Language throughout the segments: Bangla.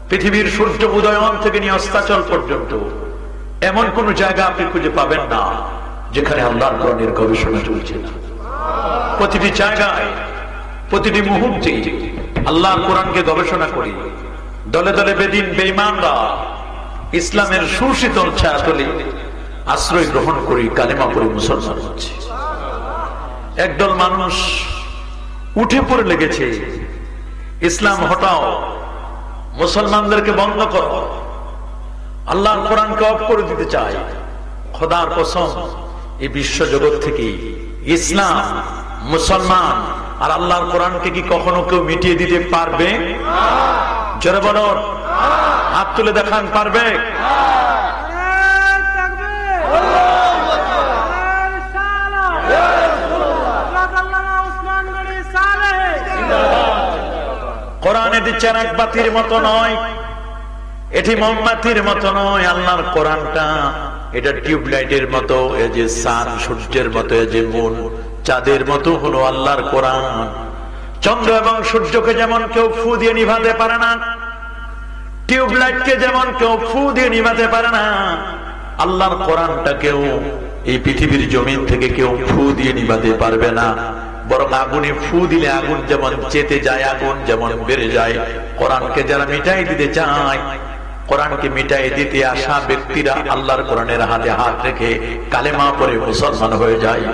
পৃথিবীর সূর্য উদয়ন থেকে নিয়ে অস্তাচল পর্যন্ত এমন কোন জায়গা আপনি খুঁজে পাবেন না যেখানে আল্লাহর কোরআনের গবেষণা চলছে না। প্রতিটি জায়গায়, প্রতিটি মুহূর্তে আল্লাহর কোরআনকে গবেষণা করি। দলে দলে বেদিন বেঈমানরা ইসলামের সুশীতল ছায়াতলে আশ্রয় গ্রহণ করি, কালেমা পড়ে মুসলমান হচ্ছে। একদল মানুষ উঠে পড়ে লেগেছে, ইসলাম হটাও, মুসলমানদেরকে বন্ধ করো, আল্লাহর কোরআনকে অফ করে দিতে চায়। খোদার কসম, এই বিশ্ব জগৎ থেকে ইসলাম, মুসলমান আর আল্লাহর কোরআনকে কি কখনো কেউ মিটিয়ে দিতে পারবে? জোরে বলুন, হাত তুলে দেখান, পারবে? কোরআনে দিচ্ছেন এক বাতির মতো নয়, এটি মোমবাতির মতো নয়। আল্লাহর কোরআনটা এটা টিউবলাইটের মতো, এই যে সান সূর্যের মতো, এই যে মুন চাঁদের মতো হলো আল্লাহর কোরআন। চন্দ্র এবং সূর্যকে যেমন কেউ ফু দিয়ে নিভাতে পারে না, টিউবলাইটকে যেমন কেউ ফু দিয়ে নিভাতে পারে না, আল্লাহর কোরআনটাকেও এই পৃথিবীর জমিন থেকে কেউ ফু দিয়ে নিভাতে পারবে না। বরং আগুনে ফু দিলে আগুন যেমন চেতে যায়, আগুন যেমন বেড়ে যায়, কোরআনকে যারা মিটাই দিতে চায়, কোরআনকে মিটাই দিতে আসা ব্যক্তিরা আল্লাহর কোরআনের হাতে হাত রেখে কালেমা পড়ে মুসলমান হয়ে যায়।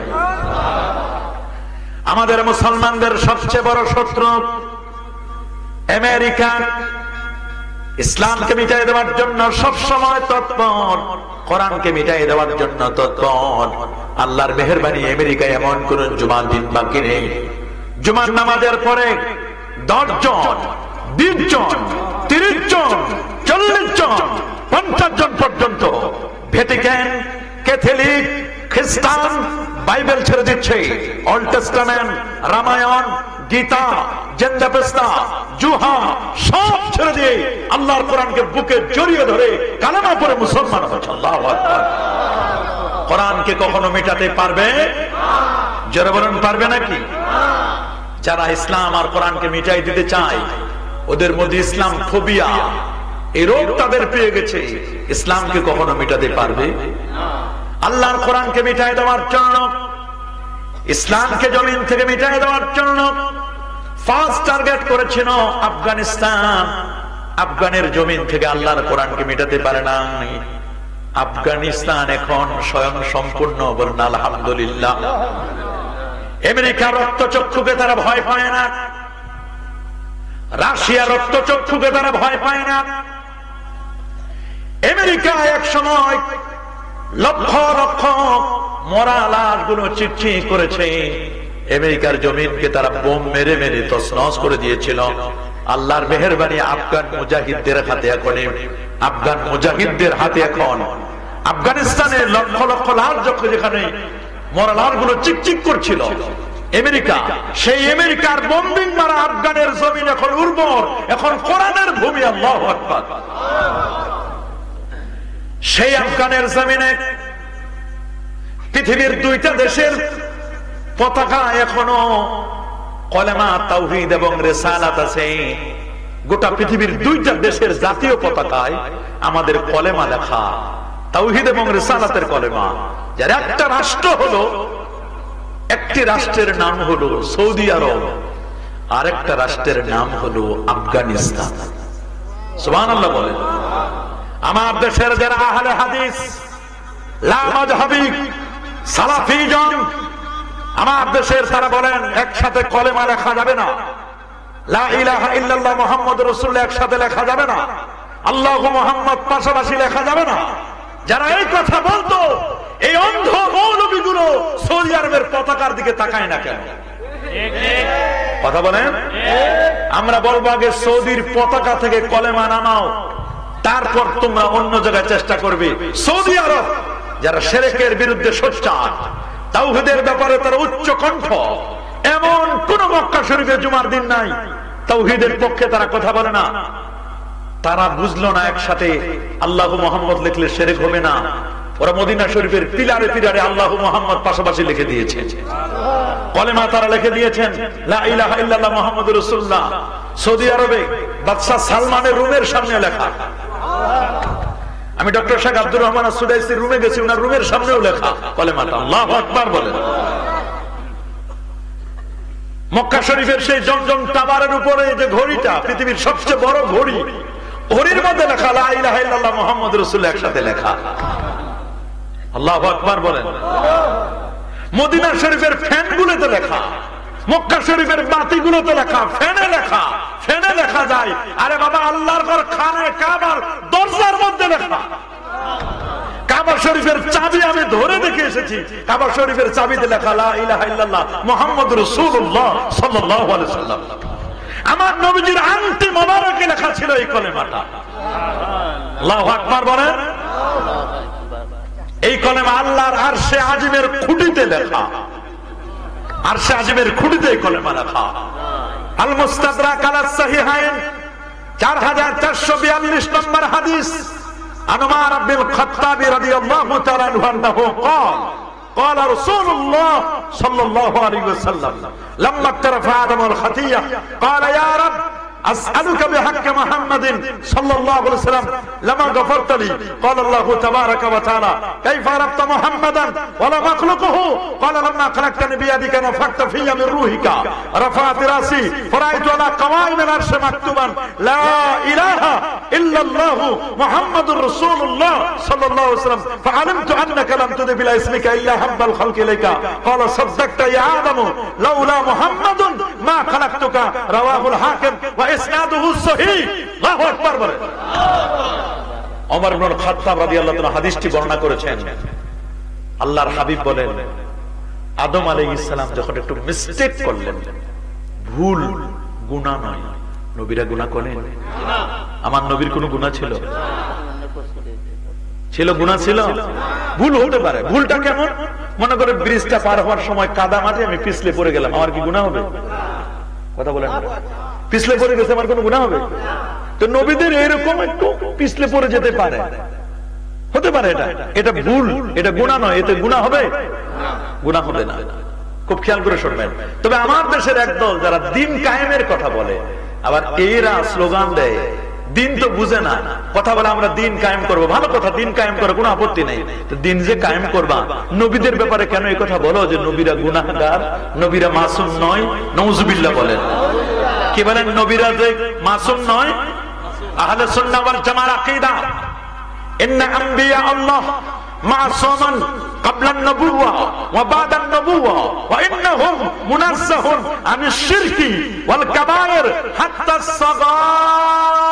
আমাদের মুসলমানদের সবচেয়ে বড় শত্রু আমেরিকা। ইসলামকে মিটাই দেওয়ার জন্য সবসময় তৎপর, কোরআনকে মিটাই দেওয়ার জন্য তৎপর। আল্লাহর মেহেরবানি, আমেরিকায় এমন কোন জুমার দিন বাকি নেই জুমার নামাজের পরে 10 জন, 20 জন, 30 জন, 40 জন, 50 জন পর্যন্ত ভ্যাটিকান, ক্যাথলিক, খ্রিস্টান বাইবেল ছেড়ে দিচ্ছে। ওল্ড টেস্টামেন্ট, রামায়ণ, গীতা, জেন্দাপেস্তা, জুহা সব ছেড়ে দিয়ে আল্লাহর কোরআনকে বুকে জড়িয়ে ধরে কালেমা পড়ে মুসলমান হচ্ছে। আল্লাহু আকবার। কোরআনকে কখনো মেটাতে পারবে? যারা বলেন পারবে নাকি? যারা ইসলাম আর কোরআনকে মিটাই দিতে চায়, ওদের মধ্যে ইসলাম ফোবিয়া, এই রোগ তাদের পেয়ে গেছে। ইসলামকে কখনো মেটাতে পারবে? আল্লাহর কোরআনকে মিটাই দেওয়ার জন্য, ইসলামকে জমিন থেকে মিটাই দেওয়ার জন্য ফার্স্ট টার্গেট করেছিল আফগানিস্তান। আফগানের জমিন থেকে আল্লাহর কোরআনকে মেটাতে পারে না। আফগানিস্তান এখন স্বয়ং সম্পূর্ণ, বলুন আলহামদুলিল্লাহ। আমেরিকার রক্তচক্ষুকে তারা ভয় পায় না, রাশিয়ার রক্তচক্ষুকে তারা ভয় পায় না। আমেরিকা এক সময় লক্ষ লক্ষ মরা লাশগুলো চিৎচিৎ করেছে। আমেরিকার জমিনকে তারা বোম মেরে মেরে তছনছ করে দিয়েছিল। আল্লাহর মেহেরবানি, আফগান মুজাহিদদের হাতে এখন, আফগান মুজাহিদদের হাতে এখন আফগানিস্তানের লক্ষ লক্ষ লাশ যখন যেখানে মরা লাশগুলো চিকচিক করছিল, আমেরিকা, সেই আমেরিকার বোম্বিং মারা আফগানের জমিন এখন উর্বর, এখন কোরআনের ভূমি। আল্লাহু আকবার। সেই আফগানের জমিনে পৃথিবীর 2টা দেশের পতাকা এখনো কলেমা, তাওহীদ এবং রিসালাত আছে। গোটা পৃথিবীর 2টা দেশের জাতীয় পতাকায় আমাদের কলেমা লেখা, তাওহীদ এবং রিসালাতের কলেমা। যার একটা রাষ্ট্র হলো, একটি রাষ্ট্রের নাম হলো সৌদি আরব, আরেকটা রাষ্ট্রের নাম হলো আফগানিস্তান। সুবহানাল্লাহ বলেন। আমার দেশের যারা আহলে হাদিস, লা মাযহাবী, সালাফিজন, আমার দেশের তারা বলেন একসাথে কলেমা লেখা যাবে না, লা ইলাহা ইল্লাল্লাহ মুহাম্মাদুর রাসূলুল্লাহ একসাথে লেখা যাবে না, আল্লাহু মুহাম্মদ পাশাপাশি লেখা যাবে না। যারা এই কথা বলতো, এই অন্ধ মৌলবীগুলো সৌদি আরবের পতাকার দিকে তাকায় না কেন? কথা বলেন। আমরা বলবো আগে সৌদির পতাকা থেকে কলেমা নামাও, তারপর তোমরা অন্য জায়গায় চেষ্টা করবে। সৌদি আরব যারা শিরকের বিরুদ্ধে সোচ্চার, তাওহীদের ব্যাপারে তারা উচ্চ কণ্ঠ, এমন কোন মক্কা শরীফে জুমার দিন নাই তাওহীদের পক্ষে তারা কথা বলে না। তারা বুঝলো না একসাথে আল্লাহু মুহাম্মদ লিখলে শিরক হবে না। ওরা মদিনা শরীফের পিলারে পিলারে আল্লাহু মুহাম্মদ পাশাপাশি লিখে দিয়েছে। কলেমা তারা লিখে দিয়েছেন লা ইলাহা ইল্লাল্লাহ মুহাম্মাদুর রাসূলুল্লাহ। সৌদি আরবে বাদশাহ সালমানের রুমের সামনে লেখা। আমি ডক্টর শেখ আব্দুর রহমান সুদাইসির রুমে গেছি, ওনার রুমের সামনেও লেখা কলেমাটা। আল্লাহু আকবার বলেন। মক্কা শরীফের সেই জমজম টাওয়ারের উপরে যে ঘড়িটা, পৃথিবীর সবচেয়ে বড় ঘড়ি, ঘড়ির মধ্যে লেখা লা ইলাহা ইল্লাল্লাহ মুহাম্মাদুর রাসূলুল্লাহ একসাথে লেখা। আল্লাহু আকবার বলেন। মদিনা শরীফের ফ্যানগুলোতে লেখা, মক্কা শরীফের বাতিগুলোতে লেখা, ফ্যানে লেখা, ফ্যানে লেখা যায়। আরে বাবা, আল্লাহর ঘর খানে কাবার দরজার মধ্যে লেখা। কাবা শরীফের চাবি আমি ধরে দেখে এসেছি, কাবা শরীফের চাবিতে লেখা লা ইলাহা ইল্লাল্লাহ মুহাম্মাদুর রাসূলুল্লাহ সাল্লাল্লাহু আলাইহি ওয়াসাল্লাম। আমার নবীজির আংটি মোবারকে লেখা ছিল এই কলেমাটা। আল্লাহু আকবার বলেন। এই কলেমা আল্লাহর আরশে আজিমের খুঁটিতে লেখা, আরশে আজিমের খুঁটিতে এই কলেমা লেখা। আল মুস্তাদরাক আলা সাহিহাইন 4442 নম্বর হাদিস। عن عمر بن الخطاب رضي الله تعالى عنه أنه قال قال رسول الله صلى الله عليه وسلم لما اقترف آدم الخطية قال يا رب أسألك بحق محمد صلى الله عليه وسلم لما غفرت لي قال الله تبارك وتعالى كيف عرفت محمدا ولم أخلقه قال لما خلقتني بيدك نفخت في من روحك رفعت رأسي فرأيت على قوائم العرش مكتوبا لا إله إلا الله محمد رسول الله صلى الله عليه وسلم فعلمت أنك لم تضف إلى اسمك إلا حب الخلق إليك قال صدقت يا آدم لولا محمد ما خلقتك رواه الحاكم ইসনাদুহু সহিহ। আল্লাহু আকবার বলেন। ওমর ইবনে খাত্তাব রাদিয়াল্লাহু তাআলা হাদিসটি বর্ণনা করেছেন। আল্লাহর হাবিব বলেন, আদম আলাইহিস সালাম যখন একটু মিস্টেক করলেন, ভুল গুনাহ নয়, নবীরা গুনাহ করেন? আমার নবীর কোনো গুনাহ ছিল? ছিল, গুনাহ ছিল। ভুল হতে পারে। ভুলটা কেমন? মনে করে ব্রিজটা পার হওয়ার সময় কাদা মাটি আমি পিছলে পড়ে গেলাম, আমার কি গুনাহ হবে? কথা বলেন। পিছলে পড়ে গেছে, আমার কোনো গুনাহ হবে? তো নবীদের এরকম একটু পিছলে পড়ে যেতে পারে, হতে পারে। এটা ভুল, এটা গুনাহ নয়। এতে গুনাহ হবে? গুনাহ হবে না। খুব খেয়াল করে শুনবেন। তবে আমার দেশের একদল যারা দিন কায়েমের কথা বলে, আবার এরা স্লোগান দেয়, দিন তো বুঝে না, কথা বলে আমরা দিন কায়েম করবো। ভালো কথা, দিন কায়েম করে কোনো আপত্তি নেই। তো দিন যে কায়েম করবা, নবীদের ব্যাপারে কেন এই কথা বলো যে নবীরা গুনাহগার, নবীরা মাসুম নয়? নাউজুবিল্লাহ বলেন। কি বলেন? নবীরা যে মাসুম নয়? আহলে সুন্নাহ ওয়াল জামাআর আকীদা ইন্না আম্বিয়া আল্লাহ মাসুমান قبل النبوة وبعد النبوة وإنهم منزهون عن الشرك والكبائر حتى الصغائر।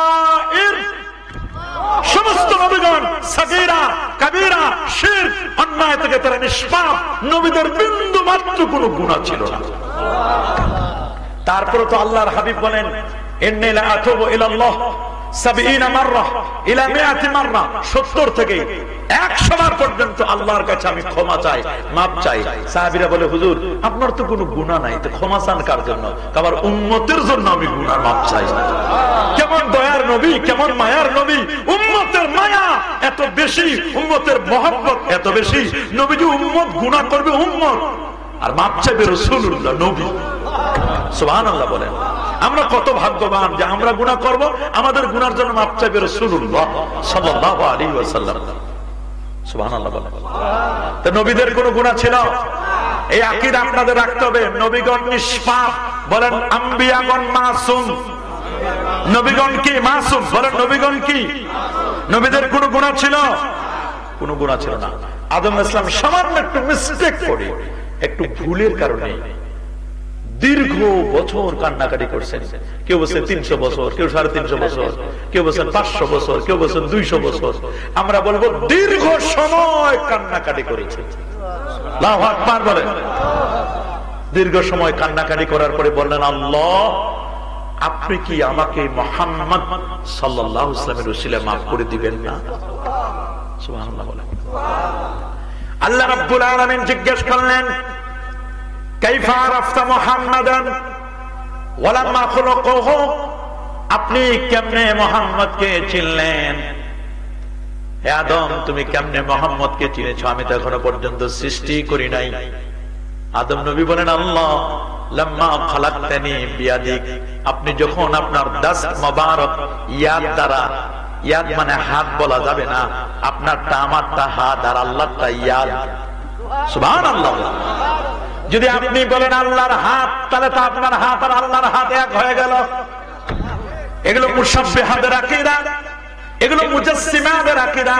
সমস্ত নবীগণ সাগীরা কাবীরা শিরক অন্যায় থেকে তারা নিষ্পাপ, নবীদের বিন্দু মাত্র কোনো গুনাহ ছিল না। তারপরে তো আল্লাহর হাবিব বলেন, ইন্নী লা আতুবু ইলাল্লাহ 70 মাররা ইলা 100 মাররা, 70 থেকে 100 বার পর্যন্ত আল্লাহর কাছে আমি ক্ষমা চাই, মাপ চাই। সাহাবীরা বলে, হুজুর আপনার তো কোনো গুনাহ নাই, তো ক্ষমা চান কার জন্য? আবার উম্মতের জন্য আমি গুনাহ মাপ চাই। কেমন দয়ার নবী, কেমন মায়ার নবী! উম্মতের মায়া এত বেশি, উম্মতের মহব্বত এত বেশি, নবীজি উম্মত গুনাহ করবে, উম্মত আর মাপ চাইবে রাসূলুল্লাহ, নবী। সুবহানাল্লাহ বলেন। আমরা কত ভাগ্যবান যে আমরা গুনাহ করব, আমাদের গুনার জন্য মাপ চাইবে রাসূলুল্লাহ সাল্লাল্লাহু আলাইহি ওয়াসাল্লাম। সুবহানাল্লাহ বলেন। তো নবীদের কোনো গুনাহ ছিল? এই আকীদা আপনাদের রাখতে হবে। নবীগণ নিষ্পাপ, বলেন আম্বিয়াগণ মাসুম। নবীগণ কি মাসুম? বলেন নবীগণ কি? নবীদের কোনো গুনাহ ছিল? কোনো গুনাহ ছিল না। আদম আলাইহিস সালাম সামান্য একটু মিস্টেক করে, একটু ভুলের কারণে দীর্ঘ বছর কান্নাকাটি করছেন। কেউ বলছে 300 বছর, কেউ 350 বছর, কেউ বলছেন 500 বছর, কেউ বলছেন 200 বছর। আমরা বলবো দীর্ঘ সময় কান্নাকাটি করেছেন। আল্লাহু আকবার বলেন। দীর্ঘ সময় কান্নাকাটি করার পরে বললেন, আল্লাহ আপনি কি আমাকে মুহাম্মদ সাল্লাল্লাহু আলাইহি ওয়াসাল্লামের ওসিলায় মাফ করে দিবেন না? সুবহানাল্লাহ বলেন। আল্লাহ রাব্বুল আলামিন জিজ্ঞেস করলেন, কাইফা আরাফতা মুহাম্মাদান ওয়ালাম্মা খুলুকুহু, আপনি কেমনে মুহাম্মদকে চিনলেন? হে আদম, তুমি কেমনে মুহাম্মদকে চিনেছো? আমি তো এখনো পর্যন্ত সৃষ্টি করি নাই। আদম নবী বলেন, আল্লাহ লাম্মা খালাকতানি বিয়াদিক, আপনি যখন আপনার দাস্ত মোবারক ইয়াদ দ্বারা, ইয়াদ মানে হাত বলা যাবে না, আপনারটা আমারটা হাত আর আল্লাহরটা ইয়াদ। সুবহানাল্লাহ। যদি আপনি বলেন আল্লাহর হাত, তাহলে তো আপনার হাত আর আল্লাহর হাত এক হয়ে গেল। এগুলো মুশাব্বিহাদের আকীদা, এগুলো মুজাসসিমাদের আকীদা।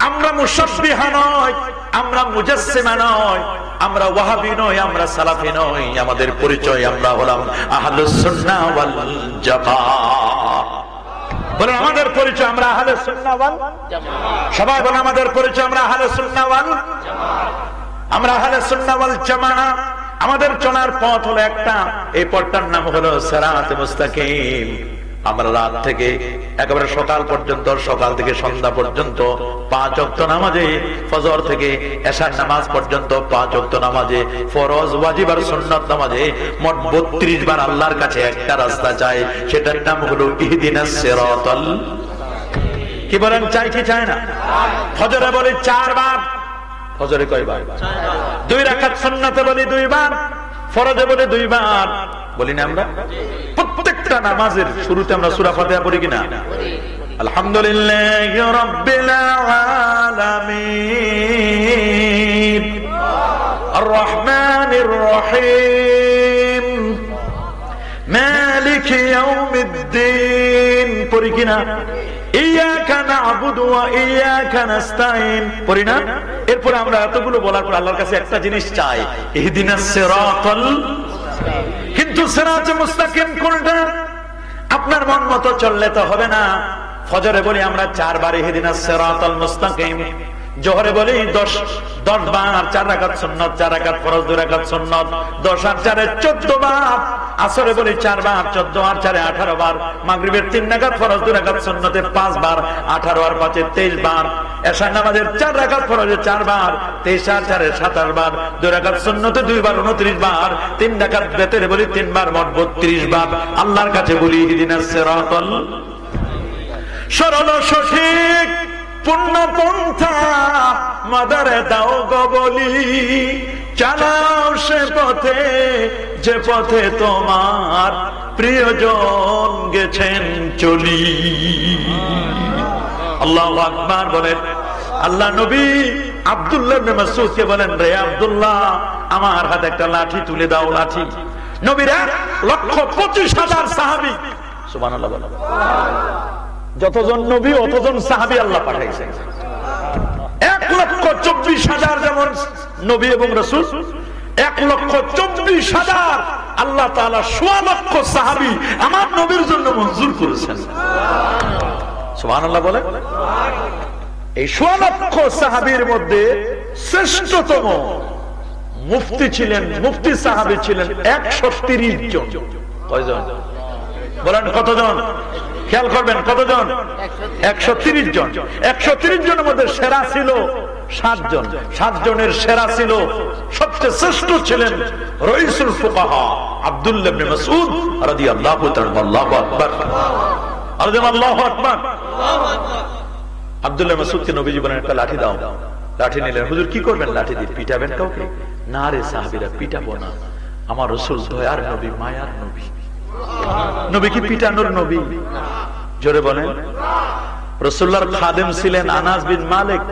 আমরা মুশাব্বিহা নয়, আমরা মুজাসসিমা নয়, আমরা ওয়াহাবি নয়, আমরা সালাফি নয়। আমাদের পরিচয় আমরা হলাম আহলুস সুন্নাহ ওয়াল জামাত। বলেন আমাদের পরিচয় আমরা আহলুস সুন্নাহ ওয়াল জামাত। সবাই বলেন আমাদের পরিচয় আমরা আহলুস সুন্নাহ ওয়াল জামাত। আমরা আহলে সুন্নাহ ওয়াল জামাত। আমাদের চলার পথ হলো একটা, এই পথটার নাম হলো সিরাতে মুস্তাকিম। আমরা রাত থেকে একেবারে সকাল পর্যন্ত, সকাল থেকে সন্ধ্যা পর্যন্ত 5 ওয়াক্ত নামাজে, ফজর থেকে এশার নামাজ পর্যন্ত 5 ওয়াক্ত নামাজে, ফরজ, ওয়াজিব আর সুন্নাত নামাজে মোট 32 বার আল্লাহর কাছে একটা রাস্তা চাই, সেটার নাম হলো ইহদিনাস সিরাতাল। কি বলেন, চাই কি চাই না? ফজরে বলি 4 বার। ফজরে কয়বার? 2 রাকাত। সুন্নাতে বলি 2 বার, ফরজে বলি 2 বার। বলি না আমরা? প্রত্যেকটা নামাজের শুরুতে আমরা সূরা ফাতিহা পড়ি কিনা? আলহামদুলিল্লাহি রাব্বিল আলামিন আর রহমানির রহিম মালিক ইয়াউমিদ্দিন পড়ি কিনা? ইয়াকা না'বুদু ওয়া ইয়াকা নাস্তাইন পড়ি না? এরপর আমরা এতগুলো বলার পর আল্লাহর কাছে একটা জিনিস চাই, ইহদিনাস সিরাতাল। কিন্তু সিরাতে মুস্তাকিম কোনটা? আপনার মন মতো চললে তো হবে না। ফজরে বলি আমরা 4 বার ইহদিনাস সিরাতাল মুস্তাকিম, জোহরে বলি 10 বার, 4 রাকাত সুন্নাত, 4 রাকাত ফরজ, 2 রাকাত সুন্নাত, 10 আর 4 14 বার। আসরে বলি 4 বার, 14 আর 4 18 বার। মাগরিবের 3 রাকাত ফরজ, 2 রাকাত সুন্নাতে 5 বার, 18 আর 5 23 বার। এশার নামাজের 4 রাকাত ফরজে 4 বার, 23 আর 4 27 বার, 2 রাকাত সুন্নাতে 2 বার 29 বার, 3 রাকাত বেতরে বলি 3 বার, মোট 32 বার আল্লাহর কাছে বলি ইহদিনাস সিরাতাল। সরল সঠিক পূর্ণ পন্থা মাদারে দাও গো বলি, চালাও সে পথে যে পথে তোমার প্রিয়জন গেছেন চলি। আল্লাহু আকবার বলেন। আল্লাহ নবী আব্দুল্লাহ ইবনে মাসউদকে বলেন, রে আব্দুল্লাহ, আমার হাতে একটা লাঠি তুলে দাও। লাঠি। নবীর 1,25,000 সাহাবী। সুবহানাল্লাহ বলেন। যতজন নবী অতজন সাহাবী আল্লাহ পাঠাইছেন। 1,24,000 যেমন নবী এবং রাসূল, 1,24,000 আল্লাহ তাআলা 1.25 লক্ষ সাহাবী আমার নবীর জন্য মঞ্জুর করেছেন। সুবহানাল্লাহ বলেন। এই 1.25 লক্ষ সাহাবীর মধ্যে শ্রেষ্ঠতম মুফতি ছিলেন, মুফতি সাহাবী ছিলেন 130 জন। কয়জন বলেন? কতজন? খেয়াল করবেন, কতজন? 130 জন। 130 জনের মধ্যে সেরা ছিল 7 জন। 7 জনের সেরা ছিল, সবচেয়ে শ্রেষ্ঠ ছিলেন রাইসুল ফুকাহা আব্দুল্লাহ ইবনে মাসউদ রাদিয়াল্লাহু তাআলা। আল্লাহু আকবার, আল্লাহু আকবার। আব্দুল্লাহ মাসউদকে নবীজি বলেন, একটা লাঠি দাও। লাঠি নিলেন। হুজুর কি করবেন লাঠি দিয়ে? পিটাবেন কাউকে? না রে সাহাবীরা, পিটাবো না। আমার রাসূল দয়ার নবী, মায়ার নবী। নবী কি পিটানোর নবী? জোরে বলেন। রাসূলুল্লাহর খাদেম ছিলেন আনাস বিন মালিক,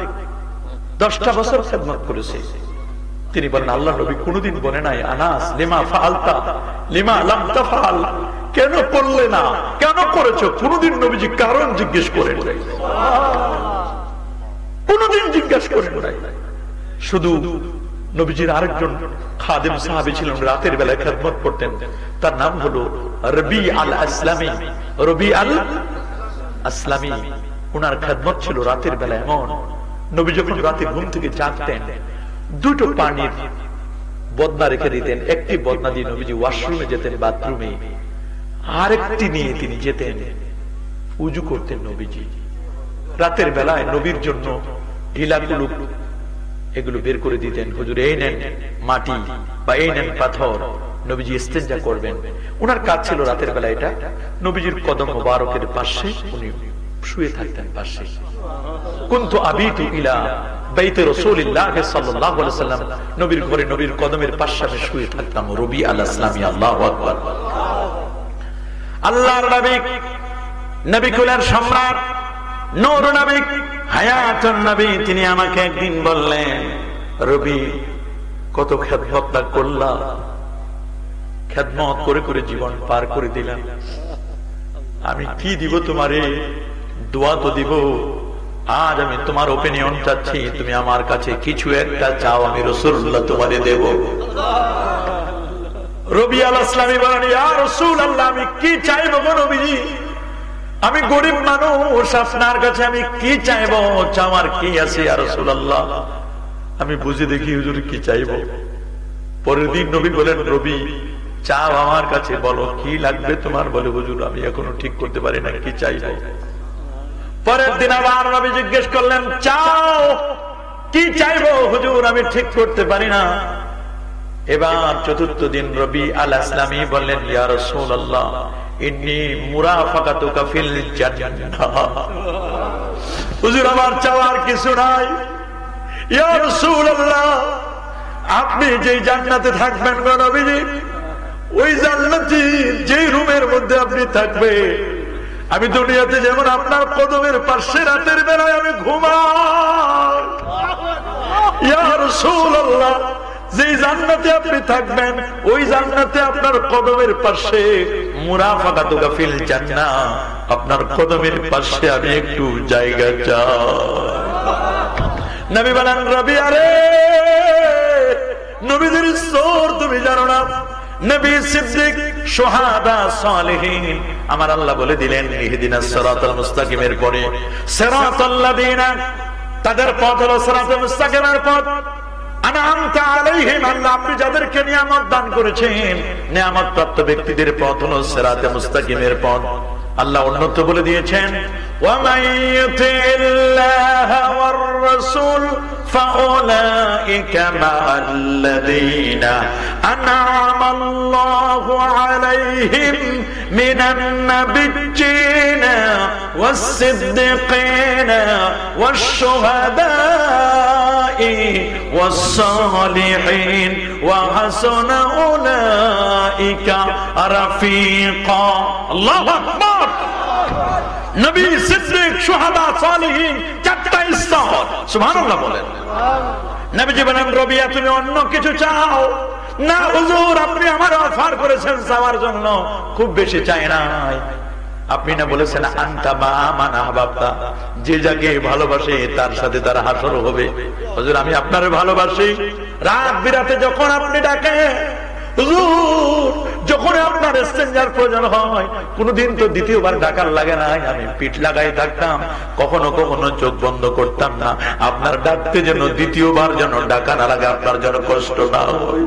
10টা বছর খেদমত করেছে। তিনি বলেন, আল্লাহ নবী কোনদিন বলে নাই, আনাস লিমা ফাআলতা লিমা লাম তাফআল, কেন করলে না, কেন করেছো? কোনদিন নবীজি কারণ জিজ্ঞেস করেন নাই, কোনদিন জিজ্ঞেস করেন নাই। শুধু নবীজির আরেকজন খাদেম সাহাবী ছিলেন, রাতের বেলায় খেদমত করতেন। তার নাম হলো রবি আল আসলামী। রবি আল আসলামী, ওনার খেদমত ছিল রাতের বেলা এমন, নবী যখন রাতে ঘুম থেকে জাগতেন, 2টো পানির বদনা রেখে দিতেন। একটি বদনা দিয়ে নবীজি ওয়াশরুমে যেতেন, বাথরুমে। আরেকটি নিয়ে তিনি যেতেন উজু করতেন। নবীজি রাতের বেলায় নবীর জন্য ঢিলা কুলুপ এগুলো বের করে দিতেন। হুজুর এই নেন মাটি বা এই নেন পাথর, নবীজি ইস্তেঞ্জা করবেন। ওনার কাজ ছিল রাতের বেলা এটা নবীজির কদম মোবারকের পাশে উনি শুয়ে থাকতেন পাশে। কুনতু আবিতু ইলা বাইতে রাসূলিল্লাহ সাল্লাল্লাহু আলাইহি ওয়াসাল্লাম, নবীর ঘরে নবীর কদমের পাশে আমি শুয়ে থাকতাম। রবি আল ইসলামী, আল্লাহু আকবার। আল্লাহর নবী, নবী কুলের সম্রাট, নূর নবী, হায়াতুন নবী, তিনি আমাকে একদিন বললেন, রবি কত খেদমত করলাম, খেদমত করে করে জীবন পার করে দিলাম, আমি কি দিব তোমারে? দোয়া তো দিব। আজ আমি তোমার ওপিনিয়ন চাচ্ছি, তুমি আমার কাছে কিছু একটা চাও, আমি রাসূলুল্লাহ তোমারে দেব। রবি আল ইসলামী বলেন, ইয়া রাসূলুল্লাহ, আমি কি চাইবো গো নবীজি? আমি গরিব মানুষ, আপনার কাছে আমি কি চাইবো? চাওয়ার কি আছে ইয়া রাসূলুল্লাহ? আমি বুঝে দেখি হুজুর কি চাইবো। পরের দিন নবী বলেন, রবি চাও আমার কাছে, বলো কি লাগবে তোমার? বলে, হুজুর আমি এখনো ঠিক করতে পারি না কি চাইবো। পরের দিন আবার নবী জিজ্ঞেস করলেন, চাও কি চাইবো? হুজুর আমি ঠিক করতে পারি না। এবার চতুর্থ দিন রবি আল ইসলামী বললেন, ইয়া রাসূলুল্লাহ, ইন্নী মুরাফাকাতুকা ফিল জান্নাহ। হুজুর আমার চাওয়ার কিছু নাই। ইয়া রাসূলুল্লাহ, আপনি যেই জান্নাতে থাকবেন গো নবীজি, ওই জান্নাতি যেই রুমের মধ্যে আপনি থাকবে, আমি দুনিয়াতে যেমন আপনার কদমের পাশে রাতের বেলায় আমি ঘুমাই, ইয়া রাসূলুল্লাহ, যেই জান্নাতে আপনি থাকবেন ওই জান্নাতে আপনার কদমের পাশে, মুরাফাকাতুকা ফিল জান্নাহ, আপনার কদমের পাশে আমি একটু জায়গা চাই। নবী বলেন, রবি আরে নবীদের স্তর তুমি জানো না? নবী, সিদ্দিক, শুহাদা, সালেহীন, আমার আল্লাহ বলে দিলেন ইহদিনাস সিরাতাল মুস্তাকিমের পরে সিরাতাল্লাযিনা, তাদের পথ হলো সিরাতাল মুস্তাকিমের পথ। আনআমতা আলাইহিম, আল্লাহ আপনি যাদেরকে নিয়ামত দান করেছেন, নিয়ামত প্রাপ্ত ব্যক্তিদের পথ হলো সিরাতাল মুস্তাকিমের পথ। আল্লাহ অন্যত্র বলে দিয়েছেন, ওয়া মাইয়ুতিল্লাহ ওয়ার রাসূল ফাউলাইকা মা'আল্লাযীনা আন'আমাল্লাহু আলাইহিম মিনান নাবিয়্যিনা ওয়াস-সিদ্দীকিনা ওয়াশ-শুহাদা'i ওয়াস-সালিহিন ওয়া হাসানা উলাইকা রাফীকা। আল্লাহু আকবার। নবী, সিদ্দিক, শুহাদা, সালেহীন, চারটা স্তর। সুবহানাল্লাহ বলেন। নবীজি বলেন, রবিয়া তুমি অন্য কিছু চাও না? হুজুর আপনি আমার অফার করেছেন চাওয়ার জন্য, খুব বেশি চাই নাই। আপনি না বলেছেন আনতা মা মান আহবাবতা, যে যাকে ভালোবাসে তার সাথে তার হাসর হবে। হুজুর আমি আপনারে ভালোবাসি। রাত বিরাতে যখন আপনি ডাকেন, হুজুর যখন আপনার ইস্তেঞ্জার প্রয়োজন হয়, কোনদিন তো দ্বিতীয়বার ডাকার লাগে না, আমি পিঠ লাগাই থাকতাম, কখনো কখনো চোখ বন্ধ করতাম না, আপনার ডাকতে যেন দ্বিতীয়বার যেন ডাকা না লাগে, আপনার যেন কষ্ট না হয়।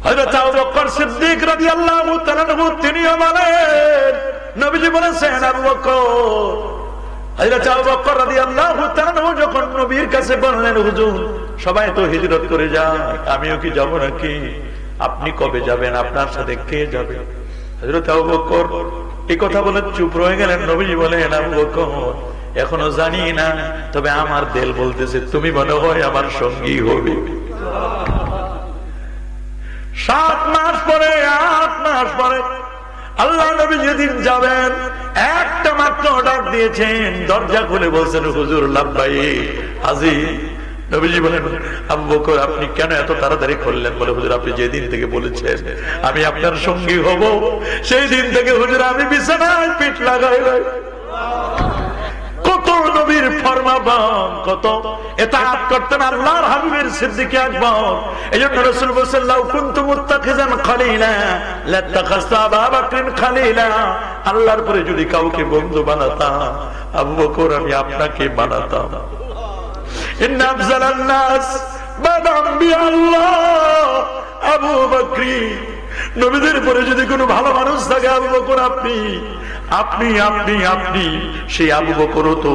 হযরত আবু বকর সিদ্দিক রাদিয়াল্লাহু তাআলা আনহু তিনিও বলেন, নবীজি বলেছেন, আবু বকর, হযরত আবু বকর রাদিয়াল্লাহু তাআলা আনহু যখন নবীর কাছে বললেন, হুজুর সবাই তো হিজরত করে যায়, আমিও কি যাব নাকি? আপনি কবে যাবেন? আপনার সাথে কে যাবে? হযরত আবু বকর এই কথা বলে চুপ রয়ে গেলেন। নবীজি বলেন, আবু বকর এখনো জানি না, তবে আমার দিল বলতেছে তুমি মনে হয় আমার সঙ্গী হবে। 7 মাস পরে, 8 মাস পরে আল্লাহ নবী যেদিন যাবেন, একটা মাত্র ডাক দিয়েছেন, দরজা খুলে বলছেন, হুজুর লাব্বাইক হাজির। নবীজি বলেন, আবু বকর আপনি কেন এত তাড়াতাড়ি করলেন? বলে, হুজুর আপনি যেদিন থেকে বলেছেন আমি আপনার সঙ্গী হব, সেই দিন থেকে হুজুর আমি বিছানায় পিঠ লাগাই। কত নবীর ফরমান, কত ইতাআত করতেন আল্লাহর হাবিবের সিদ্দিক আকবর। এজন্য রাসূল বলেছেন, লাউ কুনতু মুত্তাখিযান খালিলা লাত্তাখাযতু আবা বকরিন খালিলা, আল্লাহর পরে যদি কাউকে বন্ধু বানাতাম, আবু বকর আমি আপনাকে বানাতাম। ইন্না আফজালান নাস বা'দা আনবিয়াল্লাহ আবু বকরি, নবীদের পরে যদি কোনো ভালো মানুষ থাকে আবু বকর আপনি। আপনি আপনি আপনি সেই আবু বকরও তো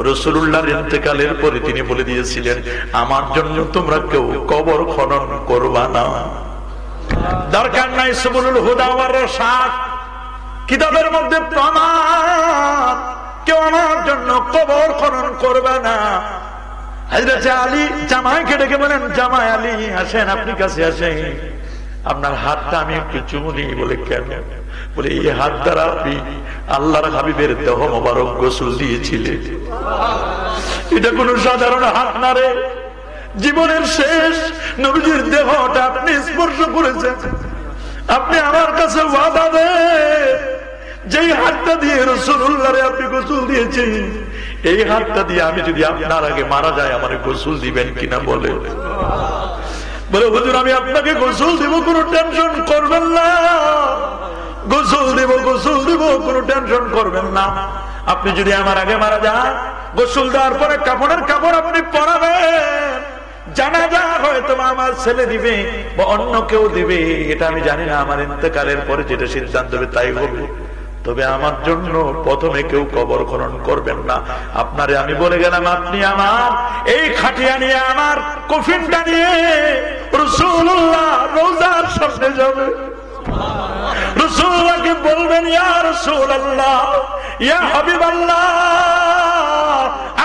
রাসূলুল্লাহর ইন্তেকালের পরে তিনি বলে দিয়েছিলেন, আমার জন্য তোমরা কেউ কবর খনন করবা না। দরকার নাই সুবুলুল হুদা ওয়ার রাশাদ, কিতাবের মধ্যে প্রমাণ, কেউ আমার জন্য কবর খনন করবে না। হযরত আলী জামাইকে ডেকে বলেন, জামাই আলী আসেন, আপনি কাছে আসেন, আপনার হাতটা আমি একটু চুমু নিই। বলে কেন? বলে এই হাত দ্বারা আপনি আল্লাহর হাবিবের দেহ মোবারক গোসল দিয়েছিলেন। এটা কোন সাধারণ হাত না রে, জীবনের শেষ নবীজির দেহটা আপনি স্পর্শ করেছেন। আপনি আমার কাছে ওয়াদা দেন, যেই হাতটা দিয়ে রাসূলুল্লাহরে আপনি গোসল দিয়েছেন, এই হাতটা দিয়ে আমি যদি আপনার আগে মারা যায় আমারে গোসল দিবেন কিনা? বলে বলে হুজুর আমি আপনাকে গোসল দিব, কোনো টেনশন করবেন না, গোসল দিব, গোসল দিব, কোনো টেনশন করবেন না। আপনি যদি আমার আগে মারা যান, গোসল দেওয়ার পরে কাপড়ের কাপড় আপনি পরাবেন, জানাজা হয়তো আমার ছেলে দিবে বা অন্য কেউ দিবে, এটা আমি জানি না। আমার ইন্তেকালের পরে যেটা সিদ্ধান্ত হবে তাই হবে, তবে আমার জন্য প্রথমে কেউ কবর খনন করবেন না। আপনারে আমি বলে গেলাম, আপনি আমার এই খাটিয়া নিয়ে, আমার কফিনটা নিয়ে রাসূলুল্লাহ রওজার সামনে যাবে। রাসূলুল্লাহকে বলবেন, ইয়া রাসূলুল্লাহ, ইয়া হাবিবাল্লাহ,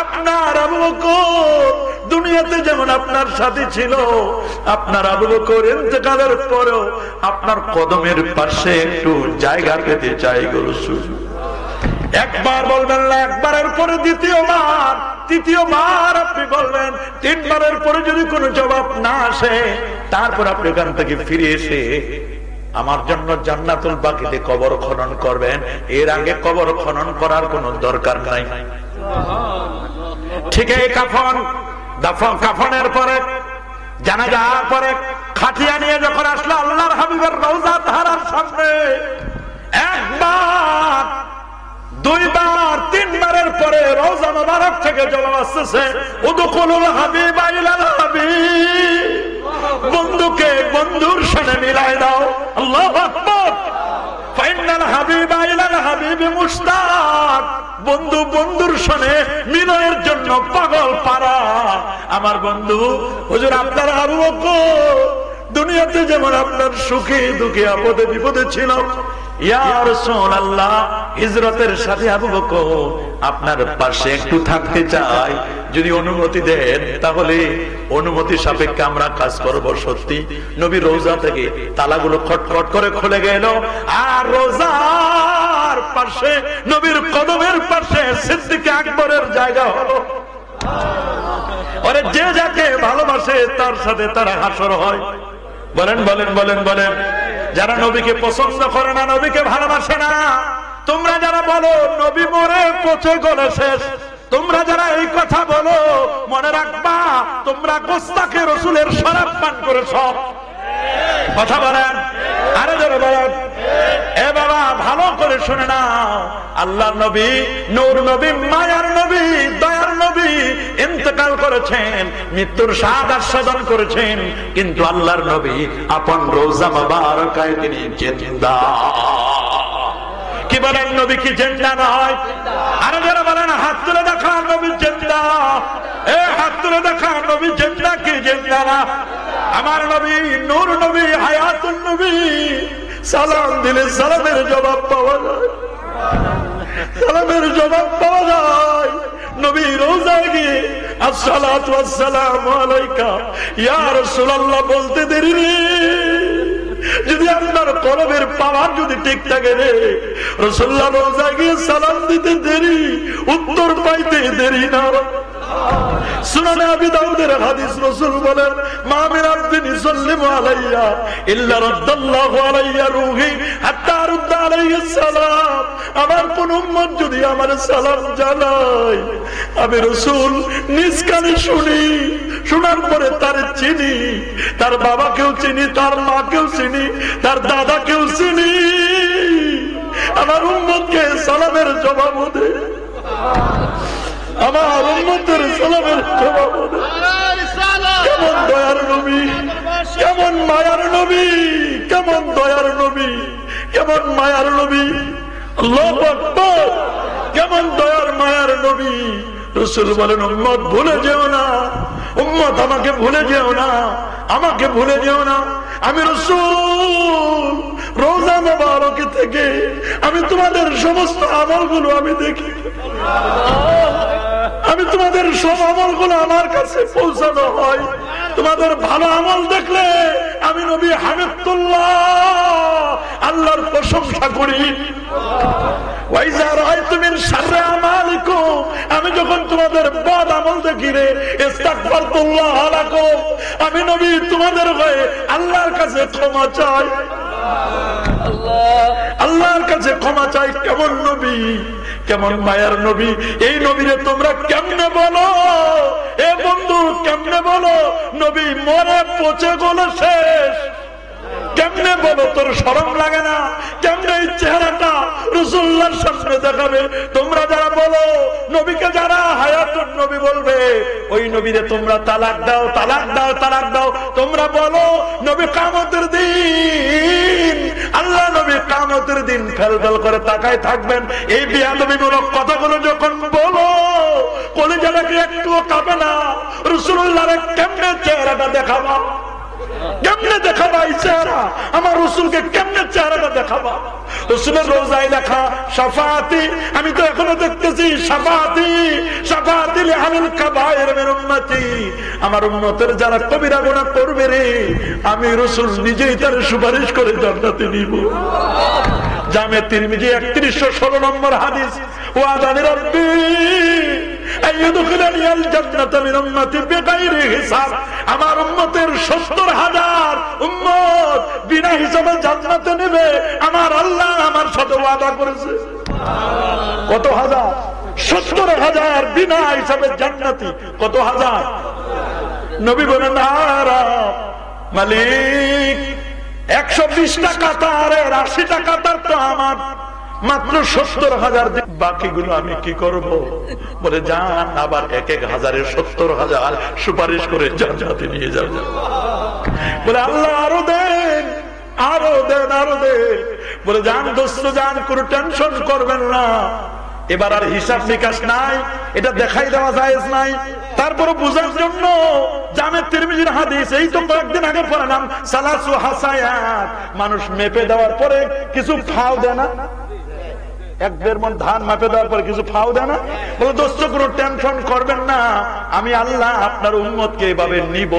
আপনার আবু বকর দুনিয়াতে যেমন আপনার সাথে ছিল, আপনার আবু বকর ইন্তেকালের পরেও আপনার কদমের পাশে একটু জায়গা পেতে চাই গো রাসূল। একবার বলবেন না, একবারের পরে দ্বিতীয়বার, তৃতীয়বার আপনি বলবেন, তিনবারের পরে যদি কোনো জবাব না আসে, তারপর আপনি এখান থেকে ফিরে এসে আমার জন্য জান্নাতুল বাকিতে কবর খনন করবেন। এর আগে কবর খনন করার কোনো দরকার নাই। ঠিক এই কাফনের পরে, জানাজার পরে খাটিয়া নিয়ে যখন আসলো আল্লাহর হাবিবের রওজা ধারার সামনে, একবার, দুইবার, তিনবারের পরে রওজা মোবারক থেকে জবাব আসতেছে, উদখুলুল হাবিবা ইলাল হাবিব, বন্ধুকে বন্ধুর সাথে মিলাই দাও। আল্লাহু আকবার। ফাইনাল হাবিবা ইলাল হাবিব মুশতাক, বন্ধু বন্ধুর সাথে মিলনের জন্য পাগল পারা। আমার বন্ধু হুজুর আপনার আবু বকর দুনিয়াতে যেমন আপনার সুখে দুঃখে আপদে বিপদে ছিল, ইয়া রাসূলুল্লাহ হিজরতের সাথে আবু বকর আপনার পাশে একটু থাকতে চাই, যদি অনুমতি দেন তাহলে অনুমতি সাপেক্ষে আমরা কাজ করব। সত্যি নবী রওজা থেকে তালাগুলো খটখট করে খুলে গেল, আর রওজার পাশে নবীর কদমের পাশে সিদ্দিক আকবরের জায়গা হলো। আরে যে যাকে ভালোবাসে তার সাথে তার হাসর হয়। বলেন বলেন বলেন বলেন। যারা নবীকে পছন্দ করে না, নবীকে ভালোবাসে না, তোমরা যারা বলো নবী মরে পচে গলে শেষ, তোমরা যারা এই কথা বলো, মনে রাখবা তোমরা গোস্তাকে রাসূলের শরাব পান করেছ। কথা বলেন, আরে যারা বলেন। এ বাবা ভালো করে শুনে নাও, আল্লাহর নবী, নূর নবী, মায়ার নবী, দয়ার নবী ইন্তেকাল করেছেন, মৃত্যুর স্বাদ আস্বাদন করেছেন, কিন্তু আল্লাহর নবী আপন রওজা মুবারকায় তিনি জিন্দা। কি বলেন, নবী কি জিন্দা নয়? আরে যারা বলেন হাত তুলে দেখা নবী জিন্দা, এ হাত তুলে দেখা নবী জিন্দা কি জিন্দা না? আমার নবী নূর নবী, হায়াতুন নবী, সালাম দিলে সালামের জবাব পাওয়া যায়, সালামের জবাব পাওয়া যায়। নবী রওজায় গিয়ে আসসালাতু ওয়াসসালামু আলাইকা ইয়া রাসূলুল্লাহ বলতে দেরি রে, যদি আপনার কলবের পাওয়ার যদি ঠিক থাকে রে, রাসূলুল্লাহ রওজায় গিয়ে সালাম দিতে দেরি, উত্তর পাইতে দেরি না। সুনানে আবি দাউদের হাদিস, রাসূল বলেন, মা মিন আবদিন ইসাল্লিমু আলাইয়া ইল্লা রাদ্দাল্লাহু আলাইয়া রূহি হাত্তা রুদ্দা আলাইহিস সালাম। আমার কোন উম্মত যদি আমার সালাম জানায়, আমি রাসূল নিজ কানে শুনি, শোনার পরে তার চিনি, তার বাবাকেও চিনি, তার মাকেও চিনি, তার দাদাকেও চিনি, আমার উম্মতকে সালামের জবাব দেয়, আমার উম্মতের সালামের জবাব দেয়। কেমন দয়ার নবী, কেমন মায়ার নবী, কেমন দয়ার নবী, কেমন মায়ার নবী। আল্লাহু আকবার। কেমন দয়ার মায়ার নবী। রাসূল বলেন, উম্মত ভুলে যেও না, উম্মত আমাকে ভুলে যেও না, আমাকে ভুলে যেও না। আমি রাসূল রোজা মোবারক থেকে আমি তোমাদের সমস্ত আমলগুলো আমি দেখি, আমি তোমাদের সব আমলগুলো আমার কাছে পৌঁছানো হয়। তোমাদের ভালো আমল দেখলে আমি নবী হামিদুল্লাহ আল্লাহর প্রশংসা করি। আমি যখন তোমাদের বদ আমল দেখি রে ইস্তাগফারতুল্লাহ লাকুম, আমি নবী তোমাদের হয়ে আল্লাহর কাছে ক্ষমা চাই, আল্লাহর কাছে ক্ষমা চাই। কেমন নবী, কেমন মায়ার নবী! এই নবীরে তোমরা কেমনে বলো এ বন্ধু, কেমনে বলো নবী মরে পচে গেল শেষ? কেমনে বলো? তোর শরম লাগে না? কেমনে এই চেহারাটা রাসূলুল্লাহর সামনে দেখাবে? তোমরা যারা বলো নবীকে যারা হায়াতুন নবী বলবে, ওই নবীরে তোমরা তালাক দাও, তালাক দাও, তালাক দাও। তোমরা বলো নবী কিয়ামতের দিন, আল্লাহ নবী কিয়ামতের দিন ফেলফেল করে তাকায় থাকবেন। এই বেয়াদবিমূলক কথাগুলো যখন বলো, কলিজাটাকে একটুও কাঁপে না? রাসূলুল্লাহর কেমনে চেহারাটা দেখাবা, কেমনে দেখাবা এই চেহারা? আমার রসুলকে কেমনে চেহারাটা দেখাবা? রসুলের রোজায় লেখা শাফাআতি, আমি তো এখনো দেখতেছি শাফাআতি, শাফাআতি লিআহলিল কাবায়ের মিন উম্মতি, আমার উম্মতের যারা কবিরা গুনাহ করবে রে, আমি রসুল নিজেই তার সুপারিশ করে জান্নাতে নিব। জামে তিরমিজি 3116 নম্বর হাদিস, ওয়াদানি রাব্বি আইয়ুদখিলানি আল জান্নাতা মিন উম্মতি বিগাইরি হিসাব, আমার উম্মতের 70,000 উম্মত বিনা হিসাবে জান্নাতে নেবে আমার আল্লাহ আমার সাথে ওয়াদা করেছে। কত হাজার? 70,000 বিনা হিসাবে জান্নাতি। কত হাজার? নবী বলেন না মালিক 120টা কাতারের 80টা কাতার তো আমার, মাত্র 70,000, বাকিগুলো আমি কি করব? বলে যান আবার 1,000-এর 70,000 সুপারিশ করে জান্নাতে নিয়ে যাও। বলে আল্লাহ আরো দেন, আরো দেন, আরো দেন। বলে যান দোস্ত যান, কোনো টেনশন করবেন না, এবার আর হিসাব নিকাশ নাই, এটা দেখাই দেওয়া জায়েজ নাই। তারপরে বুঝার জন্য জামে তিরমিজির হাদিস, এই তো কয়েকদিন আগে পড়লাম, সালাসু হাসায়াত, মানুষ মেপে দেওয়ার পরে কিছু ফাও দেয় না, 1-1.5 মণ ধান মাপে দেওয়ার পরে কিছু ফাও দেয় না? বলে দোস্ত কোনো টেনশন করবেন না, আমি আল্লাহ আপনার উম্মতকে এভাবে নিব,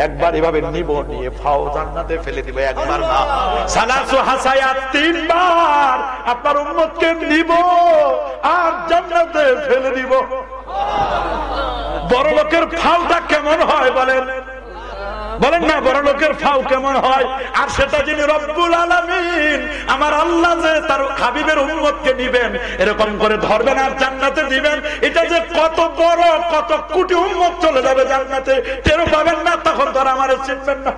একবার এভাবে নিব, নিয়ে ফাও জান্নাতে ফেলে দিব। একবার না, সালাসু হাসায়াত 3 বার আপনার উম্মতকে নিব আর জান্নাতে ফেলে দিব। বড় লোকের ফাওটা কেমন হয় বলেন? বলেন না, বড় লোকের ফাও কেমন হয়? আর সেটা যিনি রব্বুল আলামিন আমার আল্লাহ যে তার হাবিবের উম্মতকে নিবেন, এরকম করে ধরবেন আর জান্নাতে দিবেন, এটা যে কত বড়, কত কোটি উম্মত চলে যাবে জান্নাতে, টেরও পাবেন না, তখন তো আর আমারে চিনবেন না।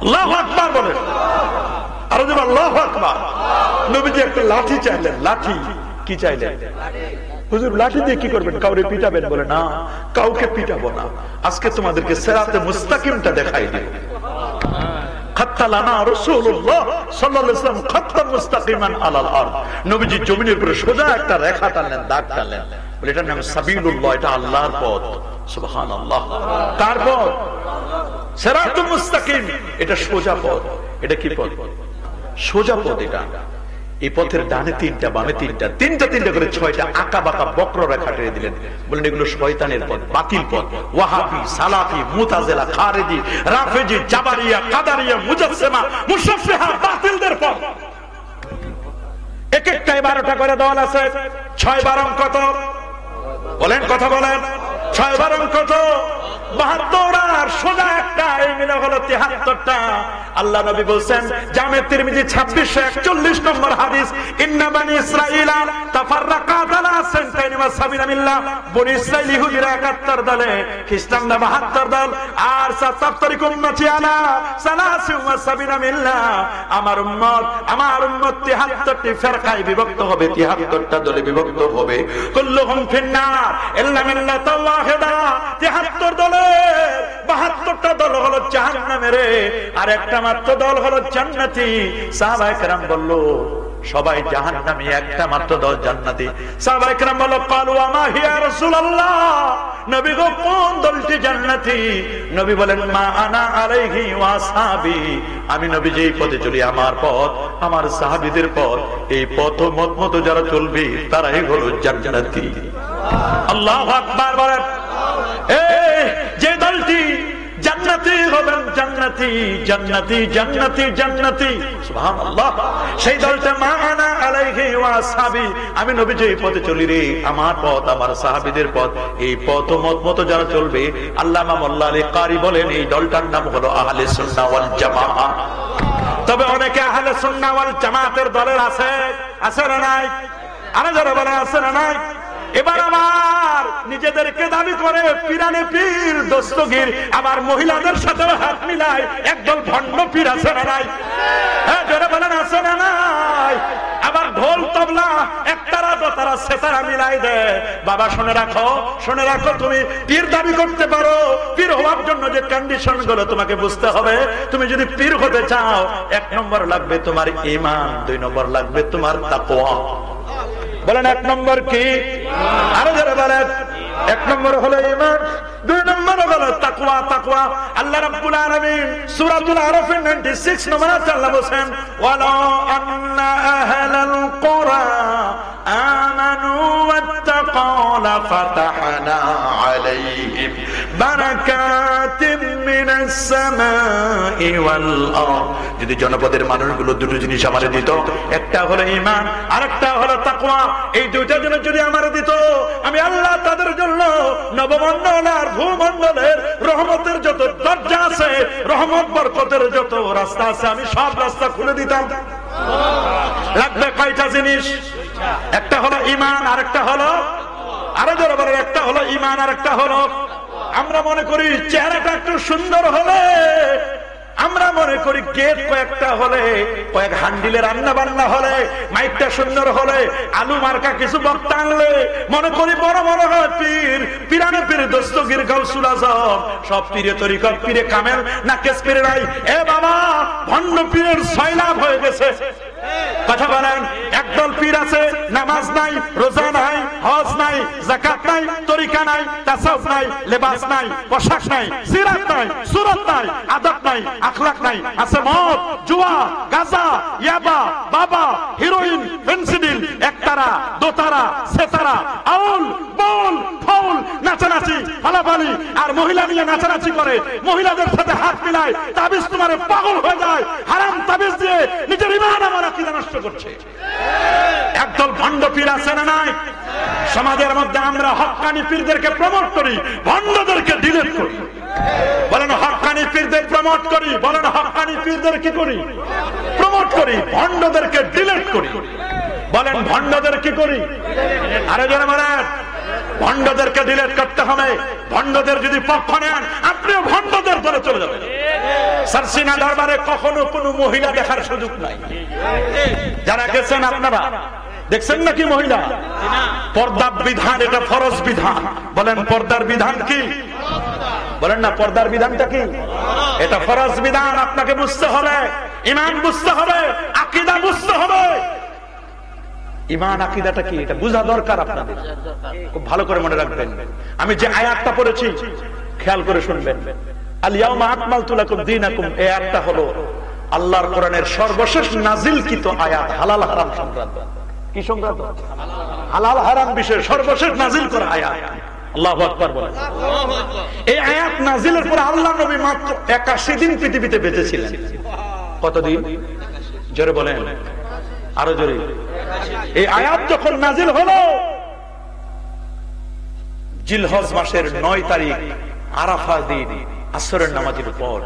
আল্লাহু আকবার বলেন, আর যে আল্লাহু আকবার। নবীজি একটা লাঠি চাইলেন। লাঠি কি চাইলেন? হুজুর লাঠি দিয়ে কি করবেন? কাউরে পিটাবেন? বলে না, কাউকে পিটাবো না, আজকে তোমাদেরকে সিরাতে মুস্তাকিমটা দেখাই দিব। খাত্তালানা রাসূলুল্লাহ সাল্লাল্লাহু আলাইহি ওয়াসাল্লাম খাত্তান মুস্তাকিমান আলাল আরদ, নবীজি জমিনের উপরে সোজা একটা রেখা টানলেন, দাগ টানলেন, বলে এটার নাম সাবিলুল্লাহ, এটা আল্লাহর পথ। সুবহানাল্লাহ। কার পথ? সিরাতুল মুস্তাকিম, এটা সোজা পথ। এটা কি পথ? সোজা পথ। এটা এই পথের ডানে 3টা, বামে 3টা, 3টা করে 6টা আঁকা বাঁকা বক্র রেখা টেনে দিলেন। বলেন এগুলো শয়তানের পথ, বাতিল পথ। ওয়াহাবি, সালাফি, মুতাজিলা, খারেজি, রাফেজি, জাবারিয়া, কাদারিয়া, মুজাসসিমা, মুশাফিহা, বাতিলদের পথ। এক একটাই 12টা করে দল আছে। 6 কত? বলেন, কথা বলেন। 6 কত? 72। আর সোজা একটা, এই মিলে হলো 73টা। আল্লাহ নবী বলেন জামে তিরমিজি 2641 নম্বর হাদিস, ইন্না বানি ইসরাঈলা তাফাররাকাত আলা সানতাইনি ওয়া সাবিনা মিল্লাহ, বনি ইসরাঈল ইহুদিরা 71 দলে, খ্রিস্টানরা 72 দল, আর সাতাফতারিকুম উম্মতি আলা সালাসি ওয়া সাবিনা মিল্লাহ, আমার উম্মত 73টি ফিরকায় বিভক্ত হবে, 73টা দলে বিভক্ত হবে। কুল্লুহুম ফিন্নার ইল্লা মিল্লাতাল ওয়াহিদা, 73 দলে 72টা দল হলো জাহান্নামের, আর একটা মাত্র দল হলো জান্নাতি। সাহাবায়ে কেরাম বলল সবাই জাহান্নামী, একটা মাত্র 10 জান্নাতি। সাহাবায়ে কেরাম বলল, ক্বালু ওয়া মা হিয়া ইয়া রাসূলুল্লাহ, নবী গো কোন দলটি জান্নাতি? নবী বলেন, মা আনা আলাইহি ওয়া আসহাবি, আমি নবী যেই পথে চলি, আমার পথ, আমার সাহাবীদের পথ, এই পথ মত যারা চলবে তারাই হলো জান্নাতি। আল্লাহু আকবার বলেন। এই যে দলটি জান্নাতি হবেন, জান্নাতি জান্নাতি জান্নাতি জান্নাতি, সুবহানাল্লাহ, সেই দলটা মা আনা আলাইহি ওয়া আসহাবি, আমি নবী যে পথে চলি রে, আমার পথ, আমার সাহাবীদের পথ, এই পথ মত যারা চলবে, আল্লামা মোল্লা আলী কারি বলেন এই দলটার নাম হলো আহলে সুন্নাহ ওয়াল জামাআহ। তবে অনেকে আহলে সুন্নাহ ওয়াল জামাতের দলের আছে না নাই? আরে যারা বলে আছে না নাই? এবার আমার নিজেদেরকে দাবি করে পীরানে পীর দস্তগীর, আবার মহিলাদের সাথে হাত মিলায় একদল ভণ্ড পীর আছে না নাই? হ্যাঁ, যারা বলেন আছে না নাই? আবার ঢোল তবলা একতারা দোতারা সেতারা মিলাই দেয়। বাবা শুনে রাখো, শুনে রাখো, তুমি পীর দাবি করতে পারো, পীর হওয়ার জন্য যে কন্ডিশন গুলো তোমাকে বুঝতে হবে, তুমি যদি পীর হতে চাও, 1 নম্বর লাগবে তোমার ঈমান, 2 নম্বর লাগবে তোমার তাকওয়া। বলেন 1 নম্বর কি? আরো যারা বলেন 1 নম্বর হলো ঈমান, 2 নম্বর হলো তাকওয়া। তাকওয়া আল্লাহ রাব্বুল আলামিন সূরাতুল আরাফের 96 নম্বর আয়াতে আল্লাহ বলেন, ওয়ালা আন্না আহলাল কুরা আমানু ওয়াত্তাকাউ লাফাতাহনা আলাইহিম বারাকাতিম মিনাস সামাই ওয়াল আরদ। যদি জনপদের মানুষগুলো দুটো জিনিস আমারে দিত, একটা হলো ঈমান, আরেকটা হলো তাকওয়া, এই দুইটা জিনিস যদি আমারে দিত, আমি আল্লাহ তাদের জন্য নবমণ্ডল আর ভূমণ্ডলের রহমতের যত দরজা আছে, রহমত বরকতের যত রাস্তা আছে, আমি সব রাস্তা খুলে দিতাম। লাগবে কয়টা জিনিস? একটা হলো ঈমান, আরেকটা হলো, আরো যারা বলে, একটা হলো ঈমান, আরেকটা হলো, আমরা মনে করি চেহারাটা একটু সুন্দর হলে, আমরা মনে করি গেট কয়েকটা হলে, কয়েক হান্ডিলে রান্না বান্না হলে, মাইকটা সুন্দর হলে, আলু মার্কা কিছু বক্তা আনলে, মনে করি বড় বড় হয় পীর, পীরানে পীর দস্তগীর গাউসুল আজম, সব পীরে তরিকত, পীরে কামেল না কেস পীরে নাই। এ বাবা, ভণ্ড পীরের সয়লাভ হয়ে গেছে। কথা বলেন, একদল পীর আছে, নামাজ নাই, রোজা নাই, হজ নাই, যাকাত নাই, তরিকা নাই, তাসাউফ নাই, লেবাস নাই, পোশাক নাই, সিরাত নাই, সুরত নাই, আদব নাই, আখলাক নাই, আছে মদ, জুয়া, গাঁজা, ইয়াবা, বাবা, হিরোইন, ফেন্সিডিল, একতারা, দোতারা, সেতারা, আউল, বাউল, ফাউল, নাচানাচি, ফালাফালি, আর মহিলা নিয়ে নাচানাচি করে, মহিলাদের সাথে হাত মিলায়, তাবিজ তোমারে পাগল হয়ে যায়, হারাম তাবিজ দিয়ে নিজের ঈমান আমার আকীদা নষ্ট করছে। একদল ভণ্ড পীর আছে না নাই? সমাজের মধ্যে আমরা হক্কানি পীরদেরকে প্রমোট করি, ভণ্ডদেরকে ডিলিট করি। বলেন হক্কানি পীরদের প্রমোট করি, বলেন হক্কানি পীরদের কি করি? প্রমোট করি, ভণ্ডদেরকে ডিলিট করি। বলেন ভণ্ডদের কি করি? আরে যারা বলেন ভণ্ডদেরকে ডিলিট করতে হবে। ভণ্ডদের যদি পক্ষ নেন, আপনিও ভণ্ডদের দলে চলে যাবেন। সারসিনা দরবারে কখনো কোনো মহিলা দেখার সুযোগ নাই। যারা গেছেন আপনারা দেখছেন নাকি মহিলা? পর্দা বিধান, এটা ফরজ বিধান। বলেন পর্দার বিধান কি? বলেন না, পর্দার বিধানটা কি? এটা ফরজ বিধান। আপনাকে বুঝতে হবে, ঈমান বুঝতে হবে, আকীদা বুঝতে হবে। ঈমান আকীদাটা কি এটা বোঝা দরকার আপনাদের, খুব ভালো করে মনে রাখবেন। আমি যে আয়াতটা পড়েছি খেয়াল করে শুনবেন। আল ইয়াউমা আকমালতু লাকুম দীনাকুম, এই আয়াতটা হলো আল্লাহর কোরআনের সর্বশেষ নাজিলকৃত আয়াত, হালাল হারাম সংক্রান্ত। কি সংক্রান্ত? হালাল হারাম বিষয়ে সর্বশেষ নাজিল করা আয়াত। আল্লাহু আকবার বলেন। এই আয়াত নাজিলের পর আল্লাহর নবী মাত্র 81 দিন পৃথিবীতে বেঁচে ছিলেন। কতদিন? জোরে বলেন, আরো জোরে। এই আয়াত যখন নাজিল হলো জিলহজ মাসের 9 তারিখ, আরাফা দিন, আসরের নামাজের পর,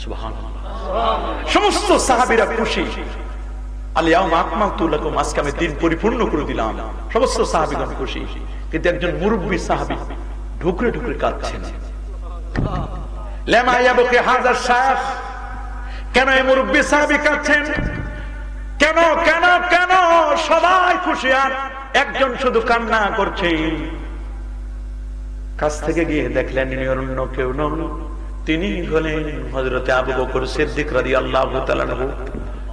সুবহানাল্লাহ, সমস্ত সাহাবীরা খুশি। আল ইয়াউমা আকমালতু লাকুম, আজকে আমি দিন পরিপূর্ণ করে দিলাম। সমস্ত সাহাবীগণ খুশি, কিন্তু একজন মুরব্বী সাহাবী ঢুকরে ঢুকরে কাঁদছেন। লামা ইয়াবকি হাযা শাইখ, কেন এই মুরব্বী সাহাবী কাঁদছেন? কেন কেন কেন? সবাই খুশি আর একজন শুধু কান্না করছে। কাছ থেকে গিয়ে দেখলেন ইনি অন্য কেউ নন, তিনি হলেন হযরতে আবু বকর সিদ্দিক রাদিয়াল্লাহু তাআলা আনহু।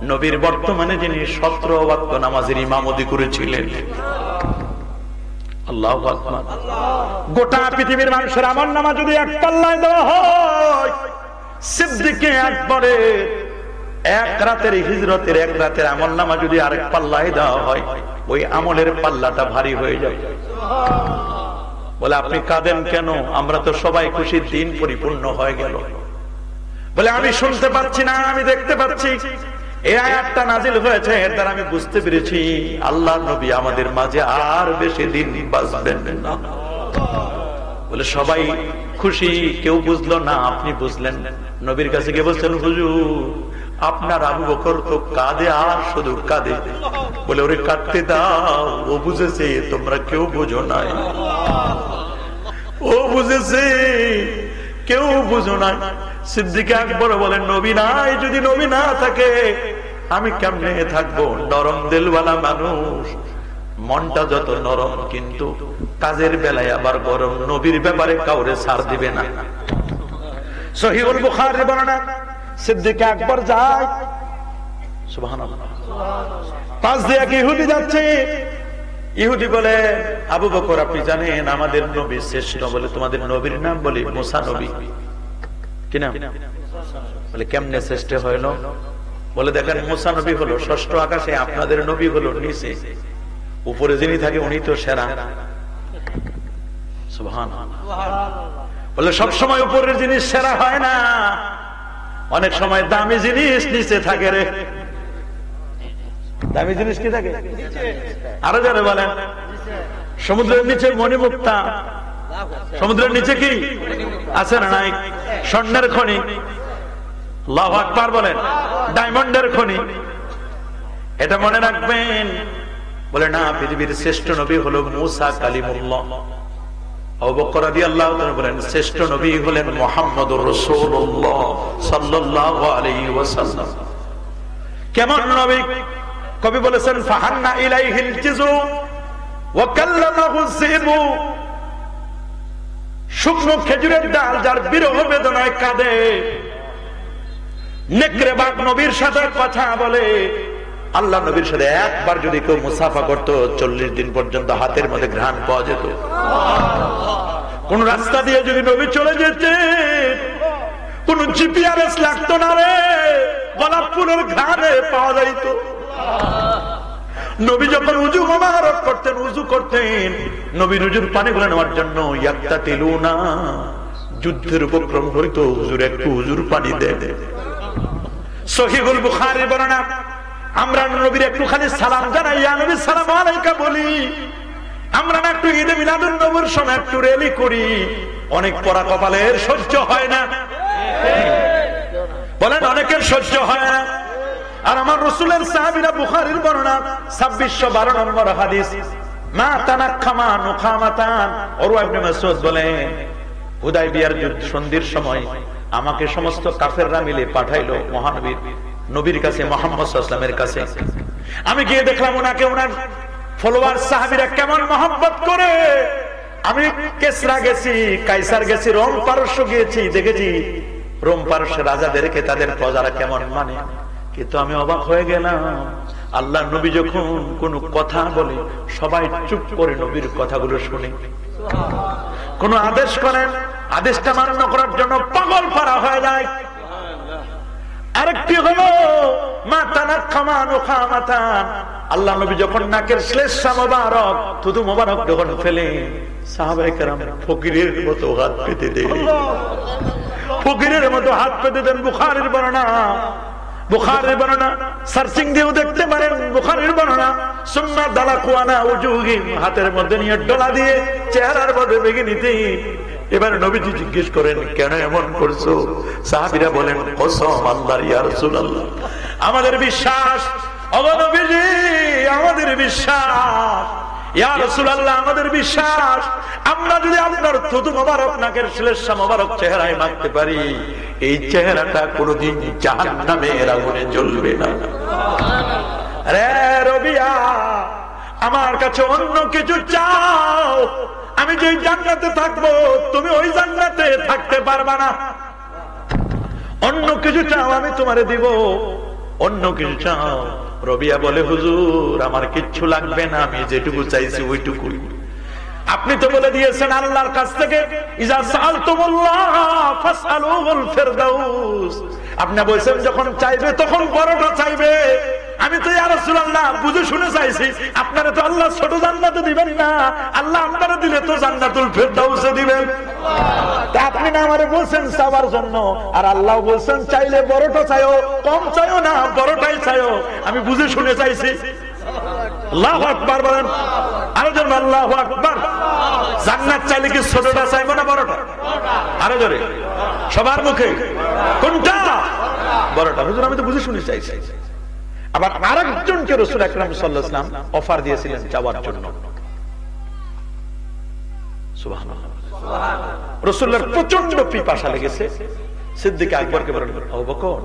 নবীর বর্তমানে যিনি 17 ওয়াক্ত নামাজের ইমামতি করেছিলেন। আল্লাহু আকবার। গোটা পৃথিবীর মানুষের আমলনামা যদি এক পাল্লায় দেওয়া হয়, সিদ্দিকে আকবরের এক রাতের হিজরতের এক রাতের আমলনামা যদি আরেক পাল্লায় দেওয়া হয়, ওই আমলের পাল্লাটা ভারী হয়ে যায়। বলে আপনি কাঁদেন কেন? আমরা তো সবাই খুশি, দিন পরিপূর্ণ হয়ে গেল। বলে আমি শুনতে পাচ্ছি না, আমি দেখতে পাচ্ছি। এই আয়াতটা নাজিল হয়েছে, এর দ্বারা আমি বুঝতে পেরেছি আল্লাহর নবী আমাদের মাঝে আর বেশি দিন বাঁচবেন না। বলে সবাই খুশি, কেউ বুঝলো না, আপনি বুঝলেন। নবীর কাছে গিয়ে বলছেন, হুজুর আপনার আবু বকর তো কাঁদে আর শুধু কাঁদে। বলে ওরে কাঁদতে দাও, ও বুঝেছে, তোমরা কেউ বুঝো নাই। ও বুঝেছে, কেউ বুঝো নাই। সিদ্দিক আকবর বলেন, নবী নাই, যদি নবী না থাকে আমি কেমনে থাকবো? নরম দিলওয়ালা মানুষ, মনটা যত নরম কিন্তু কাজের বেলায় আবার গরম। নবীর ব্যাপারে কাউরে ছাড় দিবে না। সহিহুল বুখারীর বর্ণনা, সিদ্দিক আকবর যায়, সুবহানাল্লাহ, পাশ দিয়ে এক ইহুদি যাচ্ছে। ইহুদি বলে, আবু বকর আপনি জানেন আমাদের নবী শ্রেষ্ঠ। বলে তোমাদের নবীর নাম? বলি মুসা নবী। কি নাম? বলে কেমনে শ্রেষ্ঠ হইল? বলে দেখেন, মুসা নবী হলো ষষ্ঠ আকাশে, আপনাদের নবী হলো নিচে, উপরে যিনি থাকে উনি তো সেরা। সুবহানাল্লাহ। বলে সবসময় উপরের জিনিস সেরা হয় না, অনেক সময় দামি জিনিস নিচে থাকে রে। দামি জিনিস কি থাকে? আরো যারা বলেন, সমুদ্রের নিচে মণিমুক্তা, সমুদ্রের নিচে কি আছে না নাই? স্বর্ণের খনি। আল্লাহু আকবার বলেন। ডায়মন্ডের খনি। এটা মনে রাখবেন। বলে না, পৃথিবীর শ্রেষ্ঠ নবী হলো মুসা কালিমুল্লাহ। আবু বকর রাদিয়াল্লাহু তাআলা বলেন, শ্রেষ্ঠ নবী হলেন মুহাম্মদুর রাসূলুল্লাহ সাল্লাল্লাহু আলাইহি ওয়াসাল্লাম। কেমন নবী? কবি বলেছেন, ফাহান্না ইলাইহিল জিজু ওয়া কাল্লামাহু যিবু। শুকনো খেজুরের ডাল যার বিরহ বেদনায় কাঁদে, নেকড়ে বাঘ নবীর সাথে কথা বলে। আল্লাহ নবীর সাথে একবার যদি কেউ মুসাফা করতো, 40 দিন পর্যন্ত হাতের মধ্যে ঘ্রাণ পাওয়া যেত। কোন রাস্তা দিয়ে যদি নবী চলে যেতে, কোন জিপিআরএস লাগতো না রে, গোলাপ ফুলের ঘ্রাণে পাওয়া যাইত। নবী যখন উজু মোবারক করতেন, উজু করতেন, নবীর উজুর পানিগুলো নেওয়ার জন্য ইয়াক্তাতিলুনা, যুদ্ধের উপক্রম হইতো, হুজুর একটু উজুর পানি দে। সহিহুল বুখারীর বর্ণনা, আমরা নবীর একটু খালি সালাম জানাই, ইয়া নবী সালাম আলাইকা বলি। আমরা না একটু ঈদে মিলাদুন নবীর সময় একটু রেলি করি, অনেক পরা কপালের সহ্য হয় না। বলেন অনেকের সহ্য হয় না। আর আমার রাসূলের সাহাবীরা, বুখারীর বর্ণনা 2612 নম্বর হাদিস, মা তানাক্কামা নুখামাতান। উরওয়া ইবনে মাসউদ বলেন, হুদায়বিয়ার যুদ্ধ সন্ধির সময় আমাকে সমস্ত কাফেররা মিলে পাঠাইলো নবীর কাছে, মুহাম্মদ সাল্লাল্লাহু আলাইহি ওয়াসাল্লামের কাছে। আমি গিয়ে দেখলাম ওনাকে ওনার ফলোয়ার সাহাবীরা কেমন মহব্বত করে। আমি কেসরা গেছি, কাইসার গেছি, রোম পারস্য গিয়েছি, দেখেছি রোম পারস্যের রাজাদেরকে তাদের প্রজারা কেমন মানে। কিন্তু আমি অবাক হয়ে গেলাম, আল্লাহ নবী যখন কোন কথা বলে সবাই চুপ করে নবীর কথাগুলো শুনে। কোন আদেশ করেন, আদেশটা মান্য করার জন্য পাগল পারা হয়ে যায়। আরেকটি হলো মা তানাক্কামা নুখামাতান। আল্লাহ নবী যখন নাকের শ্লেষ্মা মোবারক, থুতু মোবারক যখন ফেলে, সাহাবায়ে কেরাম ফকিরের মতো হাত পেতে দেন, ফকিরের মতো হাত পেতে দেন। বুখারীর বর্ণনা, বুখারীর বর্ণনা সার্চিং দিয়েও দেখতে পারেন। বুখারীর বর্ণনা, সুন্নাহ দালাকুয়ানা উজুহিম, হাতের মধ্যে নিয়ে ডলা দিয়ে চেহারার মধ্যে বেগে নিতে। এবার নবীজি জিজ্ঞেস করেন, কেন এমন করছো? সাহাবীরা বলেন, কসম আল্লাহর, ইয়া রাসূলুল্লাহ আমাদের বিশ্বাস, ও নবীজি আমাদের বিশ্বাস, ইয়া রাসূলুল্লাহ আমাদের বিশ্বাস, আমরা যদি আপনার থুতু মোবারক, নাকের শ্লেষ্মা মোবারক চেহারায় মাখতে পারি, এই চেহারাটা কোনোদিন জাহান্নামের আগুনে জ্বলবে না। আরে রবিয়া, আমার কাছে অন্য কিছু চাও, আমি যে জান্নাতে থাকবো তুমি ওই জান্নাতে থাকতে পারবা না। অন্য কিছু চাও আমি তোমারে দিব। অন্য কিছু চাও? রবিয়া বলে, হুজুর আমার কিচ্ছু লাগবে না, আমি যেটুকু চাইছি ওইটুকুই। আপনি তো বলে দিয়েছেন আল্লাহর কাছ থেকে ইজা সাআলতুমুল্লাহ ফাসআলুহুল ফিরদাউস, আপনি বলেছেন যখন চাইবে তখন বড়টা চাইবে। আমি তো ইয়া রাসূলুল্লাহ বুঝে শুনে চাইছি, আপনারা তো আল্লাহ ছোট জান্নাতে দিবেন না, আল্লাহ আপনারা দিলে তো জান্নাতুল ফিরদাউসে দিবেন। তা আপনি না আমারে বলছেন চাওয়ার জন্য, আর আল্লাহ বলছেন চাইলে বড়টা চাইও, কম চাইও না, বড়টাই চাইও। আমি বুঝে শুনে চাইছি। আল্লাহু আকবার বলেন, আরো জোরে আল্লাহু আকবার। জান্নাত চাইলে কি ছোটটা চাইবো না বড়টা? আরো জোরে সবার মুখে, কোনটা? বড়টা। হুজুর আমি তো বুঝে শুনে চাইছি। আবার আরেকজনকে রাসূল আকরাম সাল্লাল্লাহু আলাইহি ওয়াসাল্লাম অফার দিয়েছিলেন চাওয়ার জন্য। সুবহানাল্লাহ। রাসূলের প্রচন্ড পিপাসা লেগেছে। সিদ্দিক আকবরকে বলেন, আবু বকর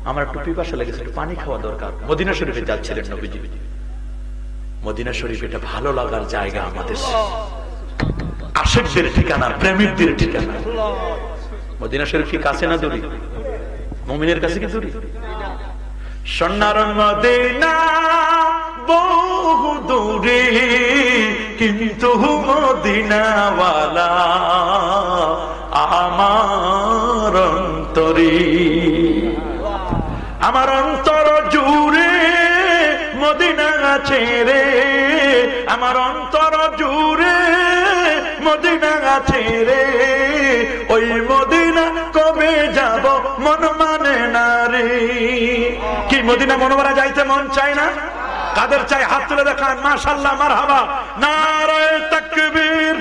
আমার একটু পিপাসা লেগেছে, একটু পানি খাওয়া দরকার। মদিনা শরীফে যাচ্ছিলেন নবীজি। মদিনা শরীফ এটা ভালো লাগার জায়গা, আমাদের আশিকদের ঠিকানা, প্রেমিকদের ঠিকানা। মদিনা শরীফ কি কাছে না দূরে? মুমিনের কাছে কি দূরে? সোনার মদিনা বহু দূরে, কিন্তু মদিনাওয়ালা আমার অন্তরে। আমার অন্তর জুড়ে মদিনা আছে রে, আমার অন্তর জুড়ে মদিনা আছে রে। ওই মদিনা কবে যাব মন মানে না রে। কি মদিনা মনোবরা যাইতে মন চায় না? কাদের চাই? হাত তুলে দেখান। মাশাআল্লাহ, মারহাবা। নারে তাকবীর,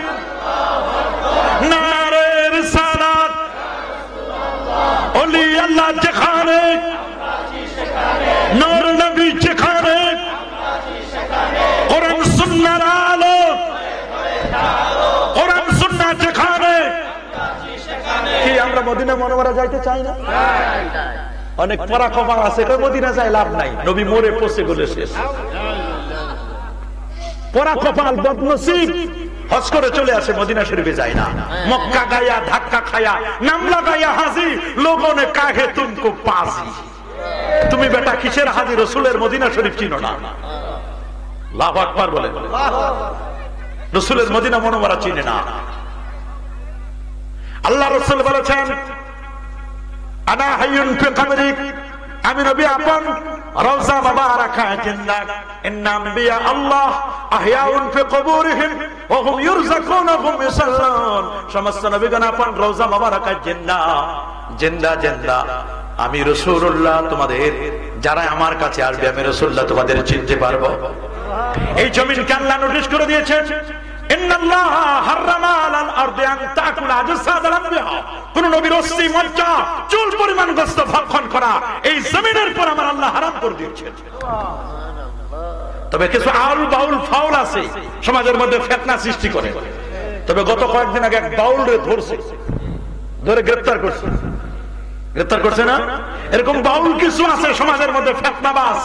নারে রিসালাত। ওলি আল্লাহ যেখানে, নূর নবী যেখানে, কোরআন সুন্নাহর আলো, কোরআন সুন্নাহ যেখানে। কি আমরা মদিনা মনোবরা যাইতে চাই না? অনেক পরা কপাল আছে, মদিনা যাই লাভ নাই, নবী মরে পচে গলে শেষ। পরা কপাল বদনসিব হজ করে চলে আসে, মদিনা শরীফে যায় না। মক্কা গায়া ধাক্কা খায়া নাম লাগায়া হাজি, লোগোं ने काहे तुमको पासी। তুমি বেটা কিসের হাজি? রাসূলের মদিনা শরীফ চিনো না? আল্লাহু আকবার বলেন। রাসূলের মদিনা মনোবরা চিনে না। আল্লাহ রাসূল বলেছেন, আনা হাইয়ুন ফি কবরি, আমি নবী আপন রওজা মুবারাকা জিন্দা। ইন্না আম্বিয়া আল্লাহ আহয়াউন ফি কুবুরিহিম ওয়া হুম ইরযাকুন ওয়া হুম ইসাল্লুন। সমস্ত নবীগণ আপন রওজা মুবারাকা জিন্দা, জিন্দা জিন্দা। আমি রাসূলুল্লাহ, তোমাদের যারা আমার কাছে আসবে আমি রাসূলুল্লাহ তোমাদের চিনতে পারবো। এই জমিনকে আল্লাহ নোটিশ করে দিয়েছেন, ইন্নাল্লাহ হারামা আলাল আরদি আন তাকুল আজসাদাল আনবিয়া। কোন নবীর অস্থি, মজ্জা, চুল পরিমাণ গোশত ভক্ষণ করা এই জমিনের পর আমার আল্লাহ হারাম করে দিয়েছেন। তবে কিছু আউল বাউল ফাউল আছে সমাজের মধ্যে ফিতনা সৃষ্টি করে। তবে গত কয়েকদিন আগে এক বাউলরে ধরছে, ধরে গ্রেফতার করছে। গ্রেফতার করছে না? এরকম বাউল কিছু আছে সমাজের মধ্যে ফিতনাবাজ,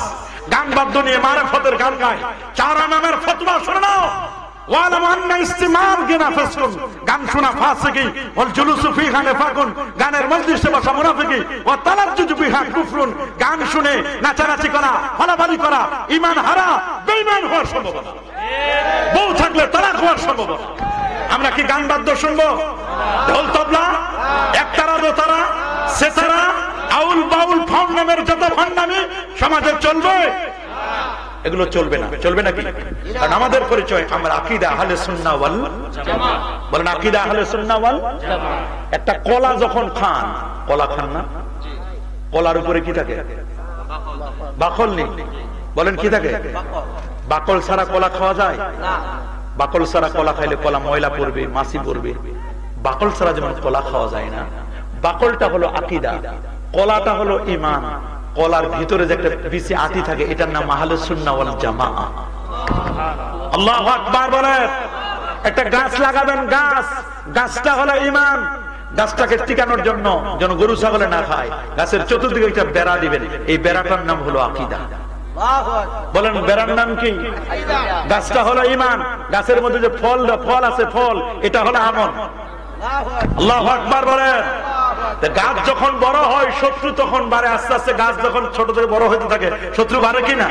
গান বাদ্য নিয়ে মারফতের গান গায়। চার ইমামের ফতোয়া শুনে নাও। ওয়ালাম আন্না ইস্তিমাল গিনা ফাসকুন, গান শোনা ফাসিকি, ওয়াল জুলুসু ফিহা নিফাকুন, গানের মজলিসে বসা মুনাফিকি, ওয়া তালাজ্জুজু বিহা কুফরুন, গান শুনে নাচানাচি করা, হলাবালি করা ঈমান হারা, বেঈমান হওয়ার সম্ভাবনা। বউ থাকলে তালাক হওয়ার সম্ভাবনা। আমরা কি গান বাদ্য শুনবো? ঢোল তবলা, একতারা দোতারা, সেতারা, আউল বাউল ফাউল নামের যত ভণ্ডামি সমাজে চলবে? এগুলো চলবে না। চলবে নাকি? কারণ আমাদের পরিচয় আমরা আকীদা আহলে সুন্নাহ ওয়াল জামাত। বলেন আকীদা আহলে সুন্নাহ ওয়াল জামাত। একটা কলা যখন খান, কলা খান না, কলার উপরে কি থাকে? বাকল নেই। বলেন কি থাকে? বাকল ছাড়া কলা খাওয়া যায় না। বাকল ছাড়া কলা খাইলে কলা ময়লা পড়বে, মাছি পড়বে। বাকল ছাড়া যেমন কলা খাওয়া যায় না, বাকলটা হলো আকীদা, কলাটা হলো ঈমান। কলার ভিতরে যে একটা বিচি আটি থাকে, এটার নাম আহলে সুন্নাহ ওয়াল জামাত। আল্লাহু আকবার বলেন। একটা গাছ লাগাবেন, গাছটা হলো ঈমান। গাছটাকে টিকানোর জন্য যেন গরু ছাগলে না খায়, গাছের চতুর্দিকে একটা বেড়া দিবেন। এই বেড়াটার নাম হলো আকীদা। বলেন বেড়ার নাম কি? গাছটা হলো ঈমান। গাছের মধ্যে যে ফল আছে, ফল এটা হলো আমল। আল্লাহু আকবার বলেন। গাছ যখন বড় হয় শত্রু তখন বাড়ে, আস্তে আস্তে গাছ যখন ছোট থেকে বড় হতে থাকে শত্রু বাড়ে কিনা?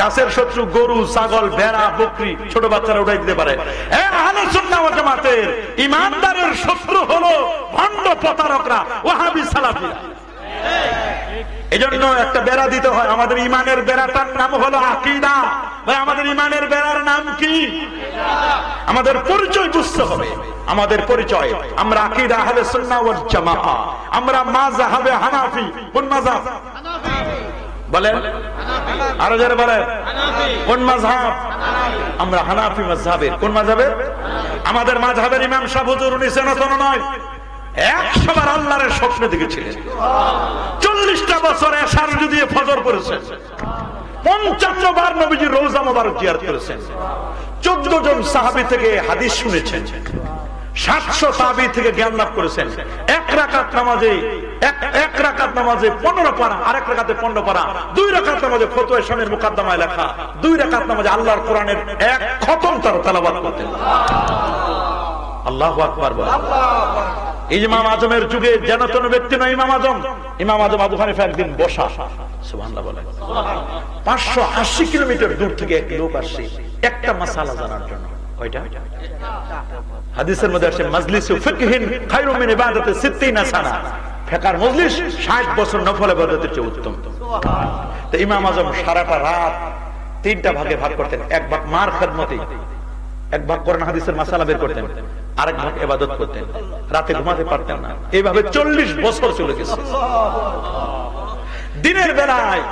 গাছের শত্রু গরু, ছাগল, ভেড়া, বকরি, ছোট বাচ্চারা উঠাই দিতে পারে। আহলে সুন্নাহ ওয়াল জামাতের ইমানদারের শত্রু হলো ভণ্ড প্রতারকরা, ওয়াহাবি সালাফিরা। এজন্য একটা বেড়া দিতে হয়। আমাদের ইমানের বেড়াটার নাম হলো আকীদা। ভাই, আমাদের ইমানের বেড়ার নাম কি? আমাদের পরিচয় বুঝতে হবে। আমাদের পরিচয়, আমরা আকীদা আহলে সুন্নাহ ওয়াল জামাআহ, আমরা মাযহাবে হানাফি। কোন মাযহাব? বলেন, আরো জোরে বলেন, কোন মাযহাব? আমরা হানাফি মাযহাবের। কোন মাযহাবের? আমাদের মাযহাবের ইমাম সাহেব হুজুর উনি সনাতন নয়, 100 বার আল্লাহর স্বপ্নে দেখেছিলেন। 40টা বছর এশার দিয়ে ফজর করেছেন, 55 বার নবীজির রওজা মোবারক জিয়ারত করেছেন, 14 জন সাহাবী থেকে হাদিস শুনেছেন, 700 তাবী থেকে জ্ঞান লাভ করেছেন। এক রাকাত নামাজে 15 পারা, আরেক রাকাতে 15 পারা, 2 রাকাত নামাজে ফতোয়া শামের মুকাদ্দমায় লেখা, 2 রাকাত নামাজে আল্লাহর কোরআনের 1 খতম তার তেলাওয়াত করতেন। আল্লাহু আকবার। ইমাম আজমের যুগে যেন কোনো ব্যক্তি নয় ইমাম আজম। ইমাম আজম আবু হানিফা একদিন বসা, সুবহানাল্লাহ বলেন, 580 কিলোমিটার দূর থেকে এক লোক আসছে একটা মাসালা জানার জন্য। কয়টা? হাদিসের মধ্যে আছে মাজলিসু ফিকহিন খায়রুম মিন ইবাদাতি 60 সানা। ফিকহের মজলিস 60 বছর নফল ইবাদতের চেয়ে উত্তম। তো ইমাম আজম সারাটা রাত 3টা ভাগে ভাগ করতেন। এক ভাগ মার খেদমতে, এক ভাগ কোরআন হাদিসের মাসালা বের করতেন, আরেক ভাগ ইবাদত করতেন। রাতে ঘুমাতে পারতেন না। এইভাবে 40 বছর চলে গেছে। দিনের বেলায়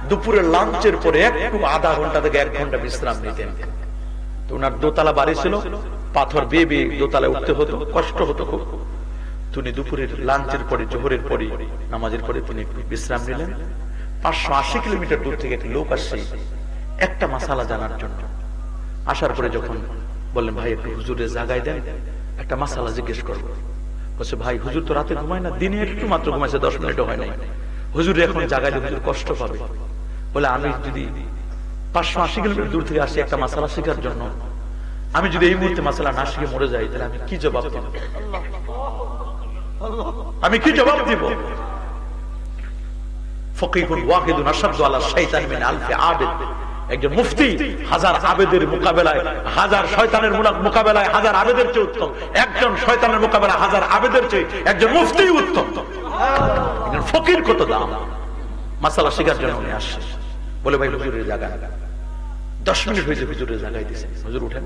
দুপুরের লাঞ্চের পরে একটু আধা ঘন্টা থেকে 1 ঘন্টা বিশ্রাম নিতেন। তো ওনার দোতলা বাড়ি ছিল, পাথর বেয়ে বেয়ে দোতলায় উঠতে হতো, কষ্ট হতো খুব। তিনি দুপুরের লাঞ্চের পরে, জোহরের পরে, নামাজের পরে তিনি একটু বিশ্রাম নিলেন। 580 কিলোমিটার দূর থেকে একটা লোক আসছে একটা মাসালা জানার জন্য। আসার পরে যখন বললেন, ভাই একটু হুজুরে জাগায় দেন, একটা মাসালা জিজ্ঞেস করবো। বলছে, ভাই হুজুর তো রাতে ঘুমায় না, দিনে একটু মাত্র ঘুমাইছে, 10 মিনিটও হয় নাই। হুজুরে এখন জাগাইলে হুজুর কষ্ট পাবে। বলে, আমি যদি 580 কিলোমিটার দূর থেকে আসি একটা মাসালা শেখার জন্য, আমি যদি এই মুহূর্তে মাসালা না শিখে মরে যাই, তাহলে আমি কি জবাব দিব? আমি কি জবাব দিব? ফকিহুন ওয়াহিদুন আশাদ্দু আলা শাইতান মিন আলফি আবিদ। একজন মুফতি 1000 আবেদের মোকাবেলায়, 1000 শয়তানের মোকাবেলায় 1000 আবেদের চেয়ে উত্তম। একজন শয়তানের মোকাবেলায় 1000 আবেদের চেয়ে একজন মুফতি উত্তম। একজন ফকির কত দাম! মাসালা শেখার জন্য উনি আসছে। বলে, ভাই হুজুরের জায়গা 10 মিনিট হয়েছে, হুজুরের জায়গায় দিছে। হুজুর উঠেন।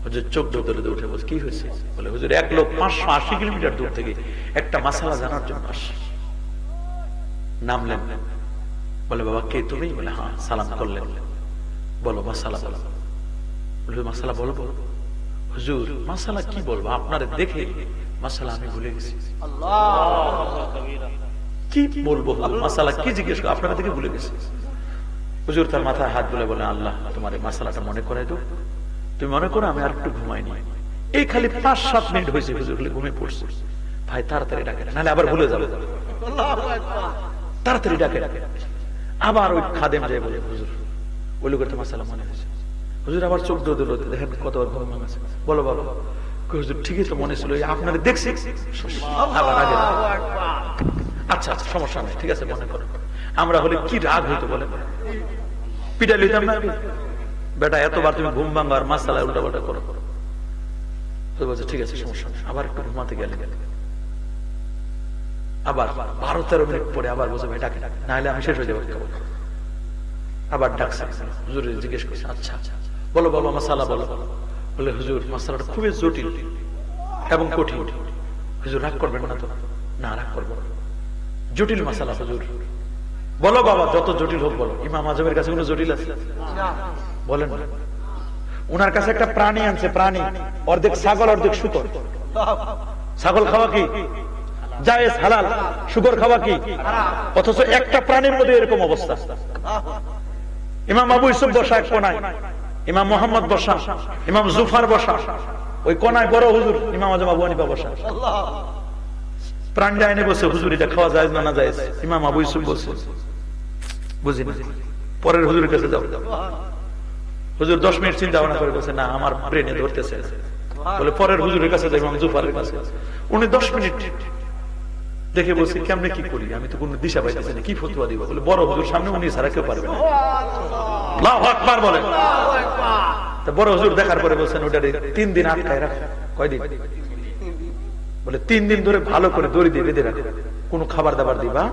হুজুর চোখ দৌড়ে উঠে বলছে, কি হয়েছে? বলে, হুজুর এক লোক 580 কিলোমিটার দূর থেকে একটা মাসালা জানার জন্য আসছে। নামলেন। বলে, বাবা কে তুমি? বলে, হ্যাঁ। সালাম করলেন। বলো মাসালা বলো। বলে, মাসালা বলবো? হুজুর মাসালা কি বলবো, আপনারে দেখে মাসালা আমি ভুলে গেছি। কি বলবো মাসালা কি জিজ্ঞেস করো, আপনারা দেখে ভুলে গেছি। হুজুর তার মাথায় হাত বুলে বলে, আল্লাহ তোমার এই মাসালাটা মনে করাই দাও। তুমি মনে করো আমি আর একটু ঘুমাইনি। এই খালি 5-7 মিনিট হয়েছে হুজুর ঘুমিয়ে পড়ছে। ভাই তাড়াতাড়ি ডাকে, নাহলে আবার ভুলে যাবে। তাড়াতাড়ি ডাকে। আবার ওই খাদেম যায় বলে, হুজুর ওই লোকের তো মাসালা মনে হয়েছে। হুজুর আবার চোখ দৌড় দেখেন কতবার ঘুম ভাঙাছে। বলো বাবা। হুজুর ঠিকই তো মনে ছিল, আপনাদের দেখছি। আবার আগে। আচ্ছা আচ্ছা সমস্যা নেই, ঠিক আছে মনে করো। আমরা হলে কি রাগ হইতো বলে, পিটা লইতাম না, বেটা এতবার তুমি ঘুম ভাঙা আর মাসালা উল্টা পাল্টা করো। বলছে ঠিক আছে সমস্যা নেই। আবার একটু ঘুমাতে গেলে আবার 12-13 মিনিট পরে আবার বলছে, ভাই ডাকে, নাহলে আমি শেষ হয়ে যাবো। আবার ডাকছে। হুজুর জিজ্ঞেস করছে, আচ্ছা বলো বাবা মাসালা বলো। বলে, হুজুর মাসালাটা খুবই জটিল এবং কঠিন। হুজুর রাগ করবেন না তো? না রাগ করবো না। জটিল মাসালা হুজুর। বলো বাবা, যত জটিল হোক বলো। ইমাম আজমের কাছে কোনো জটিল আছে? বলেন। উনার কাছে একটা প্রাণী আনছে, প্রাণী অর্ধেক ছাগল অর্ধেক শুকর। ছাগল খাওয়া কি জায়েজ হালাল, শুকর খাওয়া কি? অথচ একটা প্রাণীর মধ্যে এরকম অবস্থা। ইমাম আবু ইউসুফ বসা এক কোনায়, ইমাম মোহাম্মদ বসা, ইমাম জুফার বসা, ওই কোনায় বড় হুজুর ইমাম আজম আবু হানিফা বসা। প্রাণটা এনে বসে, হুজুর এটা খাওয়া যায় না যায়? ইমাম আবু ইউসুফ বসে, বুঝি না, পরের হুজুরের কাছে যাও। হুজুর 10 মিনিট চিন্তা ভাবনা করে বলছে, না আমার ব্রেনে ধরতেছে। বলে পরের হুজুরের কাছে যাই, ইমাম জুফারের কাছে। উনি 10 মিনিট দেখে বলছি কেমনে কি করি, আমি তো কোনো দিশা পাইতেছি না, কি ফতোয়া দিব। বলে বড় হুজুর সামনে, উনি ছাড়া কেউ পারবে না। আল্লাহু আকবার বলেন। তো বড় হুজুর দেখার পরে বলছেন ওটা 3 দিন আটকায় রাখ। কয়দিন? বলে 3 দিন ধরে ভালো করে দড়ি দিয়ে বেঁধে রাখো, কোনো খাবার দাবার দিবা।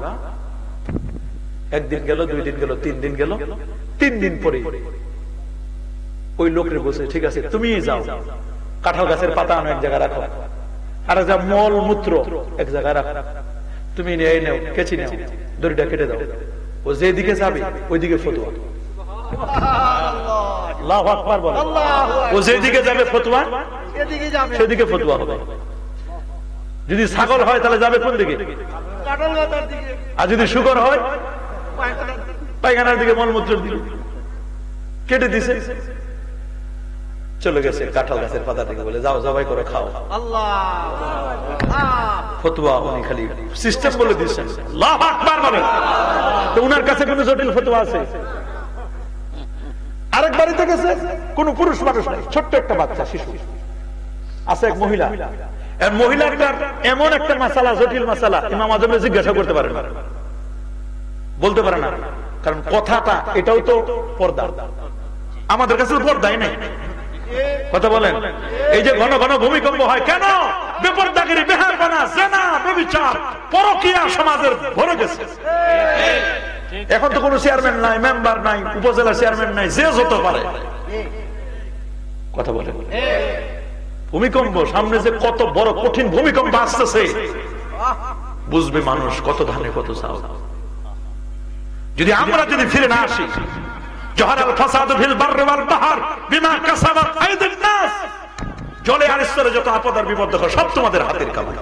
একদিন গেল, 2 দিন গেল, 3 দিন গেল। 3 দিন পরে ওই লোকের বলছে ঠিক আছে তুমি যাও, কাঁঠাল গাছের পাতা আনো এক জায়গায় রাখো, আর যা মল মূত্র এক জায়গায় রাখো, তুমি নিয়ে নেও, কেচি নেও, দড়িটা কেটে দাও। ও যেদিকে যাবে ওইদিকে ফতোয়া। আল্লাহু আকবার বলেন। ও যেদিকে যাবে ফতোয়া সেদিকে ফতোয়া হবে। যদি ছাগল হয় তাহলে যাবে কোন দিকে? আর যদি শুকর হয় পায়খানার দিকে, মলমূত্রের দিকে। কেটে দিছে, চলে গেছে কাঁঠাল গাছের পাতা থেকে। বলে যাও জবাই করে খাও। ফতোয়া উনি খালি সিস্টেম বলে দিচ্ছেন। আল্লাহু আকবার বলেন। তো উনার কাছে কোন জটিল ফতোয়া আছে? আরেক বাড়িতে গেছে, কোন পুরুষ মানুষ নাই, ছোট্ট একটা বাচ্চা শিশু আছে, এক মহিলা। মহিলাটা এমন একটা মাসালা, জটিল মাসালা, ইমাম আজমকে জিজ্ঞাসা করতে পারে না, বলতে পারে না, কারণ কথাটা এটাও তো পর্দা। আমাদের কাছে পর্দাই নাই। কথা বলেন। এই যে ঘন ঘন ভূমিকম্প হয় কেন? বেপরদাগিরি, বেহায়াপনা, জিনা, ব্যভিচার, পরকীয়া সমাজের ভরে গেছে। এখন তো কোনো চেয়ারম্যান নাই, মেম্বার নাই, উপজেলা চেয়ারম্যান নাই, যে যত পারে। কথা বলেন। ভূমিকম্প সামনে যে কত বড় কঠিন ভূমিকম্প আসতেছে, বুঝবে মানুষ কত ধানে কত চাও। যদি আমরা ফিরে না আসি, জহরাল ফাসাদু ফিল বাররি ওয়াল বাহর বিমা কাসাবাত আইদিন নাস, জলে আর স্থলে যত আপদ আর বিপদ দেখো সব তোমাদের হাতের কামাই।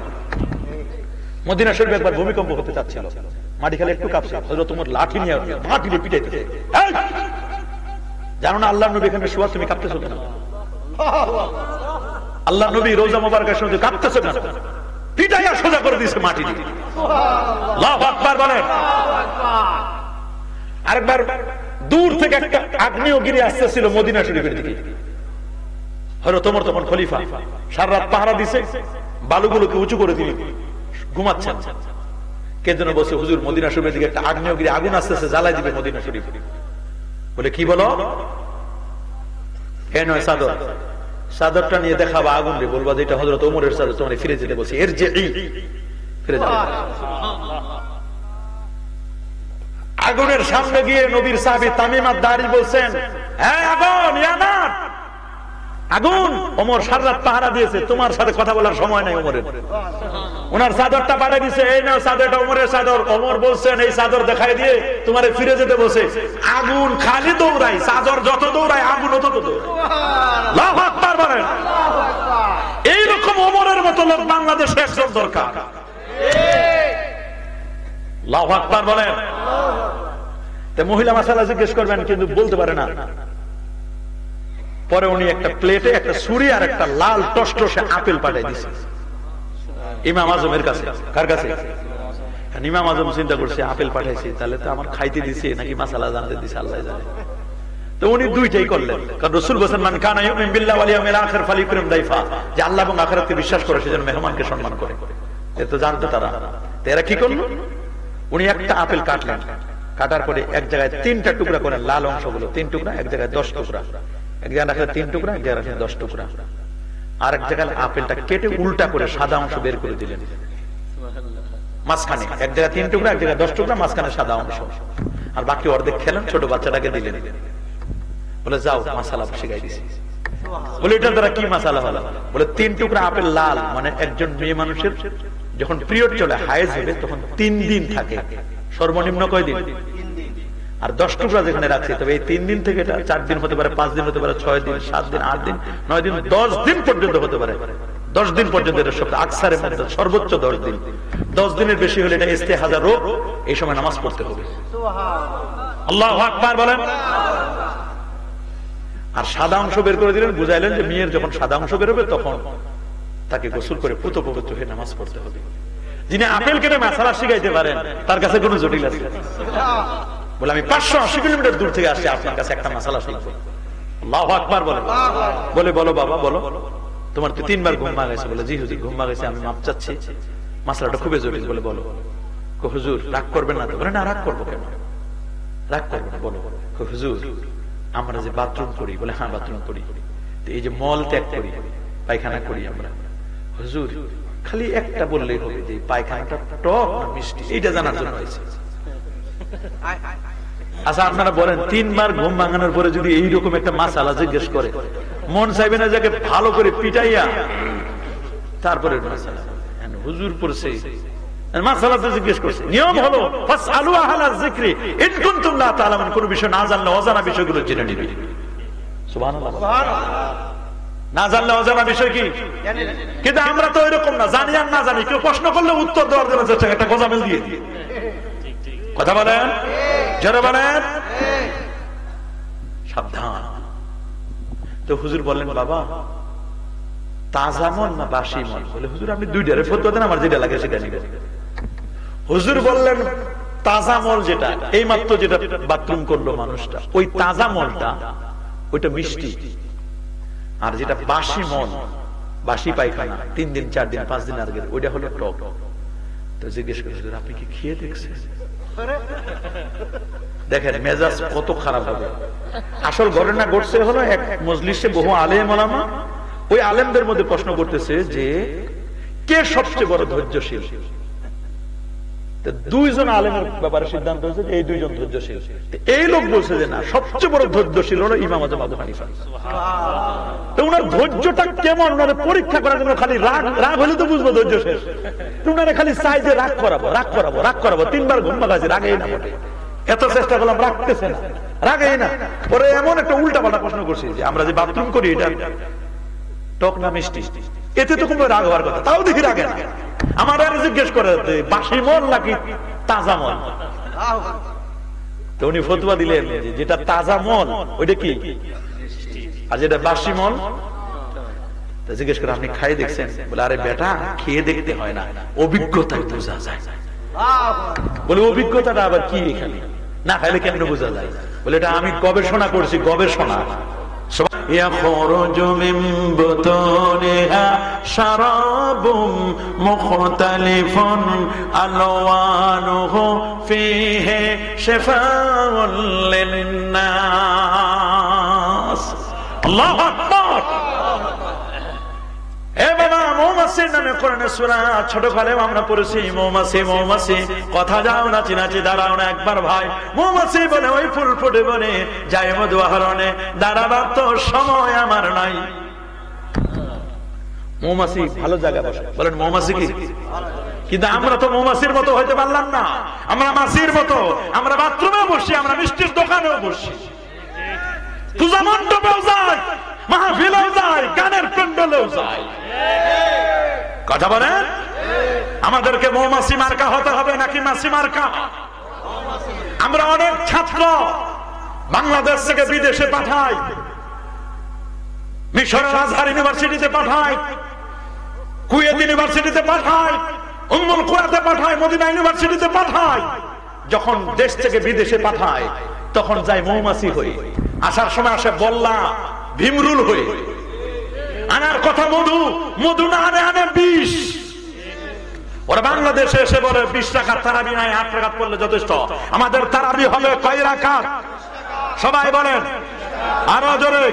মদিনা শরীফে একবার ভূমিকম্প হতে যাচ্ছিল, মাটি খালি একটু কাঁপছে, হযরত ওমর লাঠি নিয়ে মাটি দিয়ে পিটাইতেছে। জানো না আল্লাহর নবী এখানে শুয়া, তুমি কাঁপতেছো কেন? আল্লাহর নবী রোজা মোবারকের সময় কাঁপতেছো কেন? পিটাইয়া সোজা করে দিয়েছে মাটি দিয়ে। আল্লাহু আকবার বলেন। আরেকবার দূর থেকে একটা আগ্নেয়গিরি আসতেছিল মদিনা শরীফের দিকে। হযরত ওমর তখন খলিফা, সারা রাত পাহারা দিছে, বালুগুলোকে উঁচু করে দিয়ে ঘুমাচ্ছেন। কে যেন বসে, হুজুর মদিনা শরীফের দিকে একটা আগ্নেয়গিরি, আগুন আসতেছে, জ্বালাই দিবে মদিনা শরীফ। বলে কি বলো? এ নয় চাদর, চাদরটা নিয়ে দেখাবা আগুন রে, বলবা যে এটা হযরত ওমরের চাদর, তোমার ফিরে যেতে বলছি, এর যে ফিরে যাবে। আগুনের সামনে গিয়ে নবীর সাহাবী তামিম আদ-দারি বলছেন, হ্যাঁ আগুন, ইয়ানার আগুন। ওমর সারা রাত পাহারা দিয়েছে, তোমার সাথে কথা বলার সময় নাই ওমরের। ওনার চাদরটা পাঠিয়ে দিয়েছে, এই নাও চাদরটা ওমরের চাদর। ওমর বলছেন এই চাদর দেখাই দিয়ে তোমারে ফিরে যেতে বসে। আগুন খালি দৌড়ায়, চাদর যত দৌড়ায় আগুন তত দৌড়ায়। আল্লাহু আকবার বলেন। এইরকম ওমরের মতো লোক বাংলাদেশে একজন দরকার। আল্লাহু আকবার বলেন। মহিলা মাসালা জিজ্ঞেস করবেন, কিন্তু বলতে পারে না। পরে উনি একটা প্লেটে একটা ছুরি আর একটা লাল টসটসে আপেল পাঠিয়ে দিয়েছে ইমাম আজমের কাছে। কার কাছে? ইমাম আজম চিন্তা করছে, আপেল পাঠাইছি, তাহলে তো আমার খাইতে দিছে নাকি মাসালা জানতে দিছে, আল্লাহ জানে। তো উনি দুইটাই করলেন, কারণ রাসূল বলেছেন মান কানা ইউমিনু বিল্লাহি ওয়াল ইয়াউমিল আখির ফালিয়ুকরিম দাইফা, যে আল্লাহ এবং আখিরাতকে বিশ্বাস করে সেজন্য মেহমানকে সম্মান করে। এ তো জানতো তারা। এরা কি করলো? উনি একটা আপেল কাটলেন, কাটার পরে এক জায়গায় 3টা টুকরা করেন, লাল অংশগুলো 3 টুকরা, এক জায়গায় 10 টুকরা, এক জায়গায় রাখলেন 3 টুকরা, এক জায়গায় রাখলেন 10 টুকরা। আর এক জায়গায় আপেলটা কেটে উল্টা করে সাদা অংশ বের করে দিলেন মাঝখানে। এক জায়গায় 3 টুকরা, এক জায়গায় 10 টুকরা, মাঝখানে সাদা অংশ। আর বাকি অর্ধেক খেলেন, ছোট বাচ্চাটাকে দিলেন। বলে যাও মাসালা শিখাই দিছি। বলে এটার দ্বারা কি মাসালা হলো? বলে 3 টুকরা আপেল লাল, মানে একজন মেয়ে মানুষের যখন পিরিয়ড চলে, হায়েজ হবে, তখন 3 দিন থাকে, সর্বনিম্ন কয় দিন? আর 10 টুকরা যেখানে রাখছি, তবে এই 3 দিন থেকে এটা 4 দিন হতে পারে, 5 দিন হতে পারে, 6 দিন, 7 দিন, 8 দিন, 9 দিন, 10 দিন পর্যন্ত হতে পারে। 10 দিন পর্যন্ত এটা সব আকসারের মধ্যে সর্বোচ্চ 10 দিন। 10 দিনের বেশি হলে এটা ইস্তেহাজা রোগ, এই সময় নামাজ পড়তে হবে। আল্লাহু আকবার বলেন। আর সাদা অংশ বের করে দিলেন, বুঝাইলেন যে মেয়ের যখন সাদা অংশ বের হবে তখন তাকে গোসল করে পুত পবিত্র হয়ে নামাজ পড়তে হবে। যিনি আপেল কেটে মাসালা শিখাইতে পারেন, তার কাছে কোনো জটিল আছে? বলে আমি 580 কিলোমিটার দূর থেকে আসছি আপনার কাছে একটা মাসালা শিখবো। আল্লাহু আকবার বলেন। বলে বলো বাবা বলো। তোমার তো 3 বার ঘুম ভাঙাইছে। বলে জি হুজুর ঘুম ভাঙাইছে, আমি মাপ চাচ্ছি, মাসলাটা খুবই জটিল। বলে বলো। হুজুর রাগ করবেন না তো? বলে না, রাগ করবো কেন, রাগ করবো না, বলো। হুজুর আমরা যে বাথরুম করি। বলে হ্যাঁ বাথরুম করি, এই যে মল ত্যাগ করি, পায়খানা করি আমরা, হুজুর খালি একটা বললেই হবে যে পায়খানাটা টক না মিষ্টি, এইটা জানার জন্য হয়েছে। আচ্ছা আপনারা বলেন 3 বার ঘুম ভাঙানোর পরে যদি এইরকম একটা মাসালা জিজ্ঞেস করে, মন চাইবে না যাকে ভালো করে পিটাইয়া তারপরে মাসালা হুজুর পড়ছে, মাসালাতে জিজ্ঞেস করছে। নিয়ম হলো ফাসআলু আহলায যিকরি ইন কুনতুম লা তা'লামুন, কোন বিষয় না জানলে অজানা বিষয়গুলো জেনে নিবি। সুবহানাল্লাহ, না জানলে অজানা বিষয় কি জানি না। কিন্তু আমরা তো এরকম না, জানি আর না জানি, কেউ প্রশ্ন করলে উত্তর দেওয়ার জন্য একটা গোজামিল দিয়ে দিই। কথা বলেন, জোরে বলেন, সাবধান। তো হুজুর বললেন বাবা তাজা মল না বাসি মল? বলে হুজুর আপনি দুইটারে ফতোয়া দেন, আমার যেটা লাগে সেটা নিবেন। হুজুর বললেন তাজা মল যেটা এই মাত্র যেটা বাথরুম করলো মানুষটা, ওই তাজা মলটা ওইটা মিষ্টি, আর যেটা বাসি মল, বাসি পায়খানা 3 দিন 4 দিন 5 দিন আগে, ওইটা হলো টক। তো জিজ্ঞেস করে হুজুর আপনি কি খেয়ে দেখছেন? দেখেন মেজাজ কত খারাপ হবে। আসল ঘটনা ঘটছে হলো এক মজলিসে বহু আলেম ওলামা, ওই আলেমদের মধ্যে প্রশ্ন করতেছে যে কে সবচেয়ে বড় ধৈর্যশীল। 2 জন আলেমের ব্যাপারে সিদ্ধান্ত হয়েছে যে এই 2 জন ধৈর্যশীল। এই লোক বলছে যে না, সবচেয়ে বড় ধৈর্যশীল হলো ইমাম আযম আবু হানিফা। তো ওনার ধৈর্যটা কেমন, ওনার পরীক্ষা করার জন্য খালি রাগ হলে তো বুঝবো ধৈর্য শেষ। তো ওনারা খালি চাই যে রাগ করাবো রাগ করাবো রাগ করাবো, 3 বার ঘুম ভাঙাইছে, রাগেই না বটে। এত চেষ্টা করলাম, রাখতেছে না, রাগেই না। পরে এমন একটা উল্টা পাল্টা প্রশ্ন করছি যে আমরা যে বাথরুম করি এটা টক না মিষ্টি? এতে তো কোনো রাগ হওয়ার কথা, তাও দেখি রাগে না। আমার আর জিজ্ঞেস করে বাসি মল নাকি তাজা মল? তো উনি ফতোয়া দিলেন যেটা তাজা মল ওইটা কি, আর যেটা বাসি মল। জিজ্ঞেস করে আপনি খাই দেখছেন? বলে আরে বেটা খেয়ে দেখতে হয় না, অভিজ্ঞতায় বোঝা যায়। বলে অভিজ্ঞতাটা আবার কি এখানে, না খাইলে কেমনে বোঝা যায়? বলে এটা আমি গবেষণা করছি, গবেষণা। يخرج من بطونها شراب مختلف ألوانه فيه شفاء للناس الله أكبر। মৌমাছির নামে কোরআনে সূরা ছোটকালেও আমরা পড়েছি, মৌমাছি মৌমাছি কথা যাও নাচি নাচি দাঁড়াও না একবার ভাই। মৌমাছি বলে ওই ফুল ফুটে বনে যায় মধু আহরণে, দাঁড়াবার তো সময় আমার নাই। মৌমাছি ভালো জায়গা বসে, বলেন মৌমাছি কি? কিন্তু আমরা তো মৌমাছির মতো হইতে পারলাম না, আমরা মাছির মতো। আমরা বাথরুমেও বসি, আমরা মিষ্টির দোকানেও বসি, পূজা মণ্ডপেও যাই, মাহফিলেও যাই, গানের প্যান্ডেলেও যাই। কথা বলেন, আমাদেরকে মৌমাছি মার্কা হতে হবে নাকি মাছি মার্কা? আমরা অনেক ছাত্র বাংলাদেশ থেকে বিদেশে পাঠাই, মিশরের আজহার ইউনিভার্সিটিতে পাঠাই, কুয়েত ইউনিভার্সিটিতে পাঠাই, উম্মুল কুরাতে পাঠাই, মদিনা ইউনিভার্সিটিতে পাঠাই। যখন দেশ থেকে বিদেশে পাঠাই তখন যাই মৌমাছি হই, আসার সময় আসে বল্লা ভীমরুল হই। আনার কথা মধু, মধু না আনে আনে বিষ। ওরা বাংলাদেশে এসে বলে 20 রাকাত তারাবি নাই, 8 রাকাত পড়লে যথেষ্ট। আমাদের তারাবি হবে কয় রাকাত? সবাই বলেন আরো জোরে।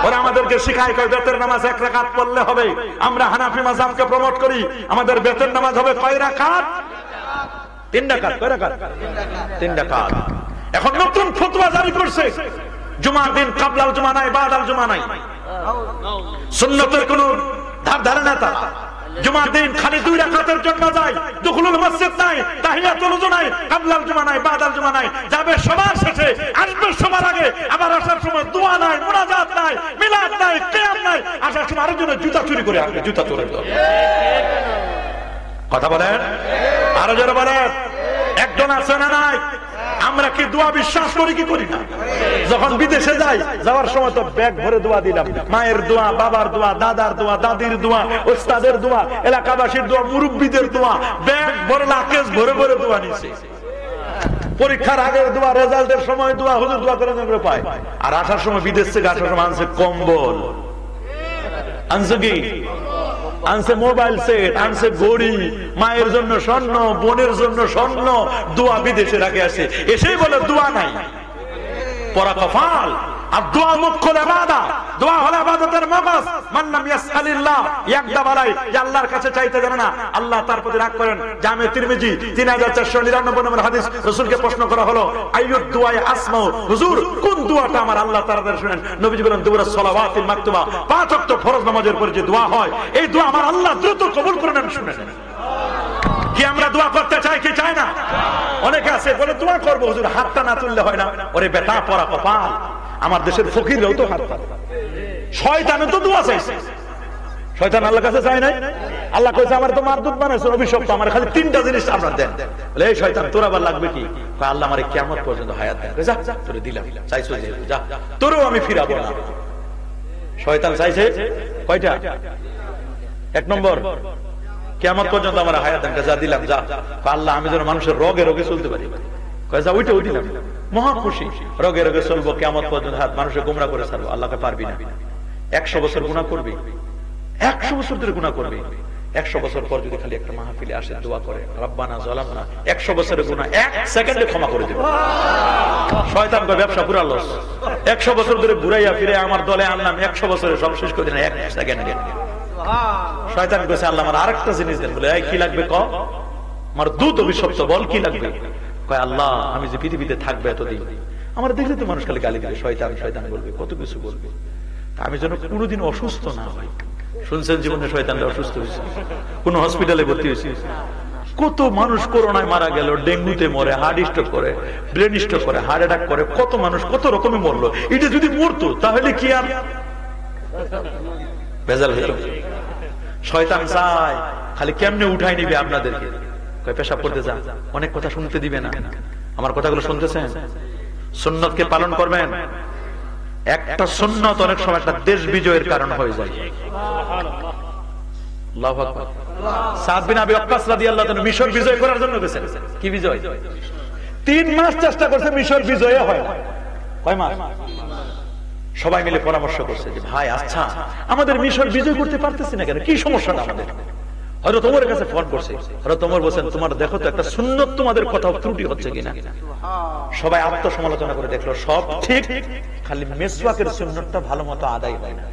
ওরা আমাদেরকে শিখায় কয় বেতের নামাজ 1 রাকাত পড়লে হবে। আমরা হানাফি মাযহাবকে প্রমোট করি, আমাদের বেতের নামাজ হবে কয় রাকাত? 3 রাকাত। কয় রাকাত? 3 রাকাত। এখন নতুন ফতোয়া জারি করছে, জুমার দিন কাবলাল জুমা নাই, বাদাল জুমা নাই। সুন্নতের কোন ধার না তারা। জুমার দিন খালি 2 রাকাতের জন্য যায়, দুখুলুল মসজিদ নাই, তাহিয়াতুল ওযু নাই, কাবলাল জুমা নাই, বাদাল জুমা নাই। যাবে সবার শেষে, আসবে সবার আগে। আবার আসার সময় দোয়া নাই, মুনাজাত নাই, মিলাদ নাই, কিয়াম নাই। আসার সময় আরেকজনের জুতা চুরি করে আসবে, জুতা চোরের দল। কথা বলেন, আরো জোরে বলেন। একজন আছে না নাই? আমরা কি দোয়া বিশ্বাস করি কি করি না? যখন বিদেশে যাই, যাওয়ার সময় তো ব্যাগ ভরে দোয়া দিলাম, মায়ের দোয়া, বাবার দোয়া, দাদার দোয়া, দাদির দোয়া, ওস্তাদের দোয়া, এলাকাবাসীর দোয়া, মুরব্বীদের দোয়া, ব্যাগ ভরে লাকেজ ভরে ভরে দোয়া নিছে। পরীক্ষার আগের দোয়া, রেজাল্টের সময় দোয়া, হুজুর দোয়া করে পায়। আর আসার সময় বিদেশ থেকে আসার সময় আনছে কম্বল। আনছে কি? আনছে মোবাইল সেট, আনছে ঘড়ি, মায়ের জন্য স্বর্ণ, বোনের জন্য স্বর্ণ, দোয়া বিদেশে রাখে আসে, এসেই বলে দোয়া নাই। পরা কপাল। আর দোয়া মুখ্য ইবাদত, দোয়া হলো ইবাদতের মগজ। মান লাম ইয়াসআলিল্লাহ, ইয়াকদা বালাই, যে আল্লাহর কাছে চাইতে জানে না, আল্লাহ তার প্রতি রাগ করেন। জামে তিরমিজি 3499 নম্বর হাদিস, রাসূলকে প্রশ্ন করা হলো আইয়ুদ দুআই আসমাউ, হুজুর কোন দোয়াটা আমার আল্লাহ তাআলা শুনেন? নবীজি বলেন দুবুরাস সালাওয়াতিল মাকতুবা, 5 ওয়াক্ত ফরজ নামাজের পর যে দোয়া হয়, এই দোয়া আমার আল্লাহ দ্রুত কবুল করে নেন। শুনেন কি আমরা দোয়া করতে চাই কি চাই না? অনেকে আছে বলে দোয়া করব হুজুর, হাতটা না তুললে হয় না। ওরে বেটা পরা কপাল, আমার দেশের ফকিররাও তো হাত পাতে, শয়তানে তো দোয়া চাইছে। শয়তান আল্লাহর কাছে চায় নাই? আল্লাহ কইছে আমার তো মারদুদ বানাইছেন, অভিশপ্ত, আমার খালি 3টা জিনিস আপনারা দেন। বলে এই শয়তান তোর আবার লাগবে কি? কয় আল্লাহ আমারে কিয়ামত পর্যন্ত হায়াত দেন। যা তোরে দিলাম, চাইছো যে যা, তোরও আমি ফিরাবো না। শয়তান চাইছে কয়টা? 1 নম্বর কিয়ামত পর্যন্ত আমার হায়াত দেন। যা দিলাম, যা। আল্লাহ আমি যেন মানুষের রোগে রোগে চলতে পারি। কয় যা, ওইটাও দিলাম, মহা খুশি, রোগে রোগে চলবো, কিয়ামত পর্যন্ত হাত মানুষের গোমরা করে ছাড়বো। আল্লাহকে পারবি না। 100 বছর গুনাহ করবি, 100 বছর ধরে গুনাহ করবি। 100 বছর পর যদি খালি একটা মাহফিলে আসে, দোয়া করে রব্বানা যালামনা, 100 বছরের গুনাহ 1 সেকেন্ডে ক্ষমা করে দেবে। শয়তান কয় ব্যবসা পুরা লস। 100 বছর ধরে ঘুরাইয়া ফিরে আমার দলে আনলাম, 100 বছরে সব শেষ করে দিলাম 1 সেকেন্ডে। শয়তান কইছে আল্লাহ আমার আরেকটা জিনিস দেন। বলে এই কি লাগবে ক? আমার দুধ অভিশপ্ত, বল কি লাগবে? কয় আল্লাহ আমি যে পৃথিবীতে থাকবে এতদিন, আমার দেখলে তো মানুষ খালি গালি দিবে, শয়তান শয়তান বলবে, কত কিছু বলবে, আমি যেন কোনোদিন অসুস্থ না হই। শুনছেন জীবনে শয়তানরা অসুস্থ হয়েছে, কোন হসপিটালে ভর্তি হয়েছে, কত মানুষ করোনায় মারা গেল, ডেঙ্গুতে মরে, হার্ট স্ট্রোক করে, ব্রেন স্ট্রোক করে, হার্ট অ্যাটাক করে, কত মানুষ কত রকমে মরলো। এটা যদি মরতো তাহলে কি আর ভেজাল হইত? শয়তান চায় খালি কেমনে উঠাই নিবে আপনাদেরকে। কয় পেশাব করতে যা, অনেক কথা শুনতে দিবে না। আমার কথাগুলো শুনতেছেন? সুন্নতকে পালন করবেন। একটা সুন্নত অনেক সময় একটা দেশ বিজয়ের কারণ হয়ে যায়। আল্লাহু আকবার। সাদ বিন আবি ওয়াক্কাস রাদিয়াল্লাহু তাআলা মিশর বিজয় করার জন্য গেছেন। কি বিজয়? 3 মাস চেষ্টা করছে, মিশর বিজয় হয় না। কয় মাস? সবাই মিলে পরামর্শ করছে যে ভাই আচ্ছা আমাদের মিশর বিজয় করতে পারতেছি না কেন, কি সমস্যাটা আমাদের? হযরত ওমরের কাছে ফোন করছে। হযরত ওমর বলেন তোমার দেখো তো একটা সুন্নত তোমাদের কোথাও ত্রুটি হচ্ছে কিনা। সবাই আত্মসমালোচনা করে দেখলো সব ঠিক, খালি মিসওয়াকের সুন্নতটা ভালোমতো আদায় হয় না।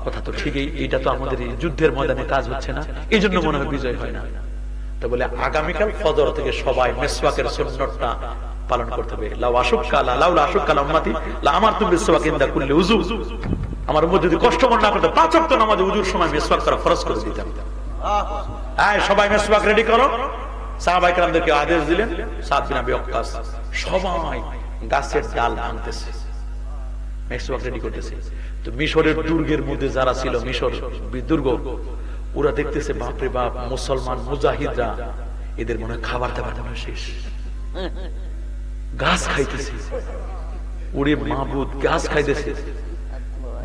কথা তো ঠিকই, এইটা তো আমাদের এই যুদ্ধের ময়দানে কাজ হচ্ছে না, এই জন্য মনে হয় বিজয় হয় না। তো বলে আগামীকাল ফজর থেকে সবাই মিসওয়াকের সুন্নতটা পালন করতে হবে। লাউ আশুক্কালা লাউলা আশুক্কালা উম্মতি লা আমারতু বিসওয়াক ইনদা কুল্লি উযু, আমার উম্মত যদি কষ্ট মনে না করতে 5 ওয়াক্ত নামাজে উযুর সময় মিসওয়াক করা ফরজ করে দিতাম। এই সবাই মিসওয়াক রেডি করো। সাহাবায়ে কেরামদেরকে আদেশ দিলেন। সাদ বিন আবি ওয়াক্কাস সবাই গাছের ডাল ভাঙতেছে, মিসওয়াক রেডি করতেছে। তো মিশরের দুর্গের মধ্যে যারা ছিল, মিশর দুর্গ, ওরা দেখতেছে বাপরে বাপ মুসলমান মুজাহিদরা, এদের মনে খাবার দাবার মনে শেষ, গাছ খাইতেছে। ওরে মাবুদ, গাছ খাইতেছে,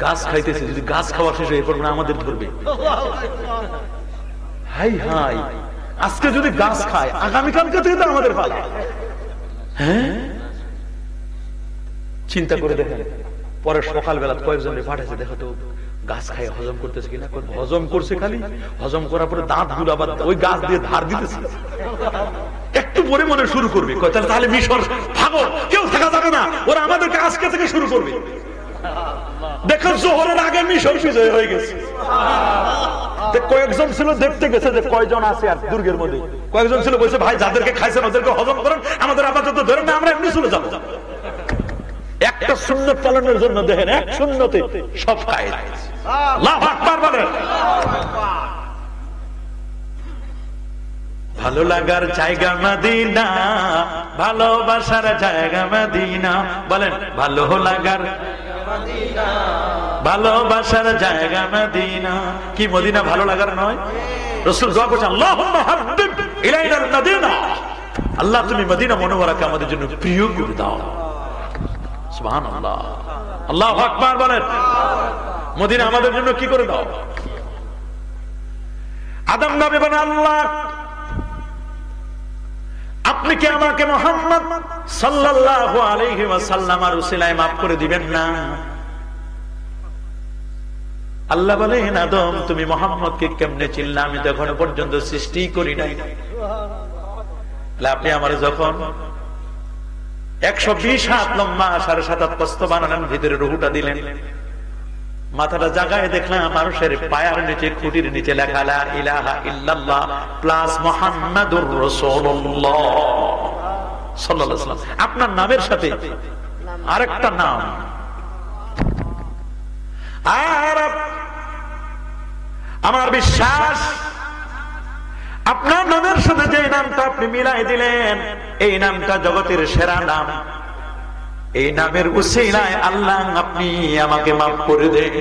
গাছ খাইতেছে, যদি গাছ খাওয়া শেষ হয়ে পড়বে আমাদের ধরবে। হাই হাই, আজকে যদি গাছ খায় আগামীকালকে থেকে তো আমাদের পালা। হ্যাঁ চিন্তা করে দেখেন। পরে সকালবেলা কয়েকজন পাঠাইছে, দেখো তো গাছ খাই হজম করতেছে কিনা। হজম করছে, খালি হজম করার পরে দাঁত গুলো আবার ওই গাছ দিয়ে ধার দিতেছে। একটু পরে মনে শুরু করবে, তাহলে মিশর ভাগো, কেউ থাকা যাবে না, ওরা আমাদেরকে আজকে থেকে শুরু করবে। দেখো জোহরের আগে মিশর বিজয় হয়ে গেছে। কয়েকজন ছিল দেখতে গেছে যে কয়জন আছে আর দুর্গের মধ্যে, কয়েকজন ছিল বলছে ভাই যাদেরকে খাইছেন ওদেরকে হজম করেন, আমাদের আপাতত ধরেন না, আমরা এমনি চলে যাবো। একটা সুন্নত পালনের জন্য দেখেন এক সুন্নতে সব খায়। আল্লাহু আকবার বলেন। ভালো লাগার জায়গা মদিনা, ভালোবাসার জায়গা মদিনা, বলেন ভালো লাগার ভালোবাসার জায়গা মদিনা। কি মদিনা ভালো লাগার নয়? রাসূল দোয়া করেছেন আল্লাহুম্মা হাব্বিব ইলাইনাল মদিনা, আল্লাহ তুমি মদিনা মুনাওয়ারাকে আমাদের জন্য প্রিয় করে দাও। সুবহানাল্লাহ, আল্লাহু আকবার বলেন। মদিনা আমাদের জন্য কি করে দাও? আদম নবী বলেন আল্লাহ আপনি কি আমাকে মুহাম্মদ সাল্লাল্লাহু আলাইহি ওয়াসাল্লামের উসিলায় maaf করে দিবেন না? আল্লাহ বলেন, আদম তুমি মোহাম্মদকে কেমনে চিনলা? আমি তো এখনো পর্যন্ত সৃষ্টি করি নাই। আপনি আমার যখন 120 হাত লম্বা 7.5 হাত প্রস্থ বানালেন, ভিতরে রুহুটা দিলেন, মাথাটা জাগায় দেখলাম মানুষের পায়ের নিচে, খুঁটির নিচে লেখা লা ইলাহা ইল্লাল্লাহ প্লাস মুহাম্মাদুর রাসূলুল্লাহ সাল্লাল্লাহু আলাইহি ওয়াসাল্লাম। আপনার নামের সাথে আরেকটা নাম, আর আমার বিশ্বাস আপনার নামের সাথে যে নামটা আপনি মিলাই দিলেন, এই নামটা জগতের সেরা নাম। এই নামের উসিলায় আল্লাহ আপনি আমাকে মাফ করে দেন।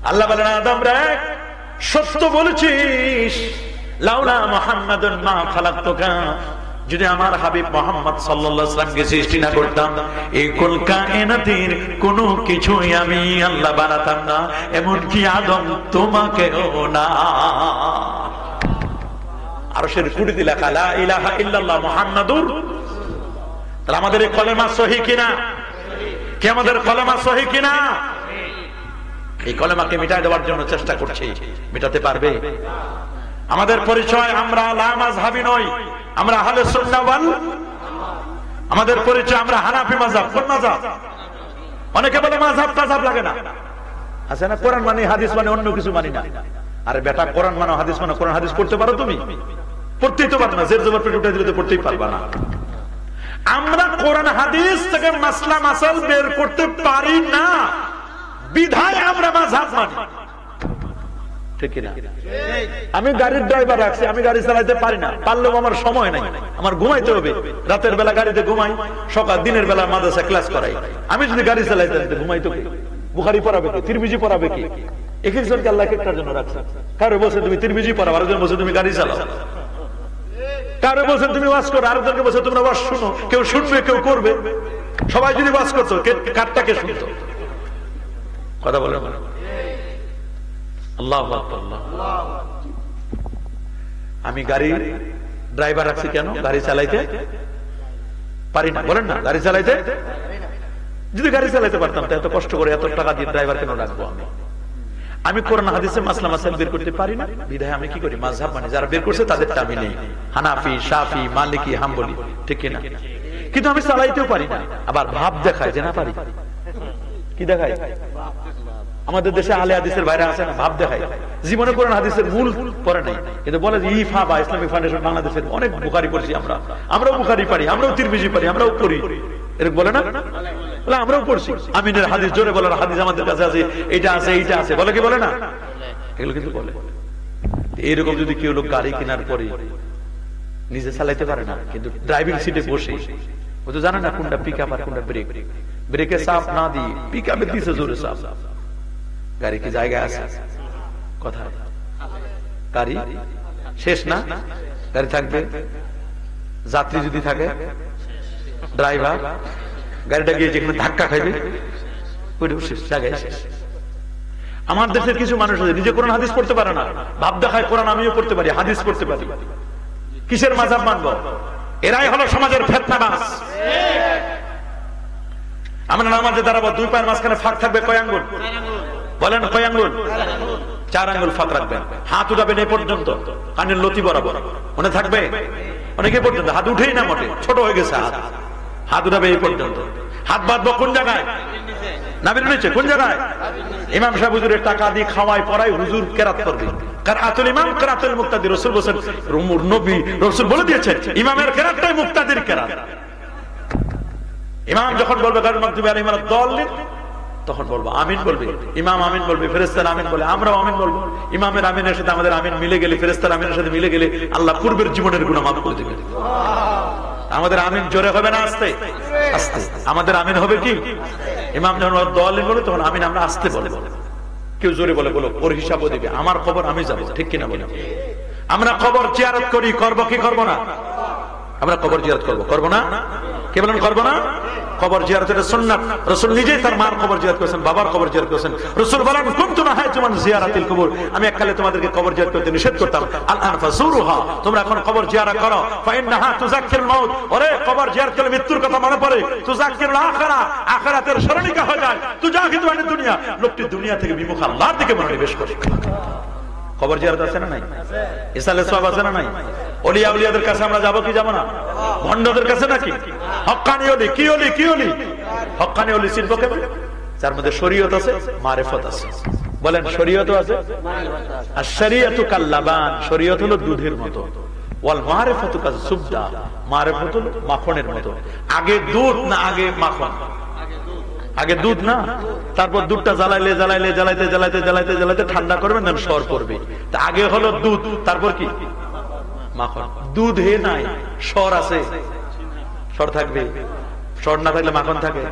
আল্লাহ বলেন, আদম রে সত্য বলেছিস, লাউলা মুহাম্মাদুন মা খালাকতুকা, যদি আমার হাবিব মুহাম্মদ সাল্লাল্লাহু আলাইহি ওয়াসাল্লামকে সৃষ্টি না করতাম, এই কুল কায়নাতের কোনো কিছুই আমি আল্লাহ বানাতাম না, এমনকি আদম তোমাকেও না। আরশের খুঁটিতে লেখা লা ইলাহা ইল্লাল্লাহ মুহাম্মাদুর। তাহলে আমাদের এই কলেমা সহি কিনা? কি আমাদের কলেমা সহি কিনা? এই কলেমাকে মিটাই দেওয়ার জন্য চেষ্টা করছি, মিটাতে পারবে? আমাদের পরিচয়, আমরা লা মাযহাবী নই, আমরা আহলে সুন্নাহ ওয়াল। আমাদের পরিচয়, আমরা হানাফি মাযহাব। কোন মাযহাব? অনেকে বলে মাযহাব তাযহাব লাগে না, আছে না, কোরআন মানে হাদিস মানে অন্য কিছু মানি না। আরে বেটা, কোরআন মানে হাদিস মানে, কোরআন হাদিস পড়তে পারো তুমি? পড়তেই তো পারবে না, জের জবর পেটে উঠে দিলে তো পড়তেই পারবা না। আমরা কোরআন হাদিস থেকে মাসলা মাসাল বের করতে পারি না, বিধায় আমরা মাযহাব মানি, ঠিক না? আমি গাড়ির ড্রাইভার রাখছি, আমি গাড়ি চালাইতে পারি না, পারলেও আমার সময় নাই, আমার ঘুমাইতে হবে। রাতের বেলা গাড়িতে ঘুমাই, সকাল দিনের বেলা মাদ্রাসা ক্লাস করাই। আমি যদি গাড়ি চালাইতে ঘুমাইতে, বুখারী পড়াবে কি, তিরমিজি পড়াবে কি? এক একজনকে আল্লাহ একটার জন্য রাখছে। কারো বলছে তুমি তিরমিজি পড়াও, আরেকজন বলছে তুমি গাড়ি চালাও। কারো বলছেন তুমি ওয়াজ করো, আরেকজনকে বলছে তোমরা ওয়াজ শুনো। কেউ শুনবে, কেউ করবে। সবাই যদি ওয়াজ করতো, কারটাকে শুনতো? কথা বলে আল্লাহু আকবার। আমি গাড়ি ড্রাইভার রাখছি কেন? গাড়ি চালাইতে পারি না, বলেন না? গাড়ি চালাইতে, যদি গাড়ি চালাইতে পারতাম তো এত কষ্ট করে এত টাকা দিয়ে ড্রাইভার কেন রাখবো? আমি কোরআন হাদিসে মাসলা মাসাইল বের করতে পারি না, বিধায় আমি কি করি? মাযহাব মানে, যারা বের করছে তাদেরটা আমি নেই, হানাফি, শাফি, মালিকি, হাম্বলি, ঠিক না? কিন্তু আমি চালাইতেও পারি না, আবার ভাব দেখায় যে না পারি। কি দেখায়? আমাদের দেশে আলে হাদিসের বাইরে আছে না, ভাব দেখায়। জীবনে কোরআন হাদিসের মূল পড়ে নাই, কিন্তু বলে যে ইফা বা ইসলামিক ফাউন্ডেশন বাংলাদেশের অনেক বুখারী পড়ছি আমরা, আমরাও বুখারী পারি, আমরাও তিরমিজি পারি, আমরাও পড়ি, এরকম বলে না? বলে আমরাও পড়ছি। আমিনের হাদিস জোরে বলার হাদিস আমাদের কাছে আছে, এটা আছে, এইটা আছে, বলে কি বলে না? এগুলো কিন্তু বলে। এইরকম যদি কেউ লোক গাড়ি কেনার পরে নিজে চালাইতে পারে না, কিন্তু ড্রাইভিং সিটে বসে, ও তো জানে না কোনটা পিকআপ আর কোনটা ব্রেক, ব্রেকে চাপ না দিয়ে পিকআপে দিছে জোরে চাপ, গাড়ি কি জায়গায় আছে? কোথায়? গাড়ি শেষ না, গাড়ি থাকবে। যাত্রী যদি থাকে, ড্রাইভার গাড়িটা গিয়ে যেখানে ধাক্কা খাইবে ওইটাও শেষ, জায়গায় শেষ। আমার দেশের কিছু মানুষ আছে নিজে কোরআন হাদিস পড়তে পারে না, ভাব দেখায় কোরআন আমিও পড়তে পারি, হাদিস পড়তে পারি। কিসের মাযহাব মানবো? এরাই হলো সমাজের ফিতনাবাজ। আমরা নামাজে দাঁড়াবো, দুই পায়ের মাঝখানে ফাঁক থাকবে কয় আঙ্গুল? বলেন কয় আঙ্গুল? 4 আঙ্গুল ফাঁক রাখবেন। হাত উঠাবেন এই পর্যন্ত, কানের লতি বরাবর, মনে থাকবে? অনেকে পর্যন্ত হাত উঠেই না, মোটে ছোট হয়ে গেছে হাত, হাত উঠাবে এই পর্যন্ত। হাত বাঁধবো কোন জায়গায়? নাভির নিচে। কোন জায়গায়? ইমাম সাহেব হুজুরের টাকা দিয়ে খাওয়াই পড়াই, হুজুর কেরাত করবে। কেরাতুল ইমাম কেরাতুল মুক্তাদি। রাসূল বলেছেন, নবী রাসূল বলে দিয়েছেন ইমামের কেরাতটাই মুক্তাদির কেরাত। ইমাম যখন বলবে গায়রুল মাগদুবি আলাইহিম ওয়ালাদ-দাল্লিন, তখন বলবো আমিন, বলবে ইমাম আমিন, বলবে ফেরেশতারা আমিন, বলে আমরাও আমিন বলবো। ইমামের আমিনের সাথে আমাদের আমিন মিলে গেলে, ফেরেশতার আমিনের সাথে মিলে গেলে আল্লাহ পূর্বের জীবনের গুনাহ মাফ করে দিবেন। আমাদের আমিন জোরে হবে না আস্তে? আস্তে। আমাদের আমিন হবে কি? ইমাম যখন দাল্লিন বলে তখন আমিন আমরা আস্তে বলবো। কেউ জোরে বলে বলো, ওর হিসাবও দিবে, আমার খবর আমি যাবো, ঠিক কিনা বলে? আমরা কবর জিয়ারত করি, করব কি করব না? আমরা কবর জিয়ারত করব, করব না? কে বলেন করবো না? কবর জিয়ারত এটা সুন্নাত। রাসূল নিজেই তার মার কবর জিয়ারত করেছেন, বাবার কবর জিয়ারত করেছেন। রাসূল বলেন কুনতু নাহাইতু আন জিয়ারাতিল কুবুর, আমি এককালে তোমাদেরকে কবর জিয়ারত করতে নিষেধ করতাম। আলআন ফাজুরুহা, তোমরা এখন কবর জিয়ারত করো। ফাইন্নাহা তুযাক্কিরুল মাউত, ওরে কবর জিয়ারত করলে মৃত্যুর কথা মনে পড়ে। তুযাক্কিরুল আখিরা, আখিরাতের স্মরণিকা হয়ে যায়। তুজাহিদু আনিদ দুনিয়া, লোকটি দুনিয়া থেকে বিমুখ আল্লাহর দিকে মনোনিবেশ করে। কবর জিয়ারত আছে না নাই? ইসালে সওয়াব আছে না নাই? ওলিয়া উলিয়াদের কাছে আমরা যাব কি যাব না? ভণ্ডদের কাছে নাকি? হক্কানি ওলি, কি ওলি? কি ওলি? হক্কানি ওলি চিনব কেমনে? যার মধ্যে শরীয়ত আছে, মারিফত আছে। বলেন শরীয়ত আছে, আর শরীয়তু কাল্লাবান, শরীয়ত হলো দুধের মতো। ওয়াল মারিফাতু কাযুবদা, মারিফত হলো মাখনের মতো। আগে দুধ না আগে মাখন? আগে দুধ না, তারপর দুধটা জ্বালাইলে জ্বালাইলে জ্বালাইতে জ্বালাইতে জ্বালাইতে জ্বালাইতে ঠান্ডা করবেন, দেন সর করবে। তা আগে হলো দুধ, তারপর কি? মাখন। দুধ হে নাই, সর আছে, সর থাকবে। সর না থাকলে মাখন থাকে,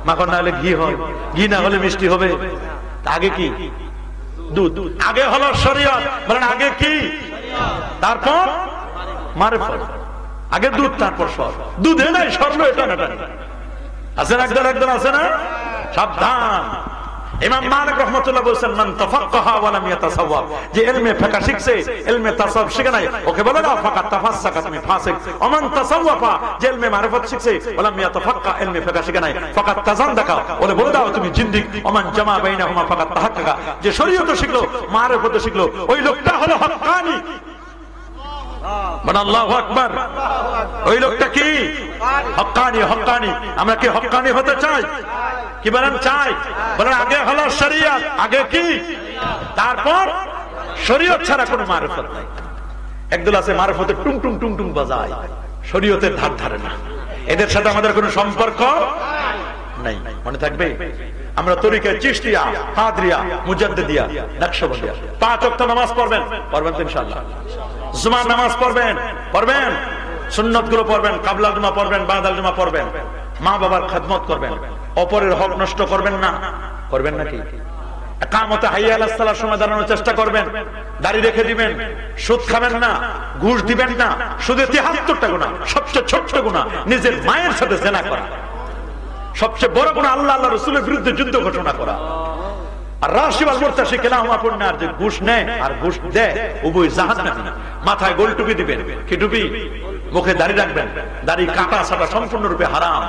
মাখন না হলে ঘি হয়, ঘি না হলে মিষ্টি হবে। আগে কি? দুধ। আগে হলো শরীয়ত, বলেন আগে কি? তারপর মারিফত। আগে দুধ তারপর সর। দুধ হে নাই, সরলো এটা না আছে না? একদল একদল আছে না? সাবধান। ইমাম মালিক রাহমাতুল্লাহ বলেন মান তাফাক্কাহা ওয়া লাম ইয়াতাসাওয়াব, যে ইলমে ফিকহ শিখছে ইলমে তাসাওউফ শিখে নাই, ওকে বলে না ফাকাত তাফাসসাকা, তুমি ফাসিক। ওমান তাসাওয়াফা, যে ইলমে মারিফত শিখছে ওয়া লাম ইয়াতাফাক্কা, ইলমে ফিকহ শিখে নাই, ফাকাত তাজান্দাকা, ওলে বলে দাও তুমি জিন্দিক। ওমান জামা বাইনাহুমা ফাকাত তাহাক্কাকা, যে শরীয়ত শিখলো মারিফত শিখলো ওই লোকটা হলো হক্কানি। আল্লাহু আকবার। ওই লোকটা কি? হক্কানি। হক্কানি। আমরা কি হক্কানি হতে চাই? কি বলেন চাই? বলেন আগে হলো শরীয়ত, আগে কি? তারপর শরীয়ত ছাড়া কোনো মারিফত নাই। একদল আছে মারিফতের টুং টুং টুং টুং বাজায়, শরীয়তের ধার ধারে না। এদের সাথে আমাদের কোনো সম্পর্ক নাই। মনে থাকবে আমরা তরিকা চিশতিয়া, কাদরিয়া, মুজাদ্দিদিয়া, নকশবন্দিয়া 5 ওয়াক্ত নামাজ পড়বেন, পড়বেন তো ইনশাআল্লাহ। জুমার নামাজ পড়বেন, পড়বেন। সুন্নত গুলো পড়বেন, কাবলা জুমা পড়বেন, বাদাল জুমা পড়বেন। মা বাবার খেদমত করবেন, অপরের হক নষ্ট করবেন না। করবেন নাকি? ইকামতে হাইয়া আলাস সালার সময় দাঁড়ানোর চেষ্টা করবেন, দাড়ি রেখে দিবেন, সুদ খাবেন না, ঘুষ দিবেন না। সুদে 73টা গুনাহ, সবচেয়ে ছোট্ট গুনাহ নিজের মায়ের সাথে জিনা করা। সবচেয়ে বড় গুনাহ আল্লাহ আল্লাহ রাসূলের বিরুদ্ধে যুদ্ধ ঘোষণা করা। আর রাশি ওয়াল মুরতাশি কিলাহুমা পুন্নার, যে ঘুষ নেয় আর ঘুষ দেয় উভয় জাহান্নামী। মাথায় গোল টুপি দিবেন, কি টুপি? মুখে দাড়ি রাখবেন, দাড়ি কাটা ছাটা সম্পূর্ণরূপে হারাম।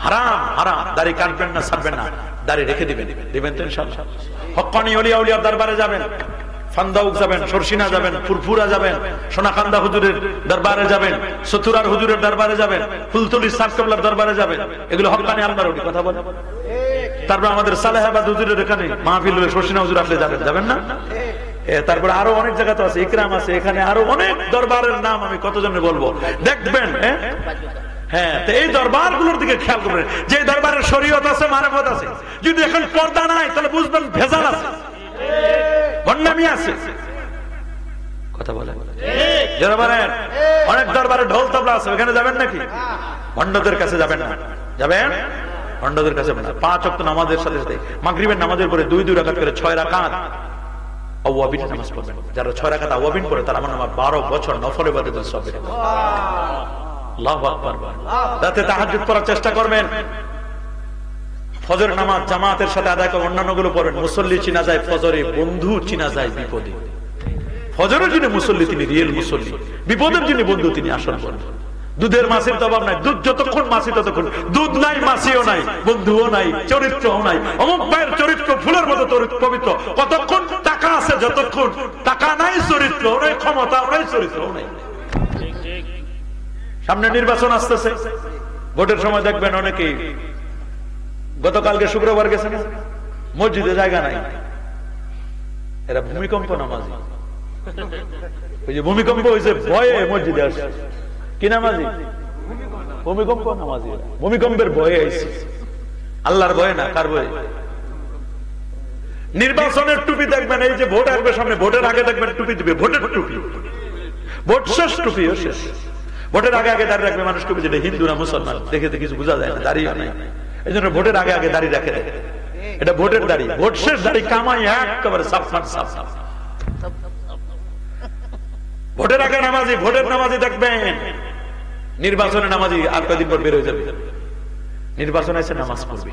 হারাম হারাম। দাড়ি কাটবেন না, ছাড়বেন না, দাড়ি রেখে দিবেন। দিবেন তো ইনশাআল্লাহ। হক্কানি ওলিয়া উলিয়ার দরবারে যাবেন, ফান্দাউক যাবেন, সরসিনা যাবেন, ফুরফুরা যাবেন, সোনাকান্দা হুজুরের দরবারে যাবেন, সতুরার হুজুরের দরবারে যাবেন, ফুলতলি সাদ কেবলার দরবারে যাবেন। এগুলো হক্কানি আল্লাহর ওলি। কথা বলেন। তারপর আমাদের সালেহাবাদ হুজুরের এখানে মাহফিল হলে সরসিনা হুজুর আসলে যাবেন, যাবেন না? তারপরে আরো অনেক জায়গা তো আছে, ইকরাম আছে, এখানে আরো অনেক দরবারের নাম আমি কতজনে বলবো, দেখবেন। হ্যাঁ, তো এই দরবার গুলোর দিকে খেয়াল করবেন, যে দরবারের শরীয়ত আছে, মারিফত আছে। যদি এখন পর্দা নাই তাহলে বুঝবেন ভেজাল আছে, বন্যামি আছে। কথা বলেন। অনেক দরবারে ঢোল তবলা আছে, ওখানে যাবেন নাকি? ভণ্ডদের কাছে যাবেন না, যাবেন ভণ্ডদের কাছে। 5 ওয়াক্ত নামাজের সাথে সাথে মাগরিবের নামাজের পরে 2 রাকাত করে 6 রাকাত আওয়াবিন নামাজ পড়বেন। যারা 6 রাকাত আওয়াবিন পড়ে তারা আমার নামে 12 বছর নফল ইবাদতের সওয়াব পেয়ে যাবে। আল্লাহু আকবার। রাতে তাহাজ্জুদ পড়ার চেষ্টা করবেন। ফজর নামাজ জামাতের সাথে আদায় করে অন্যান্য গুলো পড়বেন। মুসল্লি চিনা যায় ফজরে, বন্ধু চিনা যায় বিপদে। ফজরের যিনি মুসল্লি তিনি রিয়েল মুসল্লি, বিপদের যিনি বন্ধু তিনি আসল বন্ধু। দুধের মাছির তো অভাব নাই, দুধ যতক্ষণ মাছি ততক্ষণ। দুধ নাই, মাছিও নাই, বন্ধুও নাই, চরিত্রও নাই। অমুক ভাইয়ের চরিত্র ফুলের মতো পবিত্র, কতক্ষণ টাকা আছে, যতক্ষণ টাকা নাই চরিত্র নাই, ক্ষমতা নাই, চরিত্র নাই। সামনে নির্বাচন আসতেছে, ভোটের সময় দেখবেন অনেকেই, গতকালকে শুক্রবার গেছে না, মসজিদে জায়গা নাই, এরা ভূমিকম্প নামাজি। ওই যে ভূমিকম্প হয়েছে ভয়ে মসজিদে আসছে, কি নামাজি? ভূমিকম্প নামাজি। ভূমিকম্পের ভয়ে আইছে, আল্লাহর ভয়ে না, কার ভয়ে? নির্বাচনের টুপি দেখবেন, এই যে ভোট আসবে সামনে, ভোটের আগে দেখবেন টুপি দিবে, ভোটের টুপি, ভোট শেষ টুপিও শেষ। ভোটের আগে আগে দাঁড়িয়ে রাখবে মানুষ টুপি, যেটা হিন্দু না মুসলমান দেখে তো কিছু বোঝা যায় না, দাঁড়িয়ে নাই। এই জন্য ভোটের আগে আগে দাঁড়িয়ে রাখে, এটা ভোটের দাড়ি। ভোট শেষ দাড়ি কামাই একেবারে সাফ সাফ। ভোটের আগে নামাজি, ভোটের নামাজি দেখবেন, নির্বাচনের নামাজি আর কয়েকদিন পর বের হয়ে যাবে। নির্বাচন আছে, নামাজ পড়বে,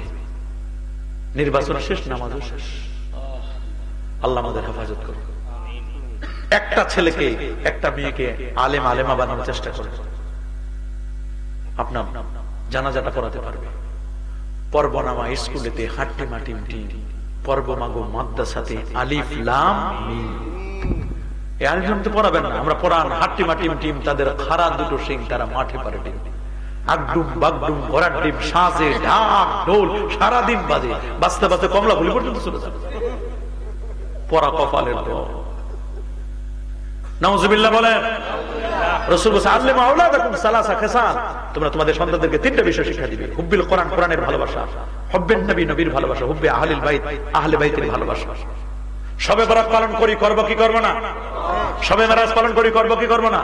নির্বাচন শেষ, নামাজও শেষ। আল্লাহ আমাদের হেফাজত করুন। একটা ছেলেকে, একটা মেয়েকে আলেম আলেমা বানানোর চেষ্টা করে আপনার জানাজাটা পড়াতে পারবে। পর্ব নামা স্কুলেতে হাট্টি মাটিম টিম, পর্ব মাগো মাদ্রাসাতে আলিফ লাম মিম। এই আলিফ লাম তো পড়াবেন না, আমরা পড়ান হাট্টি মাটিম টিম, তাদের খাড়া দুটো সিং, তারা মাঠে পারে ডিম। আগডুম বাগডুম ঘোড়ার ডিম, সাজে ঢাক ঢোল সারাদিন বাজে, বাঁচতে বাঁচতে কমলা ভুলি পর্যন্ত চলে যাবে। পড়া কপালের দোয়া। নাউজুবিল্লাহ বলেন। রাসূল বলেছেন আল্লিমু আওলাদাকুম সালাসা খিসাল, তোমরা তোমাদের সন্তানদেরকে তিনটা বিষয় শিক্ষা দিবে। হুব্বিল কোরআন, কোরআনের ভালোবাসা, হুব্বিন নবী, নবীর ভালোবাসা, হুব্বে আহলিল বাইত, আহলে বাইতের ভালোবাসা। শবে বরাত পালন করি, করব কি করব না? শবে মেরাজ পালন করি, করব কি করব না?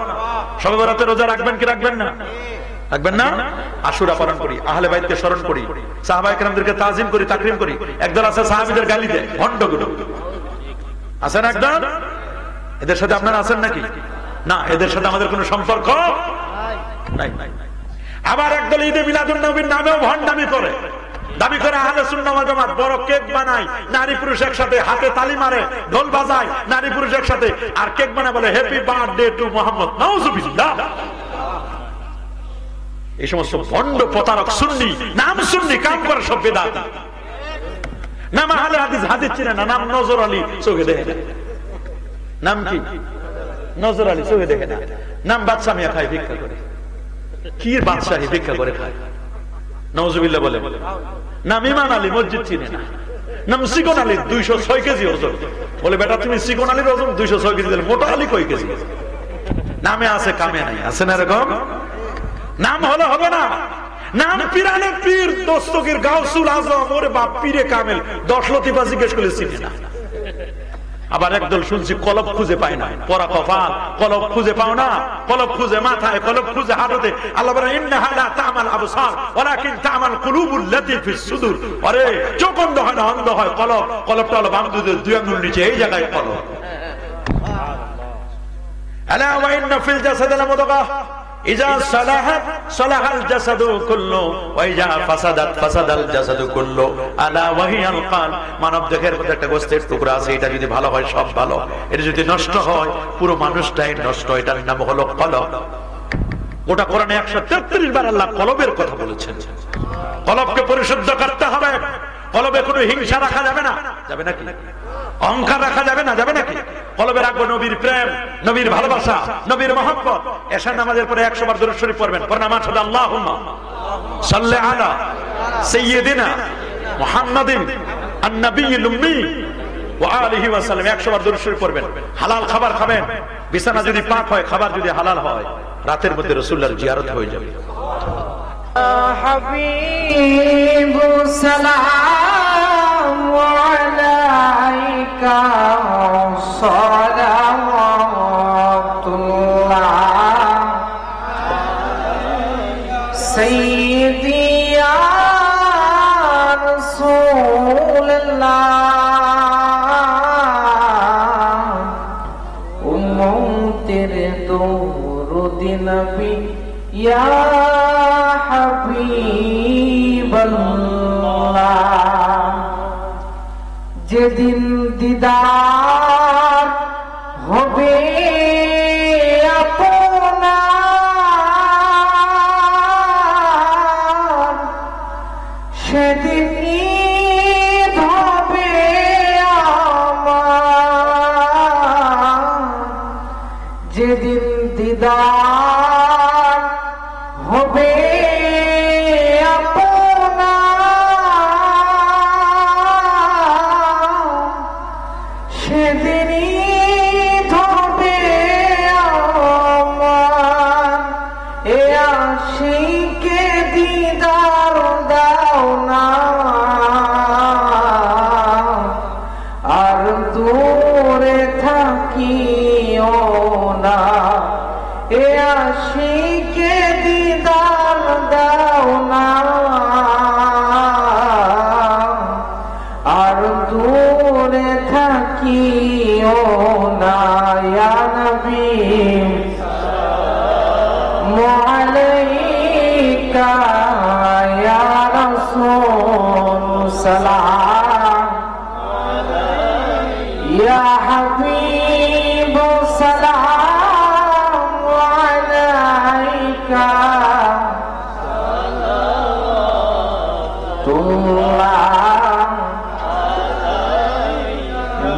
শবে বরাতে রোজা রাখবেন কি রাখবেন না? রাখবেন না? আশুরা পালন করি, আহলে বাইতকে স্মরণ করি, সাহাবায়ে কেরামদেরকে তাজিম করি, তাকরীম করি। একদল আছে সাহাবীদের গালি দেয়, ভণ্ডগুলো আছেন একদল। এদের সাথে আপনারা আছেন নাকি? না, এদের সাথে আমাদের কোনো সম্পর্ক নাই। আবার একদল ঈদে মিলাদুন নবীর নামেও ভণ্ডামি করে, দাবি করে আহলে সুন্নাহ ওয়াল জামাত, বড় কেক বানায়, নারী পুরুষ একসাথে হাতে তালি মারে, ঢোল বাজায়, নারী পুরুষ একসাথে, আর কেক বানায় বলে হ্যাপি বার্থডে টু মুহাম্মদ। নাউজুবিল্লাহ। এই সমস্ত ভণ্ড প্রতারক সুন্নি, নাম সুন্নি, কাম করে সব বেদাত। নাম আহলে হাদিস, হাদিস চিনে না, নাম নজর আলী, চোখে দেখে না। নাম কি? নজর আলী, চোখে দেখে না। নাম বাদশা মিয়া, খায় ভিক্ষা করে। কি বাদশাহী, ভিক্ষা করে খায়। নাউজুবিল্লাহ বলে। নাম ইমান আলী, মসজিদ চিনে না। নাম সিকন আলী, 206 কেজি ওজন। বলে বেটা তুমি সিকন আলীর ওজন 206 কেজি, মোটা আলী কয় কেজি? নামে আছে, কামে নাই। আছে না এরকম? নাম হলে হবে না। নাম পিরানে পীর, দস্তগীর গাউসুল আজম, ওরে বাপ পীরে কামেল, 10 লতিফা জিজ্ঞেস করলে চিনে না। আবার একদল শুনছি কলব খুঁজে পায় না, পরা কপাল, কলব খুঁজে পাও না, কলব খুঁজে মাথায়, কলব খুঁজে হাঁটুতে। আল্লাহ বলে ইন্নাহা লা তা'মাল আবসার ওয়ালাকিন তা'মাল কুলুবুল লাতী ফিস সুদূর। আরে চোখ অন্ধ হয় না, অন্ধ হয় কলব। কলবটা হলো বাম দুই আঙ্গুল নিচে, এই জায়গায় কলব। আলা ওয়া ইন্না ফিল জাসাদি লামুদগাহ ইজা সালাহাত সালাহাল জাসাদু কুল্লু ওয়া ইজা ফাসাদাত ফাসাদাল জাসাদু কুল্লু আলা ওয়া হিয়াল কাল। মানব দেহের মধ্যে একটা গোশতের টুকরা আছে, এটা যদি ভালো হয় সব ভালো, এটা যদি নষ্ট হয় পুরো মানুষটাই নষ্ট। এটার নাম হলো কলব। গোটা কোরআনে 133 বার আল্লাহ কলবের কথা বলেছেন। কলবকে পরিশুদ্ধ করতে হবে। কলবে কোনো হিংসা রাখা যাবে না। যাবে নাকি? অহংকার রাখা যাবে না। যাবে নাকি? কলবে রাখবো নবীর প্রেম, নবীর ভালোবাসা, নবীর মহব্বত। এশার নামাজের পরে 100 বার দরুদ শরীফ পড়বেন। পরে নামাজ হবে আল্লাহুম্মা সাল্লি আলা সাইয়্যিদিনা মুহাম্মাদিন আন-নাবিয়্যিল উম্মি ওয়া আলিহি ওয়া সাল্লাম। 100 বার দরুদ শরীফ পড়বেন। হালাল খাবার খাবেন। বিছানা যদি পাক হয়, খাবার যদি হালাল হয়, রাতের মধ্যে রাসূলুল্লাহর জিয়ারত হয়ে যাবে। হাবিবু সালাম আলাইকা সালাওয়াতুল্লাহ সাইয়্যিদি ইয়া রাসূলুল্লাহ উম্মতের দরুদ নবী ইয়া হাবিবাল্লাহ। যেদিন দিদার হবে আপনার, সেদিন ঈদ হবে আমার। যেদিন দিদার হবে সালাম ইয়া হাবিব সালাম আলাইকা সালাতুল্লাহ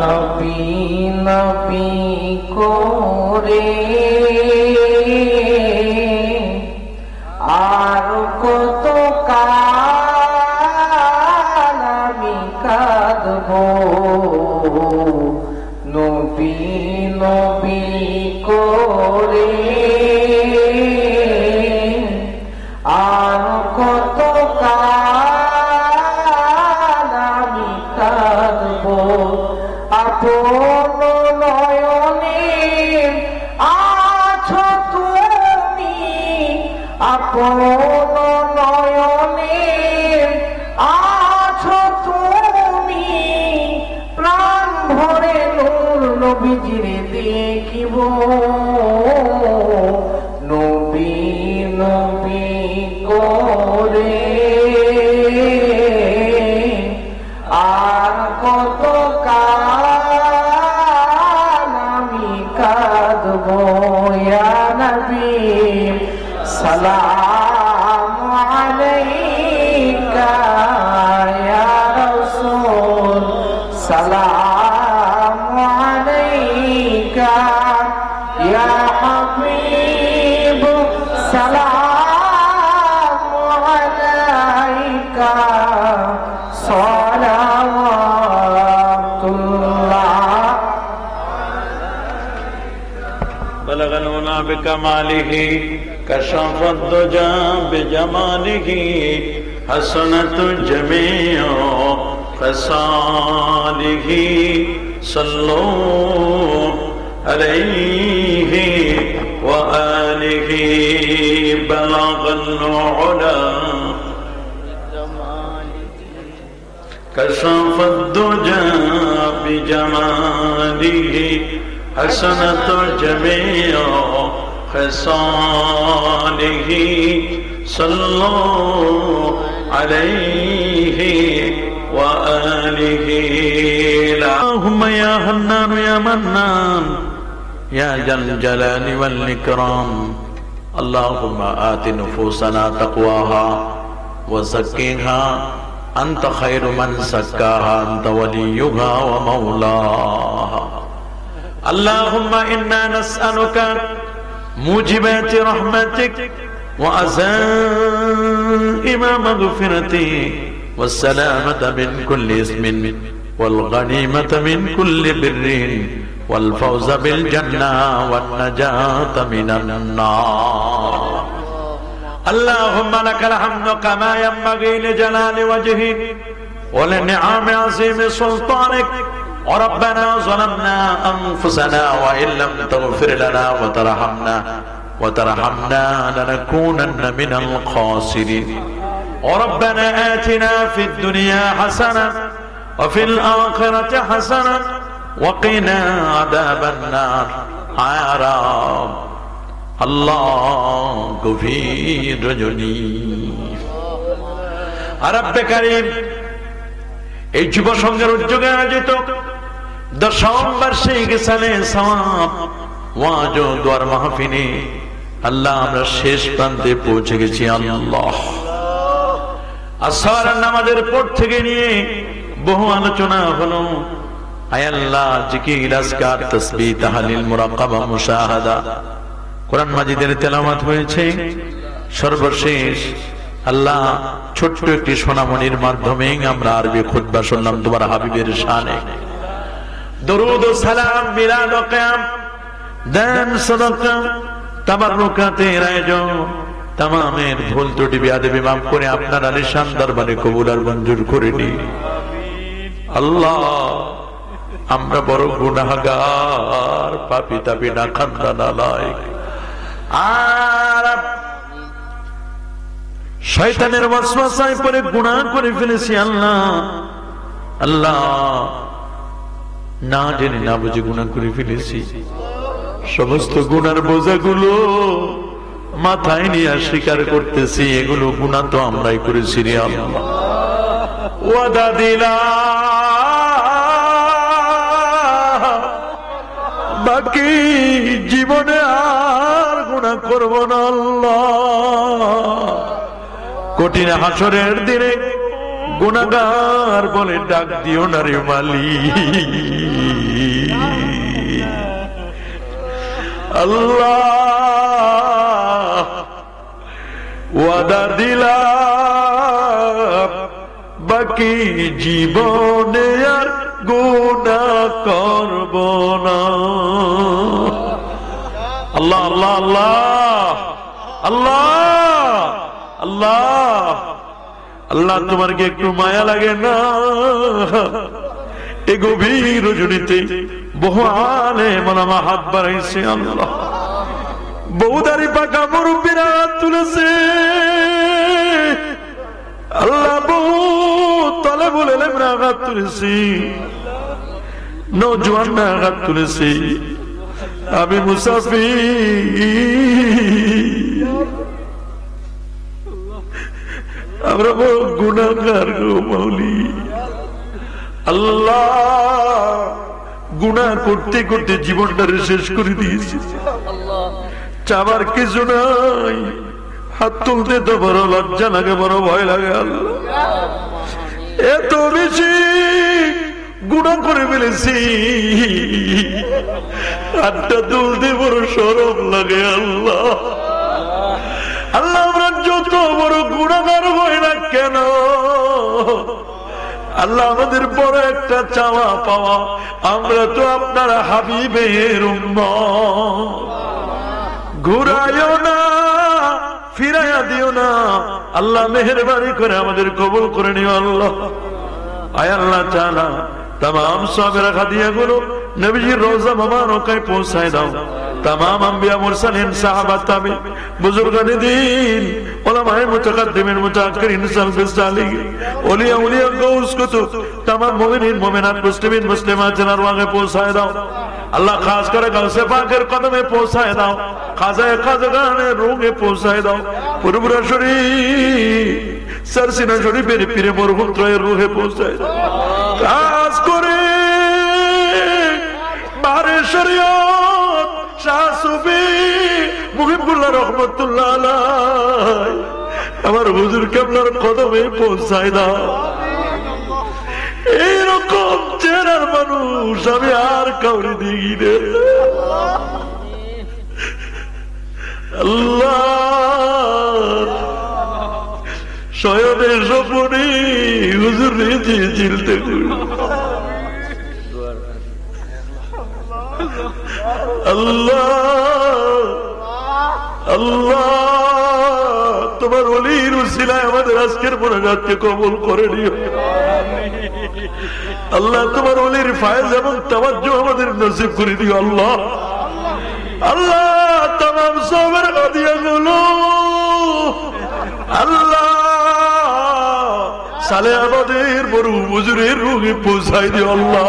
নবী নবী করে আর কত কাল আমি কাঁদবো নবী নবী করে আর কত কাল আমি কাঁদবো আপন নয়নে আছো তুমি আপন নয়নে আছো তুমি প্রাণ ভরে নূর নবীজিরে দেখিব নবী নবী করে আর কত কাল আমি কাঁদবো ইয়া নবী সালাম আলাইকা ইয়া রাসূল সালাম আলাইকা ইয়া হাবিব সালাম আলাইকা সালাওয়াতুল্লাহ بلغ الغنى بكماله كشف الدجى بجماله حسنت جميع خصاله صلوا عليه وآله بلغ العلا كشف الدجى بجماله حسنة جميع خصاله صلوا عليه وآله اللهم يا حنان يا منان يا ذا الجلال والإكرام اللهم آت نفوسنا تقواها وزكها أنت خير من زكاها أنت وليها ومولاها اللهم إنا نسألك موجبات رحمتك وعزائم مغفرتك والسلامة من كل اسم والغنيمة من كل بر والفوز بالجنة والنجاة من النار اللهم لك الحمد كما ينبغي لجلال وجهك ولنعم عظيم سلطانك وربنا ظلمنا أنفسنا وإن لم تغفر لنا وترحمنا لنكونن من الخاسرين وربنا آتنا في الدنيا حسنة وفي الآخرة حسنة وقنا عذاب النار يا رب الله غفير رجني رب كريم এই যুব সংঘের উদ্যোগে আয়োজিত 10ম বার্ষিক সালে সওয়াব ওয়াজ ও দোয়ার মাহফিলে আল্লাহ আমরা শেষ প্রান্তে পৌঁছে গেছি আল্লাহ আসর নামাজের পর থেকে নিয়ে বহু আলোচনা হলো আয় আল্লাহ জিকির আজকার তাসবিহ তাহলিল মুরাকাবা মুশাহাদা কোরআন মাজিদের তেলাওয়াত হয়েছে সর্বশেষ আল্লাহ ছোট্ট একটি সোনামণির মাধ্যমে আমরা আরবি খুতবা শুনলাম তোমার হাবিবের শানে দরুদ ও সালাম মিলাদ ও কিয়াম দান সাদাকা তাবাররুকাতের আয়োজন তামামের ভুল ত্রুটি বেয়াদবি মাফ করে আপনার আলিশান দরবারে কবুল আর মঞ্জুর করে নিন আল্লাহ আমরা বড় গুনাহগার পাপী তাপী নাখান্দা নালায়েক আর শয়তানের ওয়াসওয়াসায় পড়ে গুনাহ করে ফেলেছি আল্লাহ আল্লাহ না জেনে না বুঝে গুনাহ করে ফেলেছি সমস্ত গুনার বোঝাগুলো মাথায় নিয়ে স্বীকার করতেছি এগুলো গুনাহ তো আমরাই করেছি রে আল্লাহ ওয়াদা দিলা বাকি জীবনে আর গুনাহ করব না আল্লাহ। কঠিন হাসরের দিনে গুনাহগার বলে ডাক দিও না রে মালিক। আল্লাহ ওয়াদা দিলাম বাকি জীবনে আর গুনাহ করব না। আল্লাহ আল্লাহ আল্লাহ আল্লাহ আল্লাহ আল্লাহ, তোমার কি একটু মায়া লাগে না? এ গভীর রজনীতে বহু আলেম ওলামা হাত বাড়াইছে। আল্লাহ, বহুদারি পাকা মুরব্বীরা হাত তুলেছে। আল্লাহ, বহু তালেবুল ইলমরা হাত তুলেছি, নওজোয়ানরা হাত তুলেছি। আমি মুসাফির, আমরা বড় গুনাহগার গো মাওলি। আল্লাহ, গুনাহ করতে করতে জীবনটারে শেষ করে দিয়েছি। চাবার কিছু নাই, হাত তুলতে তো বড় লজ্জা লাগে, বড় ভয় লাগে। আল্লাহ, এত বেশি গুনাহ করে ফেলেছি, হাতটা তুলতে বড় শরম লাগে। আল্লাহ আল্লাহ, আমরা যত বড় গুনাহগার হই না কেন, আল্লাহ আমাদের বড় একটা চাওয়া পাওয়া, আমরা তো আপনার হাবিবের উম্মত। ঘুরাইও না, ফিরাইয়া দিও না। আল্লাহ মেহেরবানি করে আমাদের কবুল করে নিও। আল্লাহ, আয় আল্লাহ তাআলা तमाम साबिरा खादिया गुलो नबीजी रोजा मुबारकाय पहुंचाए दाओ। तमाम अंबिया मुरसलीन सहाबा ताबी बुजुर्गान दीन उलमाए मुतकद्दिमीन मुतअख्खिरीन सल्फ सालिहीन औलिया औलिया गौस कुतुब तमाम मोमिनीन मोमिनात मुस्लिमीन मुस्लिमात जनार वागे पहुंचाए दाओ। अल्लाह खास कर गौसे पाकेर कदमे पहुंचाए दाओ। खाजाए खाजगाने रूहे पहुंचाए दाओ। पुरपुरा शरीफ सरसिना शरीफेर पीरे मरहुम त्रয়ের रूहे पहुंचाए दाओ। खास করে বারে শরীয়ত শাহ সুফি মুহিবুল্লাহ রহমাতুল্লাহ আলাইহি আমার হুজুর কেবলার কদমে পৌঁছায় দাও। এইরকম চেহারার মানুষ আমি আর কাউরে দেখি না। আল্লাহ, শয়নের স্বপ্নে হুজুর রেজে চিলতে করি। আল্লাহ আল্লাহ, তোমার ওলির উসিলায় আমাদের আজকের মোনাজাতকে কবুল করে নিও। আল্লাহ, তোমার ওলির ফায়েজ এবং তাওয়াজ্জুহ আমাদের নসিব করে দিও। আল্লাহ আল্লাহ, तमाम সাহাবার হাদিয়াগুলো আল্লাহ সালে আমাদের বড় হুজুরের রূহে পৌঁছাই দিও। আল্লাহ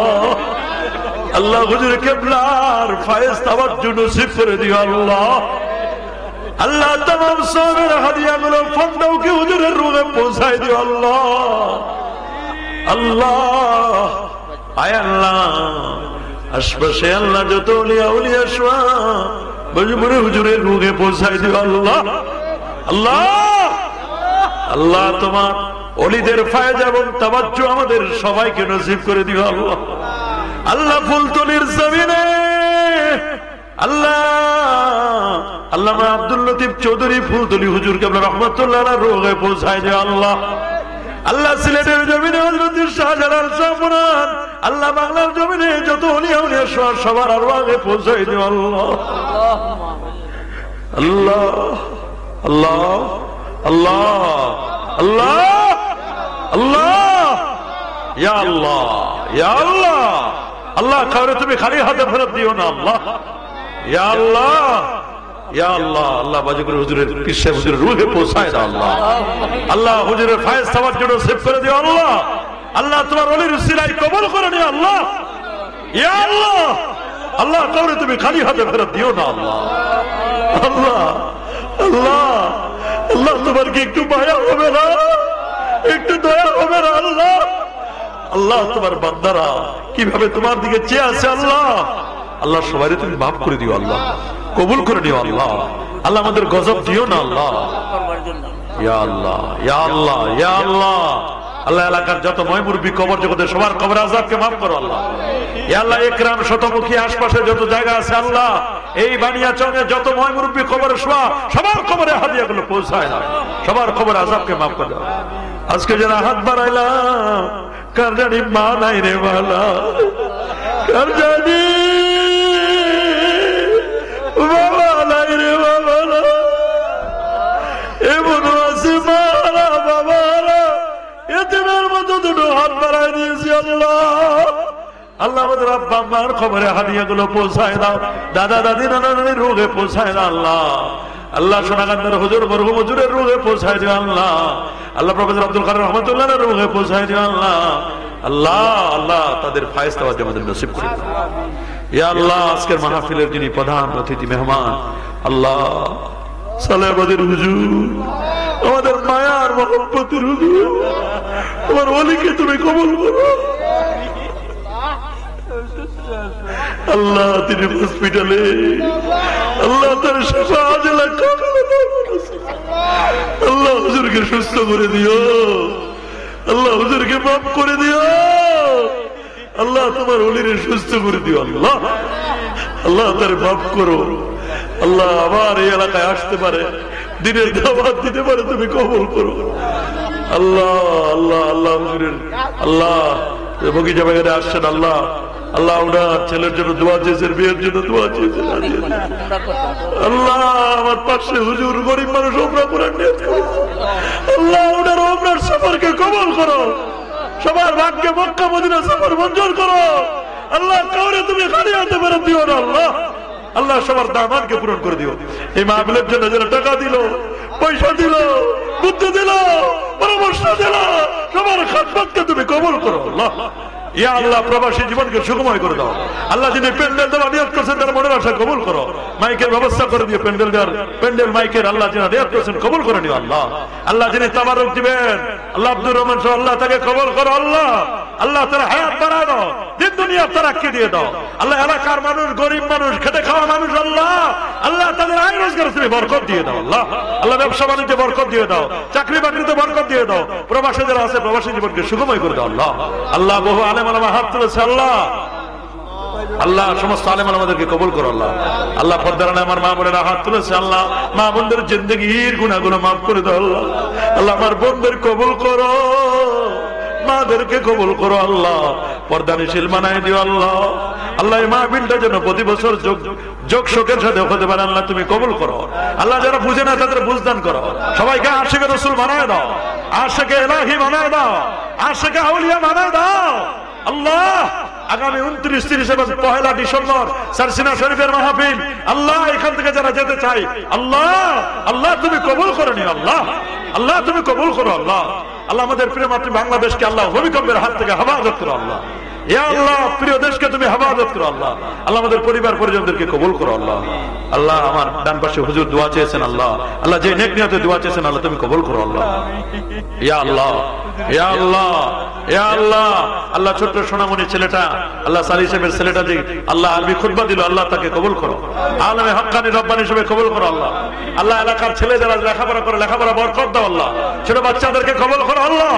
আল্লাহ, হুজুর কিবলার ফায়েজ তাওয়াজ্জুহ নসিব করে দিও। আল্লাহ আল্লাহ, तमाम সাহাবার হাদিয়াগুলো ফন্দাও কি হুজুরের রূহে পৌঁছাই দিও। আল্লাহ আল্লাহ, আয় আল্লাহ, আশপাশে আল্লাহ যত ওলিয়া উলিয়া শোয়া বজবরে হুজুরের রূহে পৌঁছাই দিও। আল্লাহ আল্লাহ আল্লাহ, তোমার ওলিদের ফায়েজ এবং তাওয়াজ্জুহ আমাদের সবাইকে নসিব করে দিও। আল্লাহ আল্লাহ, ফুলতলির জমিনে আল্লাহ আল্লামা আব্দুল লতিফ চৌধুরী ফুলতলি হুজুর কেবলা রহমাতুল্লাহ আলাইহির রূহে পৌঁছাই দিও। আল্লাহ আল্লাহ, সিলেটের জমিনে হযরত শাহজালাল শাহপুরান আল্লাহ, বাংলার জমিনে যত ওলিয়া উলিয়া সবার আরওয়াহে পৌঁছাই দিও। আল্লাহ আল্লাহ আল্লাহ আল্লাহ আল্লাহ আল্লাহ, ইয়া আল্লাহ ইয়া আল্লাহ আল্লাহ, কাউরে তুমি খালি হাতে ফেরত দিও না। আল্লাহ ইয়া আল্লাহ ইয়া আল্লাহ আল্লাহ, বাজিকুর হুজুরের পীর সাহেব হুজুরের রূহে পৌঁছায় দাও। আল্লাহ আল্লাহ, হুজুরের ফায়েজ তাওয়াজ্জুহ নসিব করে দিও। আল্লাহ আল্লাহ, তোমার ওলির উসিলায় কবুল করে নিও। আল্লাহ ইয়া আল্লাহ আল্লাহ, কাউরে তুমি খালি হাতে ফেরত দিও না। আল্লাহ আল্লাহ আল্লাহ আল্লাহ, তোমার কি একটু মায়া হবে না? একটু দয়া হবে না আল্লাহ। আল্লাহ তোমার বান্দারা কিভাবে তোমার দিকে চেয়ে আছে আল্লাহ, আল্লাহ সবাই তুমি মাফ করে দিও আল্লাহ, কবুল করে নিও আল্লাহ। আল্লাহ আমাদের গজব দিও না আল্লাহ। ইয়া আল্লাহ, ইয়া আল্লাহ, ইয়া আল্লাহ। আল্লাহ এলাকার যত ময়মুরবি কবর জগতের সবার কবর আযাবকে মাফ করো আল্লাহ। ইয়া আল্লাহ একরাম শতমুখী আশপাশে যত জায়গা আছে আল্লাহ, এই বানিয়াচংয়ে যত ময়মুরবি কবরে শোয়া সবার কবরে হাদিয়াগুলো পৌঁছায় দাও, সবার কবর আযাবকে মাফ করে দাও। আজকে যারা হাত বাড়াইলাম কার জানি মা নাই রে বালা, কার জানি বাবা নাই রে বাবা, এমন আছে মারা বাবারা এতিমের মতো দুটো হাত বাড়াই দিয়েছি আল্লাহ। আল্লাহ আমাদের আব্বা আম্মার খবরে হাদিয়াগুলো পৌঁছায় দাও, দাদা দাদি নানা নানির রোগে পৌঁছায় দাও আল্লাহ। আল্লাহ সোনাকান্দার হুজুর মরহুম হুজুরের রোগে পৌঁছায় দিও আল্লাহ। আল্লাহ প্রফেসর আব্দুল কাদের রহমাতুল্লাহর রোগে পৌঁছায় দিও আল্লাহ। আল্লাহ আল্লাহ তাদের ফায়েস্তাওয়াজ আমাদের নসিব করে দাও। ইয়া আল্লাহ আজকের মাহফিলের যিনি প্রধান অতিথি মেহমান আল্লাহ সালেবাদের হুজুর, আমাদের মায়ার মহব্বতের হুজুর, তোমার ওলিকে তুমি কবুল করো আল্লাহ। তিনি হসপিটালে আল্লাহ তার শিফা আজলা আল্লাহ হুজুরকে সুস্থ করে দিও আল্লাহ, হুজুরকে মাফ করে দিও আল্লাহ, তোমার ওলিরে সুস্থ করে দিও আল্লাহ। আল্লাহ তার মাফ করো আল্লাহ, আবার এই এলাকায় আসতে পারে, দিনের দাওয়াত দিতে পারে, তুমি কবুল করো আল্লাহ। আল্লাহ আল্লাহ হুজুরের আল্লাহ বগিচা বাগানে আসছেন আল্লাহ, আল্লাহ ওনার ছেলের জন্য দোয়া চেয়েছেন, বিয়ের জন্য দোয়া চেয়েছেন আল্লাহ। আমার পাশে হুজুর গরিব মানুষ ওমরা করার নিয়ত করেছে আল্লাহ, ওনার ওমরার সফরকে কবুল করো, সবার ভাগ্যে মক্কা মদিনা সফর মঞ্জুর করো আল্লাহ। কাউরে তুমি খালি হাতে ফেরত দিও না আল্লাহ। আল্লাহ সবার দামানকে পূরণ করে দিও। এই মাহফিলের জন্য যারা টাকা দিল, পয়সা দিল, বুদ্ধি দিল, পরামর্শ দিল, সবার খাদমতকে তুমি কবুল করো আল্লাহ। ইয়া আল্লাহ প্রবাসী জীবনকে সুখময় করে দাও আল্লাহ। যিনি প্যান্ডেল দেওয়া নিয়ত করছেন তার মনের আশা কবুল করো, মাইকের ব্যবস্থা করে দিও, প্যান্ডেল মাইকের আল্লাহ যিনি নিয়ত করছেন কবুল করে নিও আল্লাহ। আল্লাহ যিনি তাবারুক দিবেন আল্লাহ আব্দুর রহমান সাহেব আল্লাহ তাকে কবুল করো আল্লাহ। আল্লাহ তার হায়াত বাড়ায় দাও, দিন দুনিয়া তারাক্কি দিয়ে দাও আল্লাহ। এলাকার মানুষ, গরিব মানুষ, খেটে খাওয়া মানুষ আল্লাহ, আল্লাহ তাদের আয় রোজগারে তুমি বরকত দিয়ে দাও আল্লাহ। আল্লাহ ব্যবসা বাণিজ্যে বরকত দিয়ে দাও, চাকরি বাকরিতে বরকত দিয়ে দাও, প্রবাসী যারা আছে প্রবাসী জীবনকে সুখময় করে দাও আল্লাহ। আল্লাহ বহু আলেম আলামা হাত তুলেছে আল্লাহ, আল্লাহ সমস্ত আলেম আলামাদেরকে কবুল করো আল্লাহ। আল্লাহ পর্দার আমার মা বোনেরা হাত তুলেছে আল্লাহ, মা বোনদের জিন্দগির গুনাহগুলো মাফ করে দাও আল্লাহ। আল্লাহ আমার বোনদের কবুল করো, মাদেরকে কবুল করো আল্লাহ, পর্দানিশীল বানাই দিও আল্লাহ। আল্লাহ এই মাহফিলটা যেন প্রতি বছর যোগ শোকের সাথে হতে পারে আল্লাহ, তুমি কবুল করো আল্লাহ। যারা বুঝে না তাদের বুঝদান করো, সবাইকে আশিকে রাসূল বানায় দাও, আশিকে ইলাহি বানায় দাও, আশিকে আউলিয়া বানায় দাও আল্লাহ। আগামী 29-30 এবং 1 ডিসেম্বর সারসিনা শরীফের মাহফিল আল্লাহ, এখান থেকে যারা যেতে চাই আল্লাহ, আল্লাহ তুমি কবুল করে নিও আল্লাহ, আল্লাহ তুমি কবুল করো আল্লাহ। আল্লাহ আমাদের প্রিয় মাতৃ বাংলাদেশকে আল্লাহ ভূমিকম্পের হাত থেকে হেফাজত করো আল্লাহ। ইয়া আল্লাহ প্রিয় দেশকে তুমি হেফাজত করো আল্লাহ। আল্লাহ আমাদের পরিবার পরিজনদেরকে কবুল করো আল্লাহ। আল্লাহ আমার ডান পাশে হুজুর দোয়া চেয়েছেন আল্লাহ, আল্লাহ যে নেক নিয়তে দোয়া চেয়েছেন আল্লাহ তুমি কবুল করো আল্লাহ। ইয়া আল্লাহ, ইয়া আল্লাহ, ইয়া আল্লাহ। আল্লাহ ছোট্ট সোনামণি ছেলেটা আল্লাহ সালি সাহেবের ছেলেটা যে আল্লাহ আরবি খুতবা দিল আল্লাহ তাকে কবুল করো, আলেমে হক্কানি রব্বানি হিসেবে কবুল করো আল্লাহ। আল্লাহ এলাকার ছেলে যারা লেখাপড়া করে লেখাপড়া বরকত দাও আল্লাহ, ছোট বাচ্চাদেরকে কবুল করো আল্লাহ।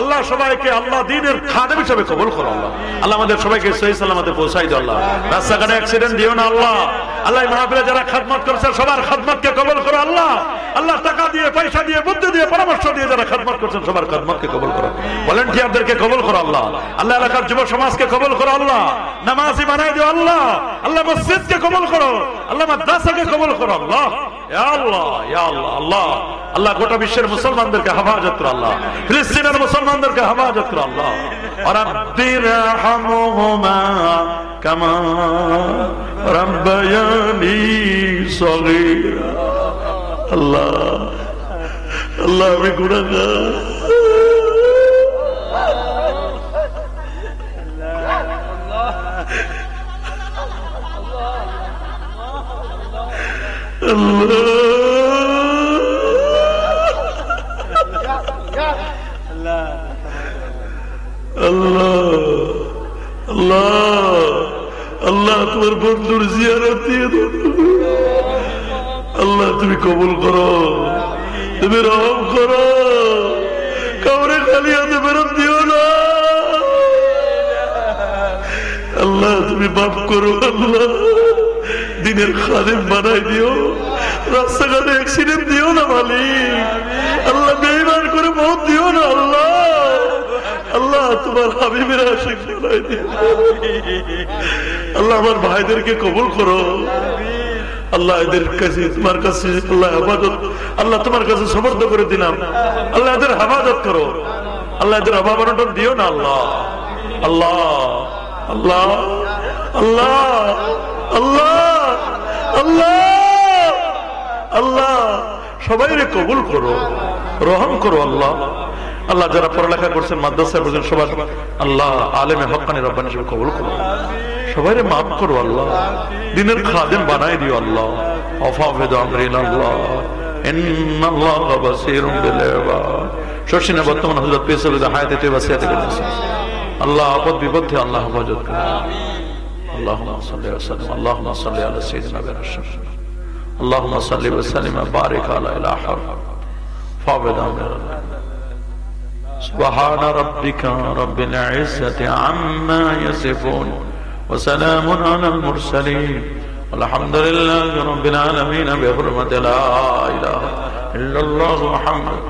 আল্লাহ সবাইকে আল্লাহ দ্বীনের খাদেম হিসেবে কবুল করো আল্লাহ। আল্লাহ আমাদের সবাইকে সহি সালামতে পৌঁছাই দাও আল্লাহ। রাস্তাঘাটে অ্যাক্সিডেন্ট দিও না আল্লাহ। আল্লাহ এই মাহফিলে যারা খাদমত করছে সবার খাদমতকে কবুল করো আল্লাহ। আল্লাহ টাকা দিয়ে, পয়সা দিয়ে, বুদ্ধি দিয়ে, পরামর্শ দিয়ে যারা খাদমত করছেন সবার খাদমতকে কবুল করো। ভলান্টিয়ারদেরকে কবুল করো আল্লাহ। আল্লাহ এলাকার যুব সমাজকে কবুল করো আল্লাহ। নামাজি বানাই দিও আল্লাহ। আল্লাহ মসজিদকে কবুল করো আল্লাহ, মাদ্রাসাকে কবুল করো আল্লাহ। ইয়া আল্লাহ, ইয়া আল্লাহ, আল্লাহ আল্লাহ গোটা বিশ্বের মুসলমানদেরকে হেফাজত করো আল্লাহ, ফিলিস্তিনের মুসলমানদেরকে হেফাজত করো আল্লাহ। রাব্বিরহামহুমা কামা রাব্বায়ানি সগীরা। আল্লাহ, আল্লাহ আমি গুনাহগার, তোমার বন্ধুর জিয়ারত দিয়ে দাও। আল্লাহ তুমি কবুল করো, তুমি রহম করো, কাউরে খালি হাতে ফেরত দিও না। আল্লাহ তুমি মাফ করো, আল্লাহ দিনের খাদেম বানাই দিও, রাস্তাঘাটে অ্যাক্সিডেন্ট দিও না মালিক। আল্লাহ বেঈমান করে মওত দিও না আল্লাহ। আল্লাহ তোমার হাবিবের আশিক বানাই দিও। আল্লাহ আমার ভাইদেরকে কবুল করো। আল্লাহ এদের কাছে তোমার কাছে আল্লাহ হেফাজত, আল্লাহ তোমার কাছে সমর্থ করে দিলাম। আল্লাহ এদের হেফাজত করো, আল্লাহ এদের অভাব অনটন দিও না আল্লাহ। আল্লাহ আল্লাহ আল্লাহ আল্লাহ আল্লাহ আল্লাহ সবাইরে কবুল করো, রহম করো আল্লাহ। আল্লাহ যারা পড়ালেখা করছেন, মাদ্রাসায় পড়ছেন, সবার আল্লাহ আলেমে হক্কানি রব্বানি সবাই কবুল করো, সবাইরে মাফ করো আল্লাহ, দিনের খাদেম বানাই দিও আল্লাহ। আফাফিদ আমরিন আল্লাহ, ইন্নাল্লাহা বাসীরুম বিল ইবাদ। শর্ষিনা বর্তমান হযরত পেছলে হায়াতে তয়্যিবা সিয়াতে করতেছে আল্লাহ, আপদ বিপদে আল্লাহ হেফাজত করো। আল্লাহুম্মা সাল্লি ওয়া সাল্লিম, আল্লাহুম্মা সাল্লি আলা সাইয়্যিদিনা মুহাম্মাদ, আল্লাহুম্মা সাল্লি ওয়া সাল্লিম ওয়া বারিক আলা ইলাহা ফাবিদ আমরিন। سبحان ربك رب العزة عما يصفون وسلام على المرسلين والحمد لله رب العالمين بحرمة لا إله إلا الله محمد